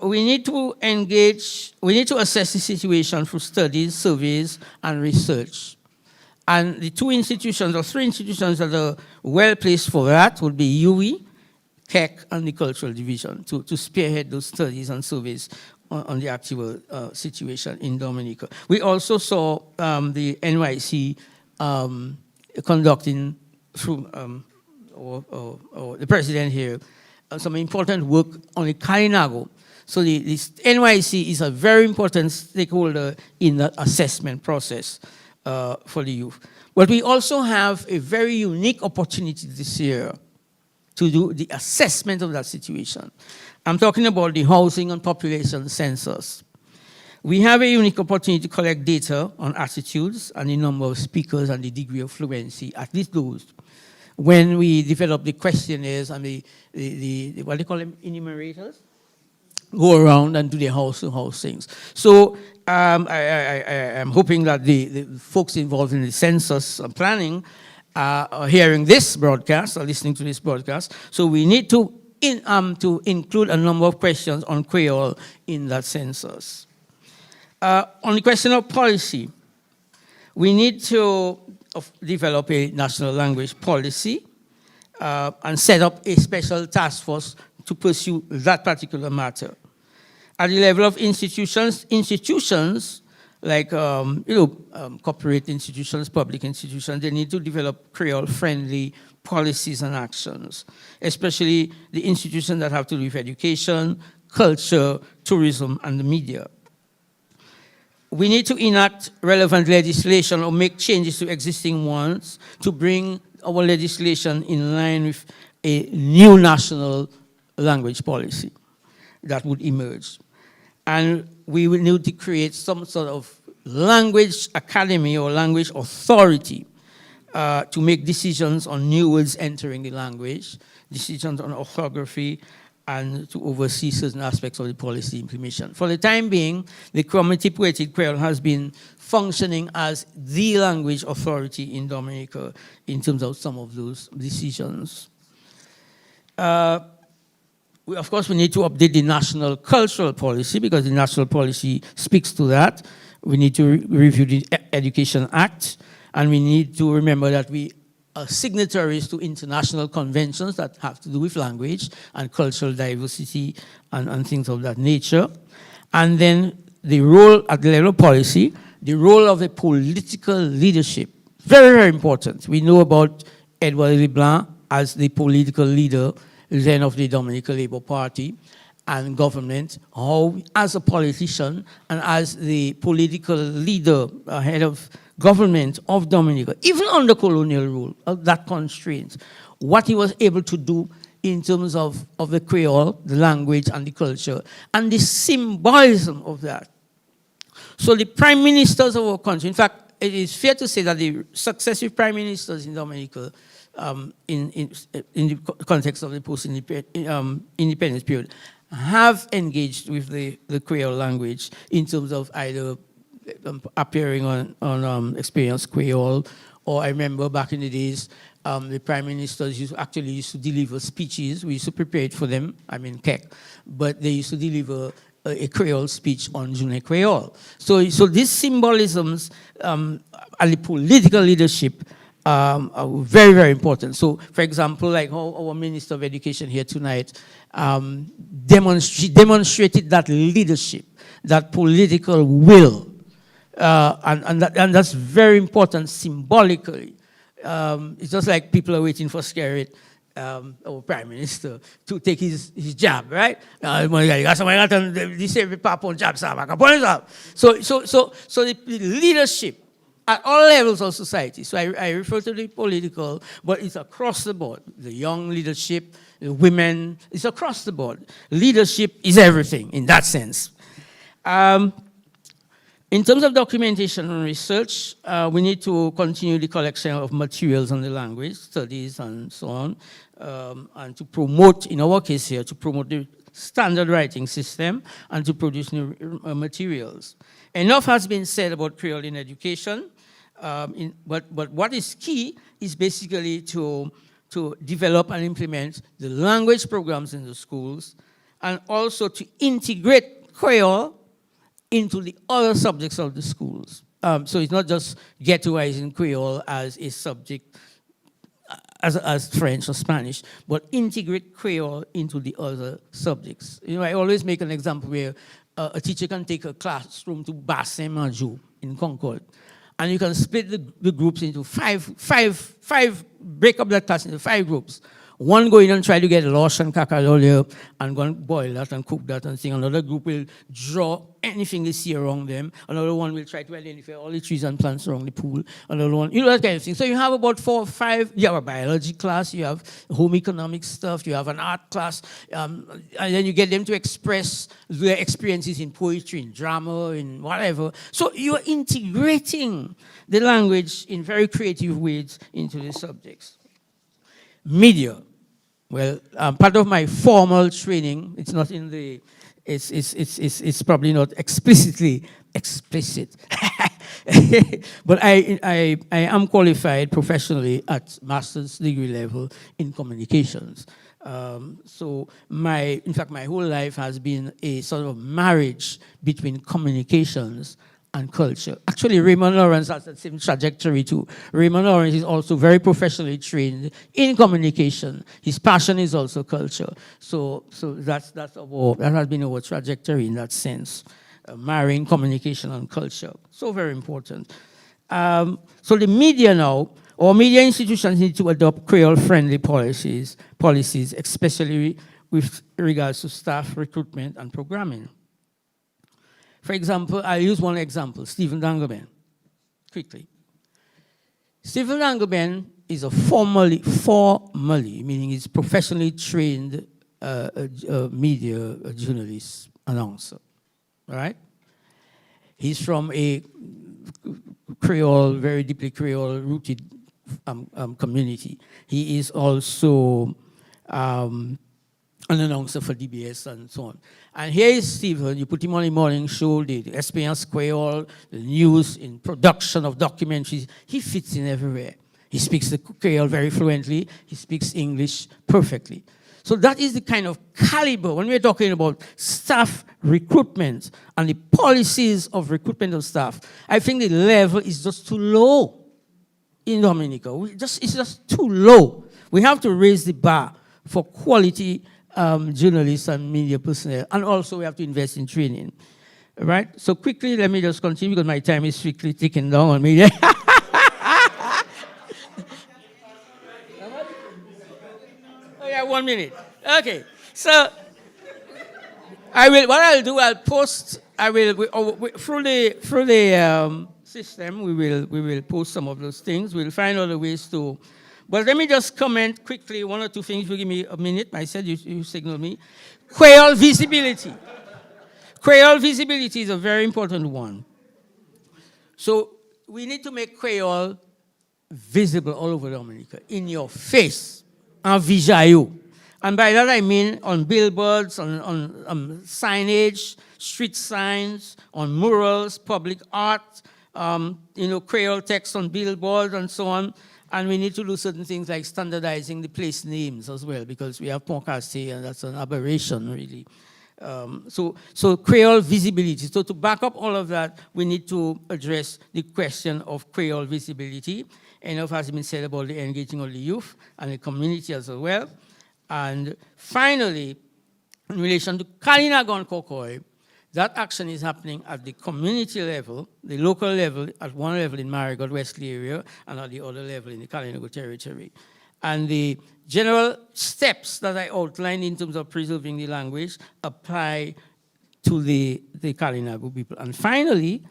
Speaker 11: we need to assess the situation through studies, surveys, and research. And the 2 institutions or 3 institutions that are well placed for that would be UWI, CAC and the Cultural Division to spearhead those studies and surveys on the actual situation in Dominica. We also saw the NYC conducting through or the president here some important work on the Kalinago. So this NYC is a very important stakeholder in the assessment process for the youth. But we also have a very unique opportunity this year to do the assessment of that situation. I'm talking about the housing and population census. We have a unique opportunity to collect data on attitudes and the number of speakers and the degree of fluency, at least those. When we develop the questionnaires and the what do you call them, enumerators, go around and do the house-to-house things. So I'm hoping that the folks involved in the census planning are hearing this broadcast or listening to this broadcast. So we need to include a number of questions on Creole in that census. On the question of policy, we need to develop a national language policy and set up a special task force to pursue that particular matter. At the level of institutions like corporate institutions, public institutions, they need to develop Creole-friendly policies and actions, especially the institutions that have to do with education, culture, tourism, and the media. We need to enact relevant legislation or make changes to existing ones to bring our legislation in line with a new national language policy that would emerge. And we will need to create some sort of language academy or language authority to make decisions on new words entering the language, decisions on orthography, and to oversee certain aspects of the policy implementation. For the time being, the Community Poetic Creole has been functioning as the language authority in Dominica in terms of some of those decisions. Of course, we need to update the national cultural policy because the national policy speaks to that. We need to review the Education Act, and we need to remember that we are signatories to international conventions that have to do with language and cultural diversity and things of that nature. And then the role at the level of policy, the role of the political leadership, very, very important. We know about Edouard Leblanc as the political leader then of the Dominican Labour Party and government, how as a politician and as the political leader, head of government of Dominica, even under colonial rule, of that constraint, what he was able to do in terms of the Creole, the language and the culture, and the symbolism of that. So the prime ministers of our country, in fact, it is fair to say that the successive prime ministers in Dominica in the context of the post-independence period, have engaged with the Creole language in terms of either appearing on Experience Creole, or I remember back in the days, the prime ministers used to deliver speeches. We used to prepare it for them, KEC, but they used to deliver a Creole speech on Journée Creole. So these symbolisms and the political leadership are very, very important. So, for example, like how our Minister of Education here tonight demonstrated that leadership, that political will, and that's very important symbolically. It's just like people are waiting for Skerrit, our Prime Minister, to take his job, right? So the leadership at all levels of society. So I refer to the political, but it's across the board. The young leadership, the women, it's across the board. Leadership is everything in that sense. In terms of documentation and research, we need to continue the collection of materials on the language, studies and so on, and to promote, in our case here, to promote the standard writing system and to produce new materials. Enough has been said about Creole in education, but what is key is basically to develop and implement the language programs in the schools and also to integrate Creole into the other subjects of the schools. So it's not just ghettoizing Creole as a subject as French or Spanish, but integrate Creole into the other subjects. You know, I always make an example where a teacher can take a classroom to Bassin Manjou in Concord, and you can split the groups into five, break up that class into 5 groups. One go in and try to get lush and cacalolia and go and boil that and cook that and thing. Another group will draw anything they see around them. Another one will try to identify all the trees and plants around the pool. Another one, you know, that kind of thing. So you have about 4 or 5. You have a biology class, you have home economics stuff, you have an art class, and then you get them to express their experiences in poetry, in drama, in whatever. So you're integrating the language in very creative ways into the subjects. Media. Well, part of my formal training, it's not in the, it's probably not explicitly explicit, but I am qualified professionally at master's degree level in communications. So in fact, my whole life has been a sort of marriage between communications and culture. Actually, Raymond Lawrence has that same trajectory too. Raymond Lawrence is also very professionally trained in communication. His passion is also culture. So that has been our trajectory in that sense, marrying communication and culture. So very important. So the media now, or media institutions need to adopt Creole-friendly policies, especially with regards to staff recruitment and programming. For example, I'll use one example, Stephen Dangoben, quickly. Stephen Dangoben is a formally, meaning he's professionally trained media journalist, announcer, all right? He's from a Creole, very deeply Creole-rooted community. He is also an announcer for DBS and so on. And here is Stephen, you put him on the morning show, the Experience Quail, the news, in production of documentaries. He fits in everywhere. He speaks the Creole very fluently. He speaks English perfectly. So that is the kind of caliber, when we're talking about staff recruitment and the policies of recruitment of staff, I think the level is just too low in Dominica. It's just too low. We have to raise the bar for quality journalists and media personnel, and also we have to invest in training. All right? So quickly, let me just continue because my time is strictly ticking down on me. Oh yeah, 1 minute. Okay. So I'll post. Through the system, we will post some of those things. We'll find other ways to. But let me just comment quickly, 1 or 2 things. You give me a minute. I said you signal me. Quail visibility. Quail visibility is a very important one. So we need to make Quail visible all over Dominica, in your face, en visayo. And by that I mean on billboards, on signage, street signs, on murals, public art, Creole text on billboards and so on. And we need to do certain things like standardizing the place names as well, because we have Pontcassé, and that's an aberration, really. So Creole visibility. So to back up all of that, we need to address the question of Creole visibility. Enough has been said about the engaging of the youth and the community as well. And finally, in relation to Kalinagon Kokoi, that action is happening at the community level, the local level, at one level in Marigot, Wesley area, and at the other level in the Kalinago territory. And the general steps that I outlined in terms of preserving the language apply to the Kalinago people. And finally,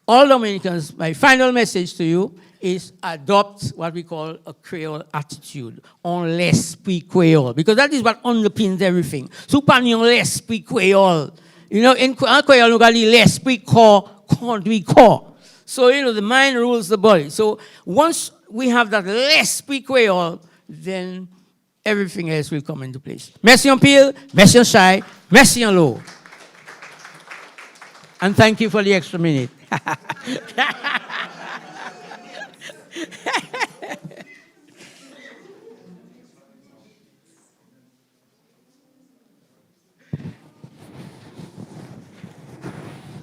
Speaker 11: all Dominicans, my final message to you is adopt what we call a Creole attitude, on l'esprit Creole, because that is what underpins everything. Supanion l'esprit Creole. In Creole, you got l'esprit corps, conduit corps. So, the mind rules the body. So once we have that l'esprit Creole, then everything else will come into place. Merci en pile, merci en chai, merci en l'eau. And thank you for the extra minute.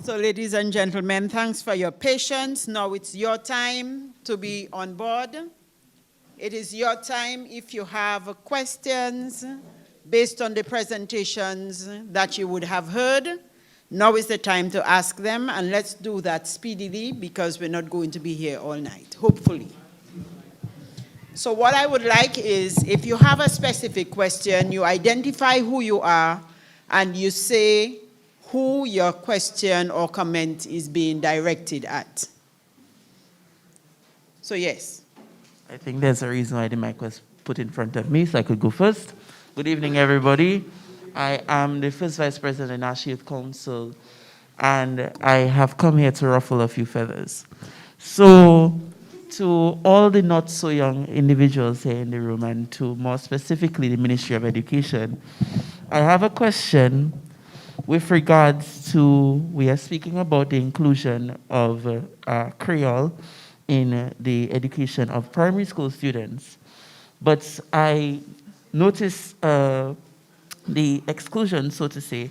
Speaker 5: So, ladies and gentlemen, thanks for your patience. Now it's your time to be on board. It is your time. If you have questions based on the presentations that you would have heard, now is the time to ask them, and let's do that speedily because we're not going to be here all night, hopefully. So what I would like is, if you have a specific question, you identify who you are, and you say who your question or comment is being directed at. So yes.
Speaker 12: I think there's a reason why the mic was put in front of me, so I could go first. Good evening, everybody. I am the first Vice President of the National Youth Council, and I have come here to ruffle a few feathers. So, to all the not so young individuals here in the room, and to more specifically the Ministry of Education, I have a question with regards to, we are speaking about the inclusion of Creole in the education of primary school students. But I noticed the exclusion, so to say,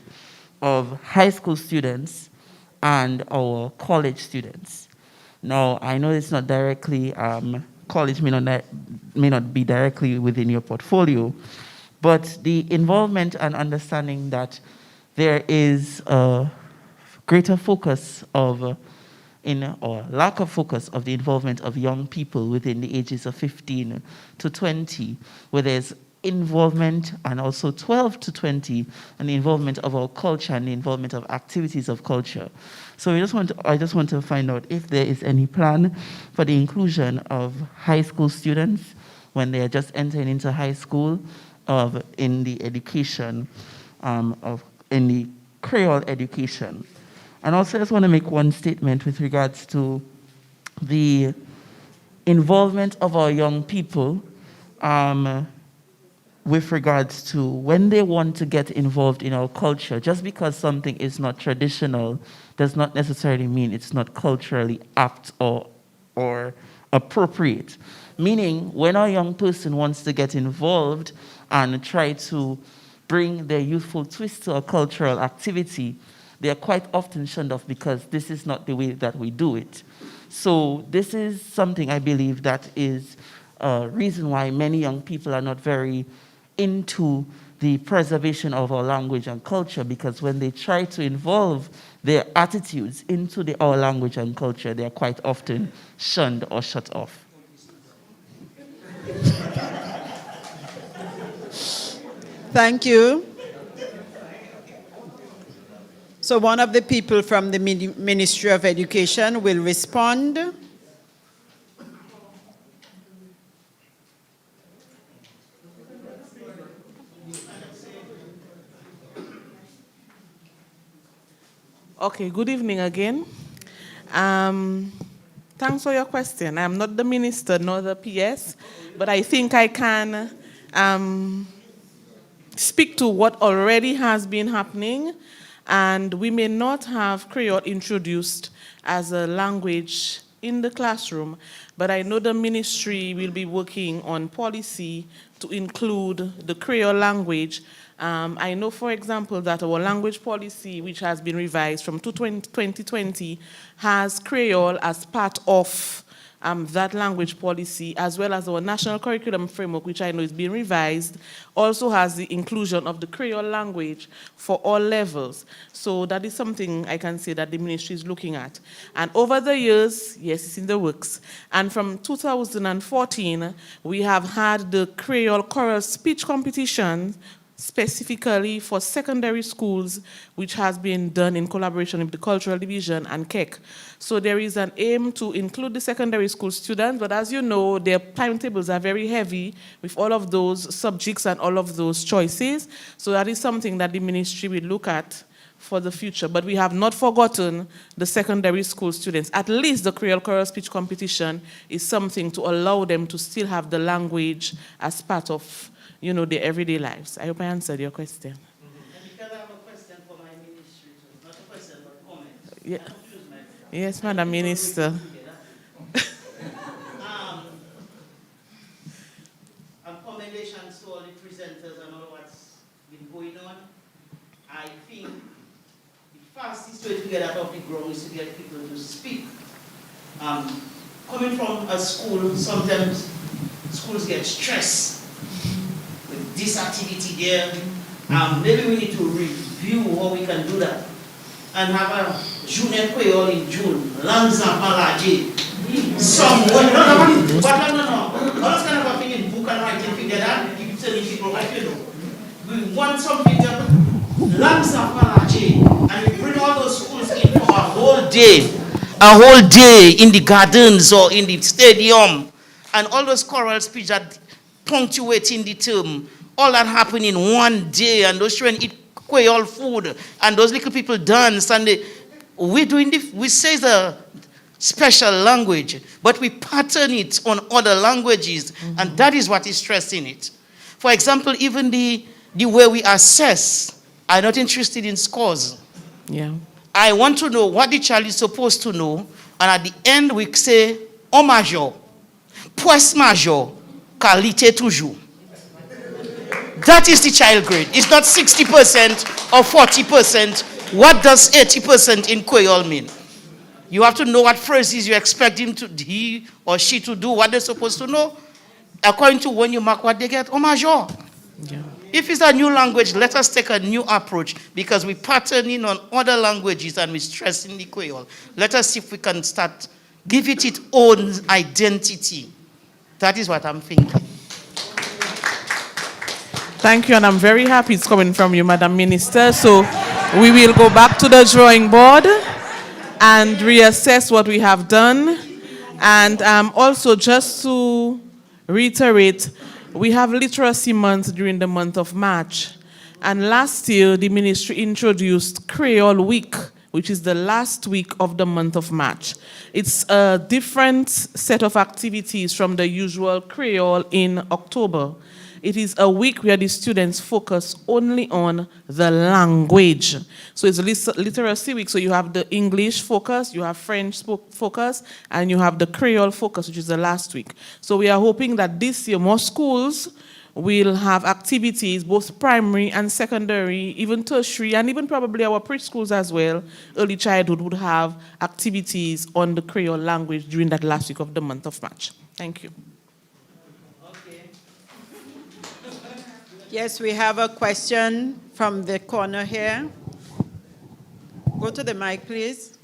Speaker 12: of high school students and our college students. Now, I know it's not directly, college may not be directly within your portfolio, but the involvement and understanding that there is a greater focus of, or lack of focus of the involvement of young people within the ages of 15 to 20, where there's involvement, and also 12 to 20, and the involvement of our culture and the involvement of activities of culture. So I just want to find out if there is any plan for the inclusion of high school students when they are just entering into high school in the education, in the Creole education. And also I just want to make one statement with regards to the involvement of our young people with regards to when they want to get involved in our culture. Just because something is not traditional does not necessarily mean it's not culturally apt or appropriate. Meaning, when our young person wants to get involved and try to bring their youthful twist to a cultural activity, they are quite often shunned off because this is not the way that we do it. So this is something I believe that is a reason why many young people are not very into the preservation of our language and culture, because when they try to involve their attitudes into our language and culture, they are quite often shunned or shut off.
Speaker 5: Thank you. So one of the people from the Ministry of Education will respond.
Speaker 6: Okay, good evening again. Thanks for your question. I'm not the minister nor the PS, but I think I can speak to what already has been happening, and we may not have Creole introduced as a language in the classroom, but I know the ministry will be working on policy to include the Creole language. I know, for example, that our language policy, which has been revised from 2020, has Creole as part of that language policy, as well as our national curriculum framework, which I know is being revised, also has the inclusion of the Creole language for all levels. So that is something I can say that the ministry is looking at. And over the years, yes, it's in the works. And from 2014, we have had the Creole choral speech competition, specifically for secondary schools, which has been done in collaboration with the Cultural Division and KEC. So there is an aim to include the secondary school students, but as you know, their timetables are very heavy with all of those subjects and all of those choices. So that is something that the ministry will look at for the future. But we have not forgotten the secondary school students. At least the Creole choral speech competition is something to allow them to still have the language as part of their everyday lives. I hope I answered your question.
Speaker 3: And because I have a question for my ministry, so not a question, but a comment.
Speaker 6: Yeah. Yes, Madam Minister.
Speaker 3: And commendations to all the presenters and all what's been going on. I think the fastest way to get out of the ground is to get people to speak. Coming from a school, sometimes schools get stressed with this activity there. Maybe we need to review how we can do that. And have a junior Quail in June. Langs and Malaji. Someone, no. All those kind of thing in book and writing figure that, you keep telling people like you know. We want something that Langs and Malaji. And we bring all those schools in for a whole day. A whole day in the gardens or in the stadium. And all those choral speech that punctuate in the term. All that happen in one day. And those children eat Quail food, and those little people dance, and we say the special language, but we pattern it on other languages, and that is what is stressing it. For example, even the way we assess, I'm not interested in scores.
Speaker 6: Yeah.
Speaker 3: I want to know what the child is supposed to know, and at the end we say, au major, puis major, qualité toujours. That is the child grade. It's not 60% or 40%. What does 80% in Quail mean? You have to know what phrases you expect he or she to do, what they're supposed to know. According to when you mark what they get, au major.
Speaker 6: Yeah.
Speaker 3: If it's a new language, let us take a new approach because we pattern in on other languages and we stress in the Quail. Let us see if we can start, give it its own identity. That is what I'm thinking.
Speaker 6: Thank you, and I'm very happy it's coming from you, Madam Minister. So we will go back to the drawing board and reassess what we have done. And also, just to reiterate, we have Literacy Month during the month of March. And last year, the ministry introduced Creole Week, which is the last week of the month of March. It's a different set of activities from the usual Creole in October. It is a week where the students focus only on the language. So it's a literacy week, so you have the English focus, you have French focus, and you have the Creole focus, which is the last week. So we are hoping that this year more schools will have activities, both primary and secondary, even tertiary, and even probably our preschools as well. Early childhood would have activities on the Creole language during that last week of the month of March. Thank you.
Speaker 5: Yes, we have a question from the corner here. Go to the mic, please.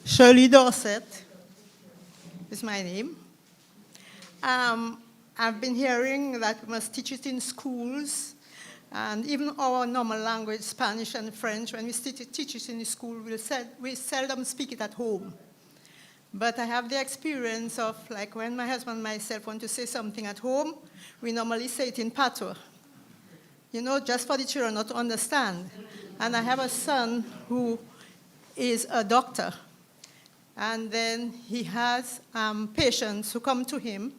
Speaker 13: Shirley Dorset is my name. I've been hearing that we must teach it in schools. And even our normal language, Spanish and French, when we teach it in the school, we seldom speak it at home. But I have the experience of, like, when my husband and myself want to say something at home, we normally say it in patois. You know, just for the children not to understand. And I have a son who is a doctor. And then he has patients who come to him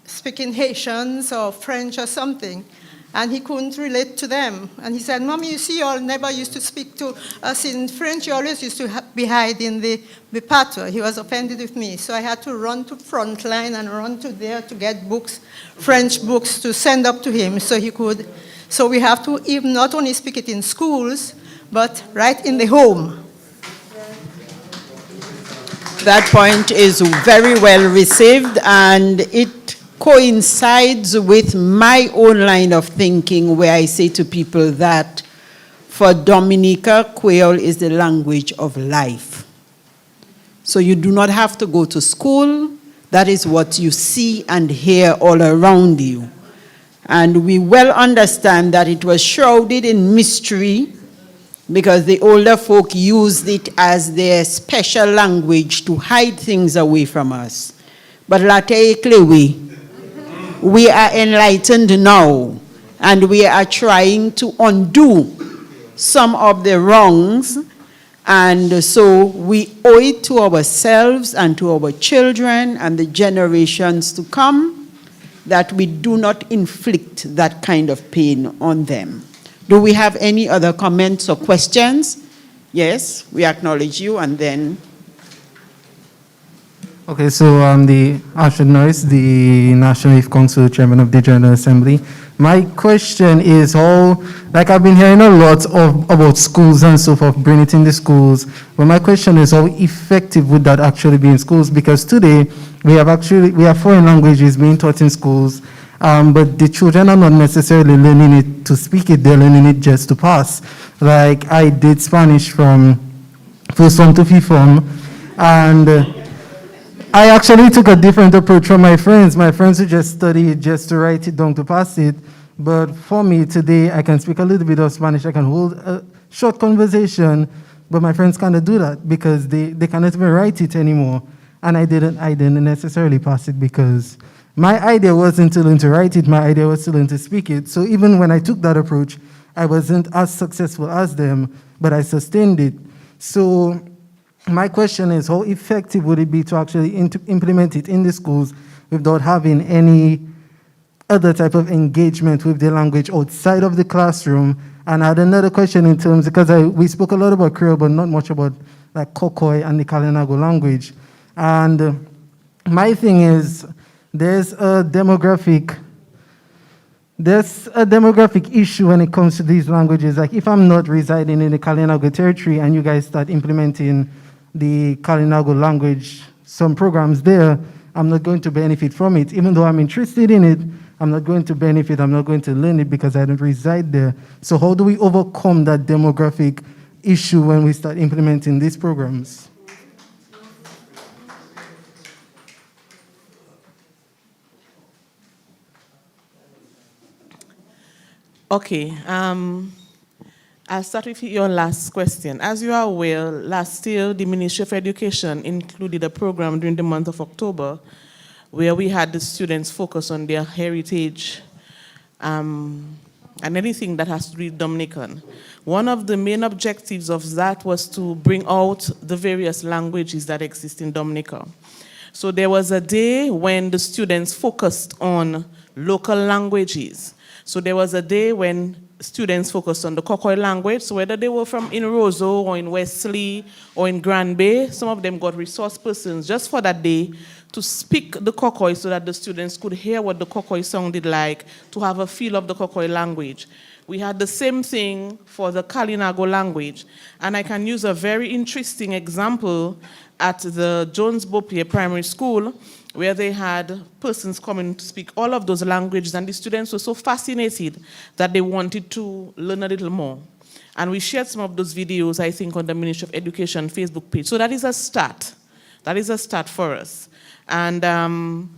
Speaker 13: speaking Haitians or French or something, and he couldn't relate to them. And he said, Mommy, you see, you all never used to speak to us in French. You always used to be hiding the patois. He was offended with me. So I had to run to Frontline and run to there to get books, French books, to send up to him so he could. So we have to even not only speak it in schools, but right in the home.
Speaker 5: That point is very well received, and it coincides with my own line of thinking where I say to people that for Dominica, Quail is the language of life. So you do not have to go to school. That is what you see and hear all around you. And we well understand that it was shrouded in mystery because the older folk used it as their special language to hide things away from us. But we are enlightened now, and we are trying to undo some of the wrongs, and so we owe it to ourselves and to our children and the generations to come that we do not inflict that kind of pain on them. Do we have any other comments or questions? Yes, we acknowledge you, and then...
Speaker 14: Okay, so the Ashton Norris, the National Youth Council Chairman of the General Assembly. My question is how, like I've been hearing a lot about schools and so forth, bring it in the schools, but my question is how effective would that actually be in schools? Because today we have foreign languages being taught in schools, but the children are not necessarily learning it to speak it, they're learning it just to pass. Like I did Spanish from first form to fifth form, and I actually took a different approach from my friends. My friends who just study it just to write it down to pass it. But for me today, I can speak a little bit of Spanish. I can hold a short conversation, but my friends cannot do that because they cannot even write it anymore. And I didn't necessarily pass it because my idea wasn't to learn to write it. My idea was to learn to speak it. So even when I took that approach, I wasn't as successful as them, but I sustained it. So my question is, how effective would it be to actually implement it in the schools without having any other type of engagement with the language outside of the classroom? And I had another question in terms, because we spoke a lot about Creole, but not much about like Kokoi and the Kalinago language. And my thing is, there's a demographic issue when it comes to these languages. Like if I'm not residing in the Kalinago territory and you guys start implementing the Kalinago language, some programs there, I'm not going to benefit from it. Even though I'm interested in it, I'm not going to benefit, I'm not going to learn it because I don't reside there. So how do we overcome that demographic issue when we start implementing these programs?
Speaker 6: Okay, I'll start with your last question. As you are aware, last year, the Ministry of Education included a program during the month of October where we had the students focus on their heritage and anything that has to do with Dominican. One of the main objectives of that was to bring out the various languages that exist in Dominica. So there was a day when the students focused on local languages. So there was a day when students focused on the Kokoi language. So whether they were from in Roseau or in Wesley or in Grand Bay, some of them got resource persons just for that day to speak the Kokoi so that the students could hear what the Kokoi sounded like, to have a feel of the Kokoi language. We had the same thing for the Kalinago language. And I can use a very interesting example at the Jones Bopier Primary School, where they had persons coming to speak all of those languages, and the students were so fascinated that they wanted to learn a little more. And we shared some of those videos, I think, on the Ministry of Education Facebook page. So that is a start. That is a start for us. And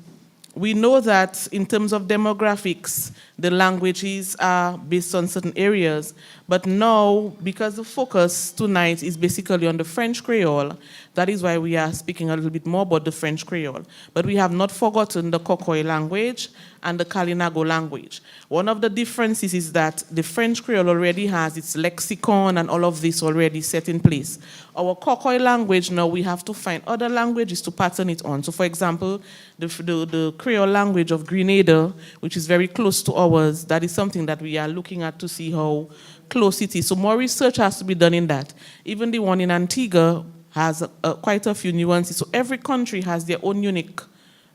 Speaker 6: we know that in terms of demographics, the languages are based on certain areas. But now, because the focus tonight is basically on the French Creole, that is why we are speaking a little bit more about the French Creole. But we have not forgotten the Kokoi language and the Kalinago language. One of the differences is that the French Creole already has its lexicon and all of this already set in place. Our Kokoi language now, we have to find other languages to pattern it on. So for example, the Creole language of Grenada, which is very close to ours, that is something that we are looking at to see how close it is. So more research has to be done in that. Even the one in Antigua has quite a few nuances. So every country has their own unique,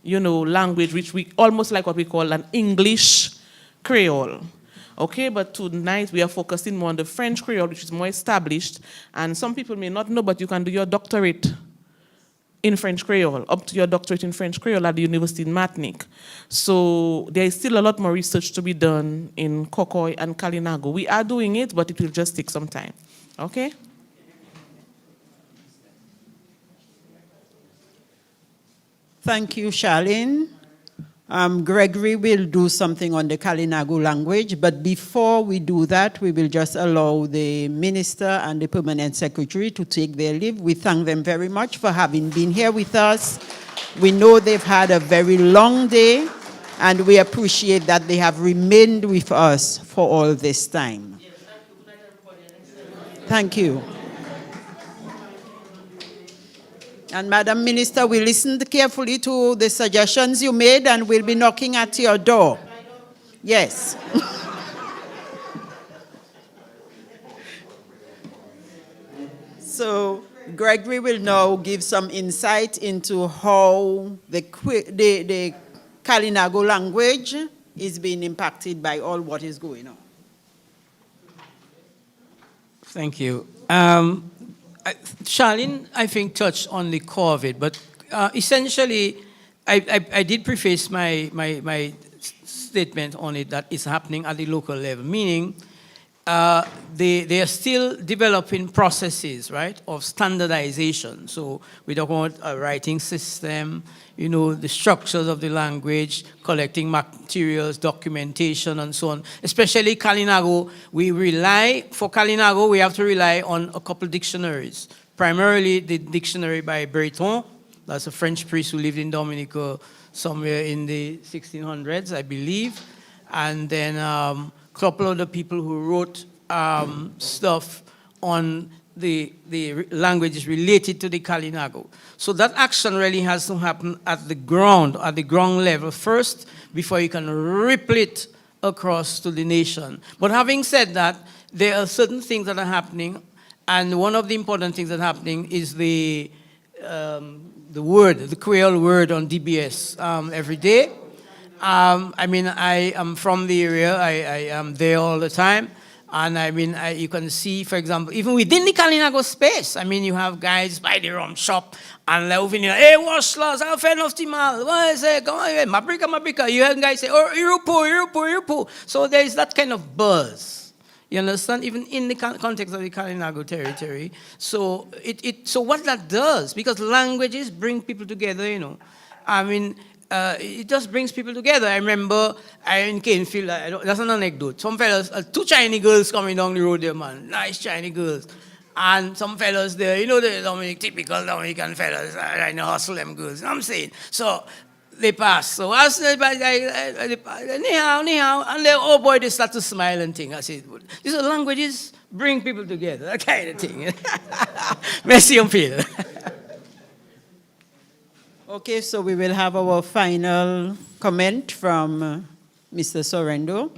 Speaker 6: language, which we almost like what we call an English Creole. Okay, but tonight we are focusing more on the French Creole, which is more established. And some people may not know, but you can do your doctorate in French Creole, up to your doctorate in French Creole at the University in Martinique. So there is still a lot more research to be done in Kokoi and Kalinago. We are doing it, but it will just take some time. Okay?
Speaker 5: Thank you, Charlene. Gregory will do something on the Kalinago language, but before we do that, we will just allow the Minister and the Permanent Secretary to take their leave. We thank them very much for having been here with us. We know they've had a very long day, and we appreciate that they have remained with us for all this time. Thank you. And Madam Minister, we listened carefully to the suggestions you made, and we'll be knocking at your door. Yes. So Gregory will now give some insight into how the Kalinago language is being impacted by all what is going on?
Speaker 11: Thank you. Charlene, I think, touched on the core of it, but essentially, I did preface my statement on it that it's happening at the local level, meaning they are still developing processes, right, of standardization. So we talk about a writing system, you know, the structures of the language, collecting materials, documentation, and so on. Especially Kalinago, for Kalinago, we have to rely on a couple dictionaries. Primarily the dictionary by Breton, that's a French priest who lived in Dominica somewhere in the 1600s, I believe. And then a couple of the people who wrote stuff on the languages related to the Kalinago. So that action really has to happen at the ground level first, before you can ripple it across to the nation. But having said that, there are certain things that are happening, and one of the important things that are happening is the Creole word on DBS every day. I mean, I am from the area, I am there all the time. And I mean, you can see, for example, even within the Kalinago space, I mean, you have guys by the rum shop, and they're over here, hey, wash laws, I'll fend off the mal. What is it? Come on, mabrika. You have guys say, oh, Irupo. So there is that kind of buzz. You understand? Even in the context of the Kalinago territory. So so what that does, because languages bring people together, you know. I mean, it just brings people together. I remember in Canefield, that's an anecdote. Some fellas, two Chinese girls coming down the road there, man. Nice Chinese girls. And some fellas there, you know, the typical Dominican fellas, I know hustle them girls. You know what I'm saying? So they pass. So I said, ni hao, and then, oh boy, they start to smile and thing. I said, these languages bring people together, that kind of thing. Merci un peu.
Speaker 5: Okay, so we will have our final comment from Mr. Sorrento.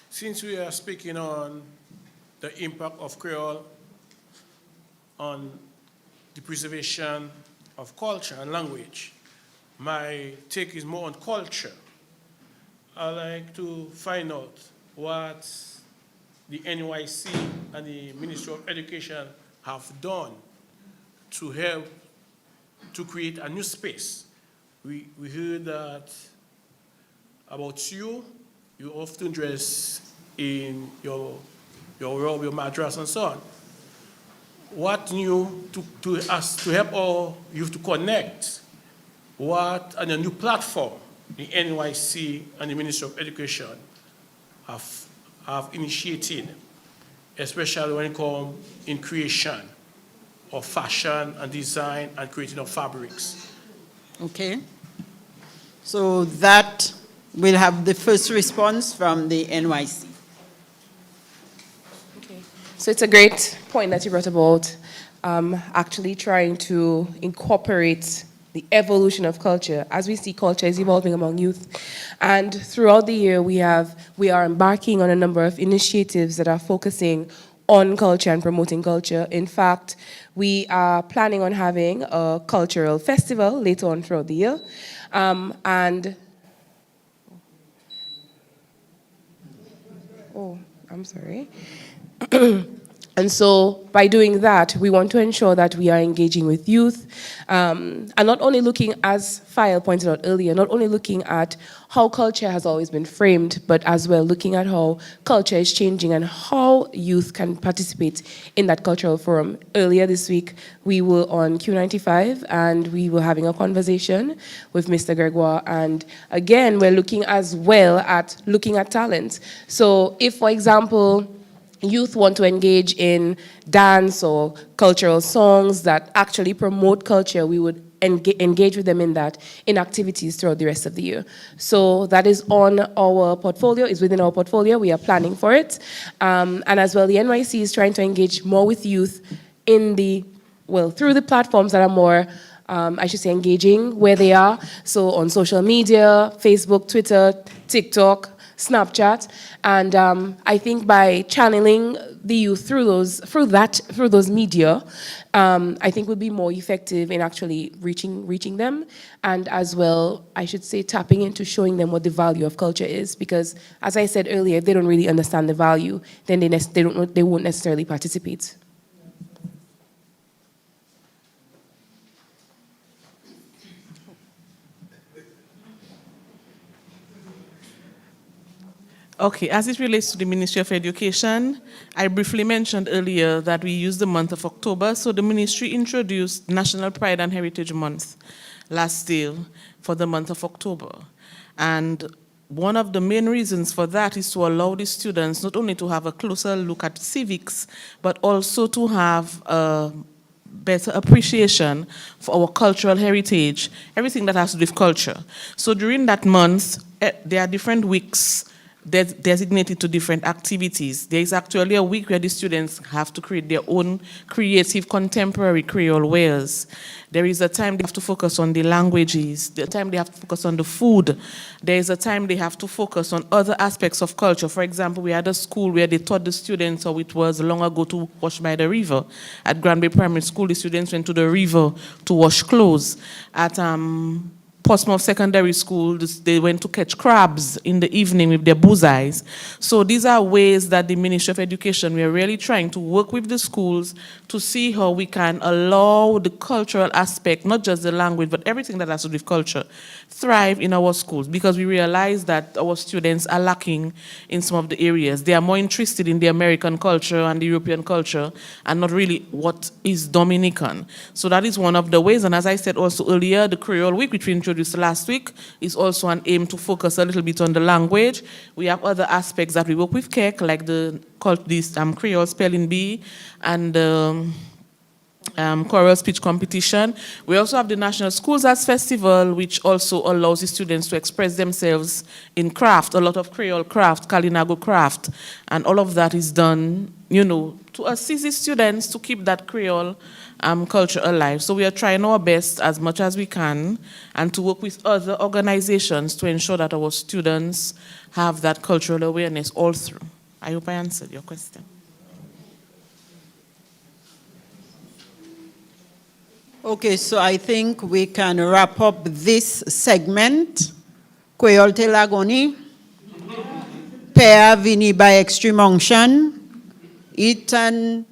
Speaker 15: Since we are speaking on the impact of Creole on the preservation of culture and language, my take is more on culture. I'd like to find out what the NYC and the Ministry of Education have done to help to create a new space. We heard that about you often dress in your robe, your madras, and so on. What new to help all youth to connect? What and a new platform the NYC and the Ministry of Education have initiated, especially when it comes in creation of fashion and design and creating of fabrics.
Speaker 5: Okay. So that will have the first response from the NYC.
Speaker 8: Okay. So it's a great point that you brought about actually trying to incorporate the evolution of culture. As we see, culture is evolving among youth. And throughout the year, we are embarking on a number of initiatives that are focusing on culture and promoting culture. In fact, we are planning on having a cultural festival later on throughout the year. I'm sorry. And so by doing that, we want to ensure that we are engaging with youth and not only looking, as Fayel pointed out earlier, not only looking at how culture has always been framed, but as well looking at how culture is changing and how youth can participate in that cultural forum. Earlier this week, we were on Q95 and we were having a conversation with Mr. Gregoire. And again, we're looking as well at looking at talent. So if, for example, youth want to engage in dance or cultural songs that actually promote culture, we would engage with them in that, in activities throughout the rest of the year. So that is on our portfolio, is within our portfolio. We are planning for it. And as well, the NYC is trying to engage more with youth in through the platforms that are more, engaging where they are. So on social media, Facebook, Twitter, TikTok, Snapchat, and I think by channeling the youth through those media, I think we'll be more effective in actually reaching them, and as well, I should say, tapping into showing them what the value of culture is. Because, as I said earlier, if they don't really understand the value, then they won't necessarily participate.
Speaker 6: Okay, as it relates to the Ministry of Education, I briefly mentioned earlier that we use the month of October, so the ministry introduced National Pride and Heritage Month last year for the month of October. And one of the main reasons for that is to allow the students not only to have a closer look at civics, but also to have a better appreciation for our cultural heritage, everything that has to do with culture. So during that month, there are different weeks designated to different activities. There is actually a week where the students have to create their own creative contemporary Creole wares. There is a time they have to focus on the languages, the time they have to focus on the food. There is a time they have to focus on other aspects of culture. For example, we had a school where they taught the students how it was long ago to wash by the river. At Grand Bay Primary School, the students went to the river to wash clothes. At Portsmouth Secondary School, they went to catch crabs in the evening with their bullseyes. So these are ways that the Ministry of Education, we are really trying to work with the schools to see how we can allow the cultural aspect, not just the language, but everything that has to do with culture, thrive in our schools, because we realize that our students are lacking in some of the areas. They are more interested in the American culture and the European culture and not really what is Dominican. So that is one of the ways. And as I said also earlier, the Creole Week, which we introduced last week, is also an aim to focus a little bit on the language. We have other aspects that we work with CAEC, like the Creole Spelling Bee and choral speech competition. We also have the National Schools Arts Festival, which also allows the students to express themselves in craft, a lot of Creole craft, Kalinago craft, and all of that is done, to assist the students to keep that Creole culture alive. So we are trying our best as much as we can and to work with other organizations to ensure that our students have that cultural awareness all through. I hope I answered your question.
Speaker 5: Okay, so I think we can wrap up this segment. Quail Telagoni, Pair Vini by Extreme Unction, Eaton,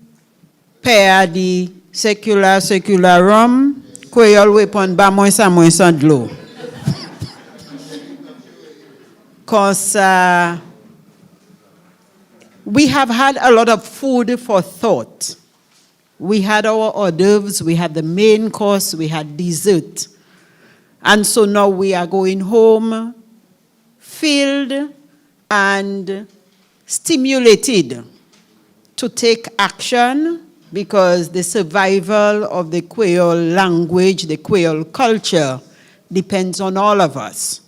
Speaker 5: Pair the Secular Rum, Quail Weapon ba moins sa dlo. Because we have had a lot of food for thought. We had our hors d'oeuvres, we had the main course, we had dessert. And so now we are going home filled and stimulated to take action, because the survival of the Creole language, the Creole culture, depends on all of us.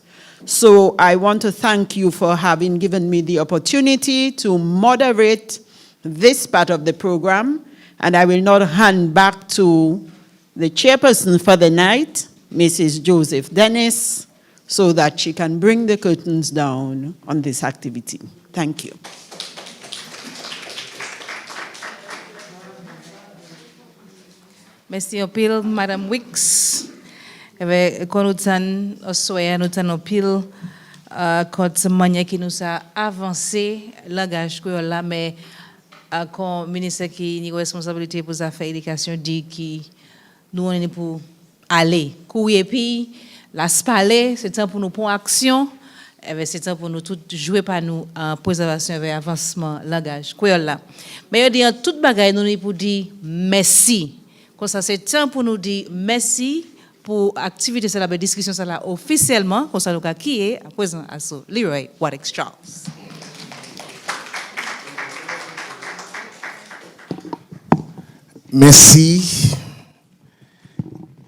Speaker 5: So I want to thank you for having given me the opportunity to moderate this part of the program. And I will now hand back to the chairperson for the night, Mrs. Joseph Dennis, so that she can bring the curtains down on this activity. Thank you.
Speaker 2: Merci opil, Madame Wicks. Quand nous avons opil, quand manière qui nous a avancé, langage créole là, mais quand le ministre qui a responsabilité pour la éducation dit que nous on est pour aller, courir, puis la parler, c'est temps pour nous prendre action, c'est temps pour nous tout jouer par nous en préservation et avancement langage créole là. Mais il y a toute bagaille nous pour dire merci. Comme ça c'est temps pour nous dire merci pour activité ça la discussion ça là officiellement, comme ça nous qui est à présent à Leroy Wadex Charles.
Speaker 16: Merci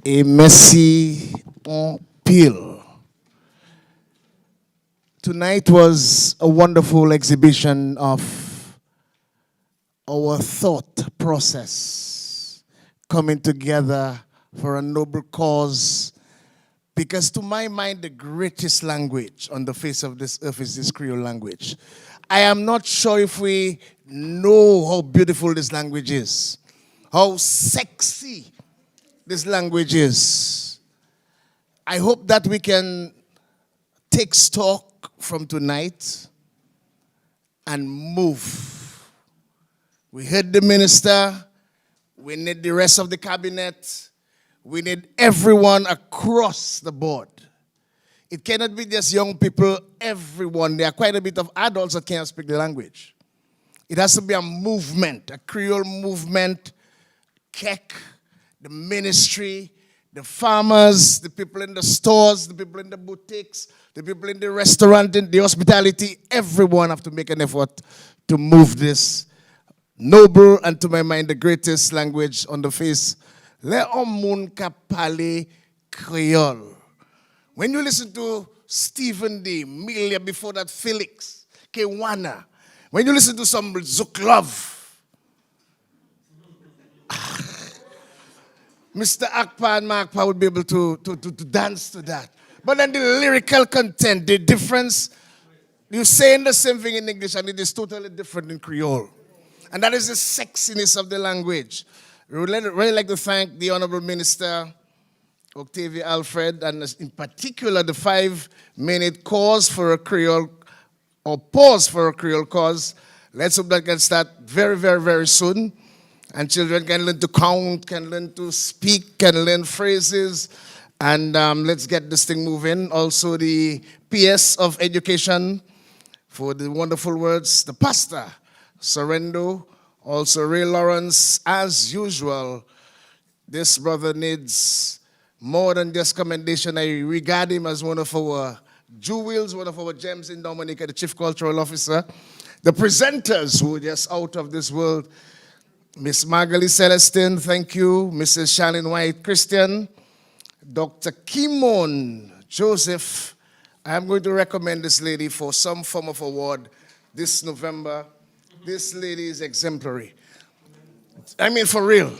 Speaker 16: et merci en pile. Tonight was a wonderful exhibition of our thought process coming together for a noble cause Because to my mind, the greatest language on the face of this earth is this Creole language. I am not sure if we know how beautiful this language is, how sexy this language is. I hope that we can take stock from tonight and move. We heard the minister. We need the rest of the cabinet. We need everyone across the board. It cannot be just young people, everyone. There are quite a bit of adults that can't speak the language. It has to be a movement, a Creole movement. KEC, the ministry, the farmers, the people in the stores, the people in the boutiques, the people in the restaurant, in the hospitality, everyone have to make an effort to move this noble and, to my mind, the greatest language on the face. Le homme ka parle Creole. When you listen to Stephen D, Milia, before that Felix, Kewana, when you listen to some Zuklov, Mr. Akpa and Markpa would be able to dance to that. But then the lyrical content, the difference, you're saying the same thing in English and it is totally different in Creole. And that is the sexiness of the language. We would really like to thank the Honorable Minister, Octavia Alfred, and in particular the 5-minute cause for a Creole, or pause for a Creole cause. Let's hope that can start very, very, very soon. And children can learn to count, can learn to speak, can learn phrases. And let's get this thing moving. Also the PS of Education for the wonderful words. The pastor, Sorrento. Also Ray Lawrence, as usual. This brother needs more than just commendation. I regard him as one of our jewels, one of our gems in Dominica, the Chief Cultural Officer. The presenters who are just out of this world. Miss Margalie Celestine, thank you. Mrs. Shannon White Christian. Dr. Kimon Joseph. I am going to recommend this lady for some form of award this November. This lady is exemplary. I mean, for real.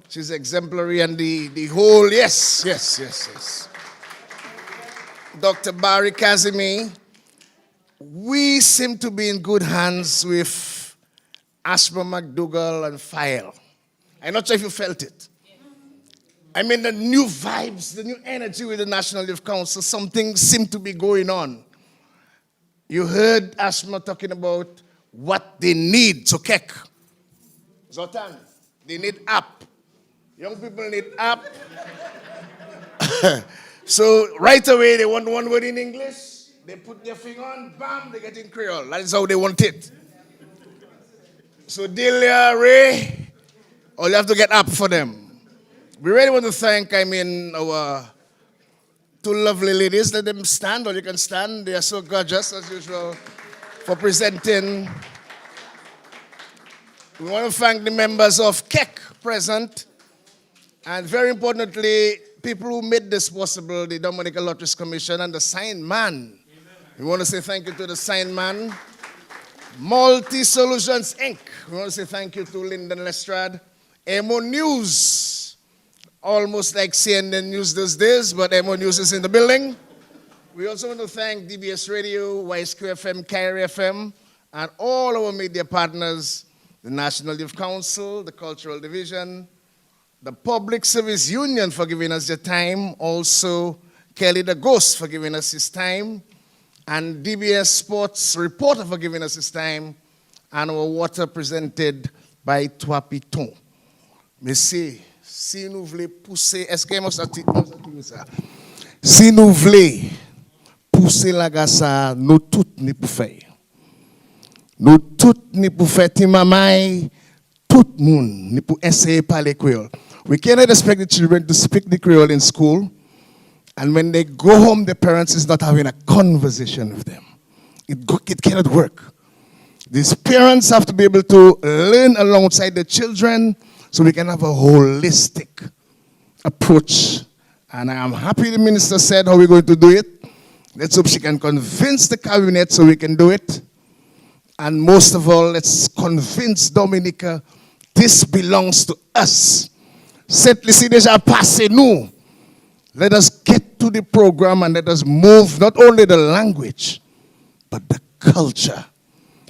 Speaker 16: She's exemplary, and the whole, yes. Dr. Barry Kazimi. We seem to be in good hands with Ashma McDougall and Quail. I'm not sure if you felt it. I mean, the new vibes, the new energy with the National Youth Council, something seemed to be going on. You heard Ashma talking about what they need to KEC. Zotan, they need app. Young people need app. So right away, they want one word in English. They put their finger on, bam, they get in Creole. That is how they want it. So Delia, Ray, all you have to get up for them. We really want to thank, our two lovely ladies. Let them stand, or you can stand. They are so gorgeous, as usual, for presenting. We want to thank the members of KEC present. And very importantly, people who made this possible, the Dominica Lotteries Commission and the sign man. We want to say thank you to the sign man. Multi Solutions Inc. We want to say thank you to Lyndon Lestrade. MO News, almost like CNN News these days, but MO News is in the building. We also want to thank DBS Radio, YSQ FM, Kyrie FM, and all our media partners, the National Youth Council, the Cultural Division, the Public Service Union for giving us their time, also Kelly the Ghost for giving us his time, and DBS Sports Reporter for giving us his time, and our water presented by Tuapiton. Merci. Si nous voulons pousser, est-ce que ça? Si nous voulons pousser la gassa, nous toutes ni pour faire. Nous toutes ni pour faire timamai, tout le monde ni pour essayer de parler créole. We cannot expect the children to speak the Creole in school, and when they go home, the parents is not having a conversation with them. It cannot work. These parents have to be able to learn alongside the children so we can have a holistic approach. And I am happy the minister said how we're going to do it. Let's hope she can convince the cabinet so we can do it. And most of all, let's convince Dominica this belongs to us. Cette ici déjà passé nous. Let us get to the program and let us move not only the language, but the culture.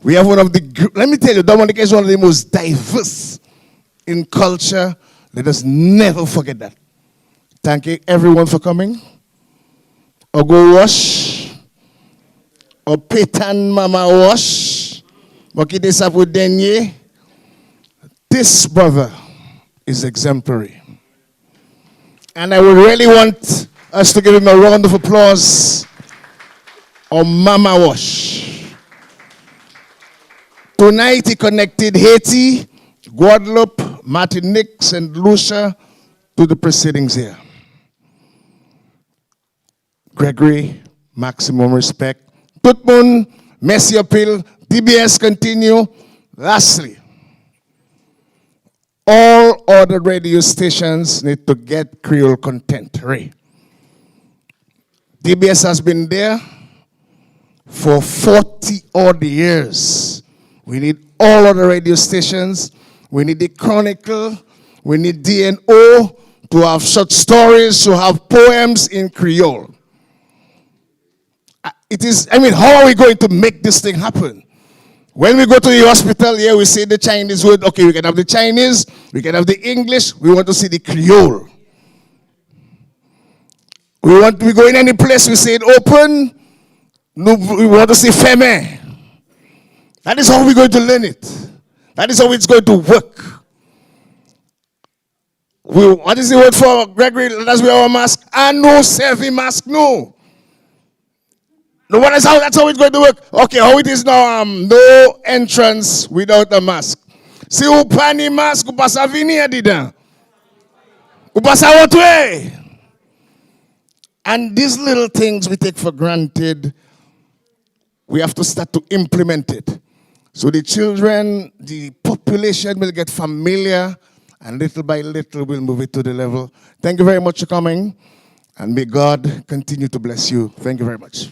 Speaker 16: We have one of the, let me tell you, Dominica is one of the most diverse in culture. Let us never forget that. Thank you everyone for coming. Or go wash. Or petan mama wash. This brother is exemplary. And I would really want us to give him a round of applause. Or Mama Wash. Tonight he connected Haiti, Guadeloupe, Martinique, St. Lucia to the proceedings here. Gregory, maximum respect. Tutmun, merci appeal. DBS continue. Lastly, all other radio stations need to get Creole content. Ray. DBS has been there for 40 odd years. We need all other radio stations. We need the Chronicle. We need DNO to have short stories, to have poems in Creole. How are we going to make this thing happen? When we go to the hospital, here we say the Chinese word. Okay, we can have the Chinese, we can have the English. We want to see the Creole. We go in any place, we say it open. No, we want to see feme. That is how we're going to learn it. That is how it's going to work. What is the word for Gregory? That's where our mask. No serving mask, no. No, that's how it's going to work. Okay, how it is now, no entrance without a mask. Si ou pani mask, ou pas vini adidan. Ou pas what way. And these little things we take for granted, we have to start to implement it. So the children, the population will get familiar, and little by little we'll move it to the level. Thank you very much for coming, and may God continue to bless you. Thank you very much.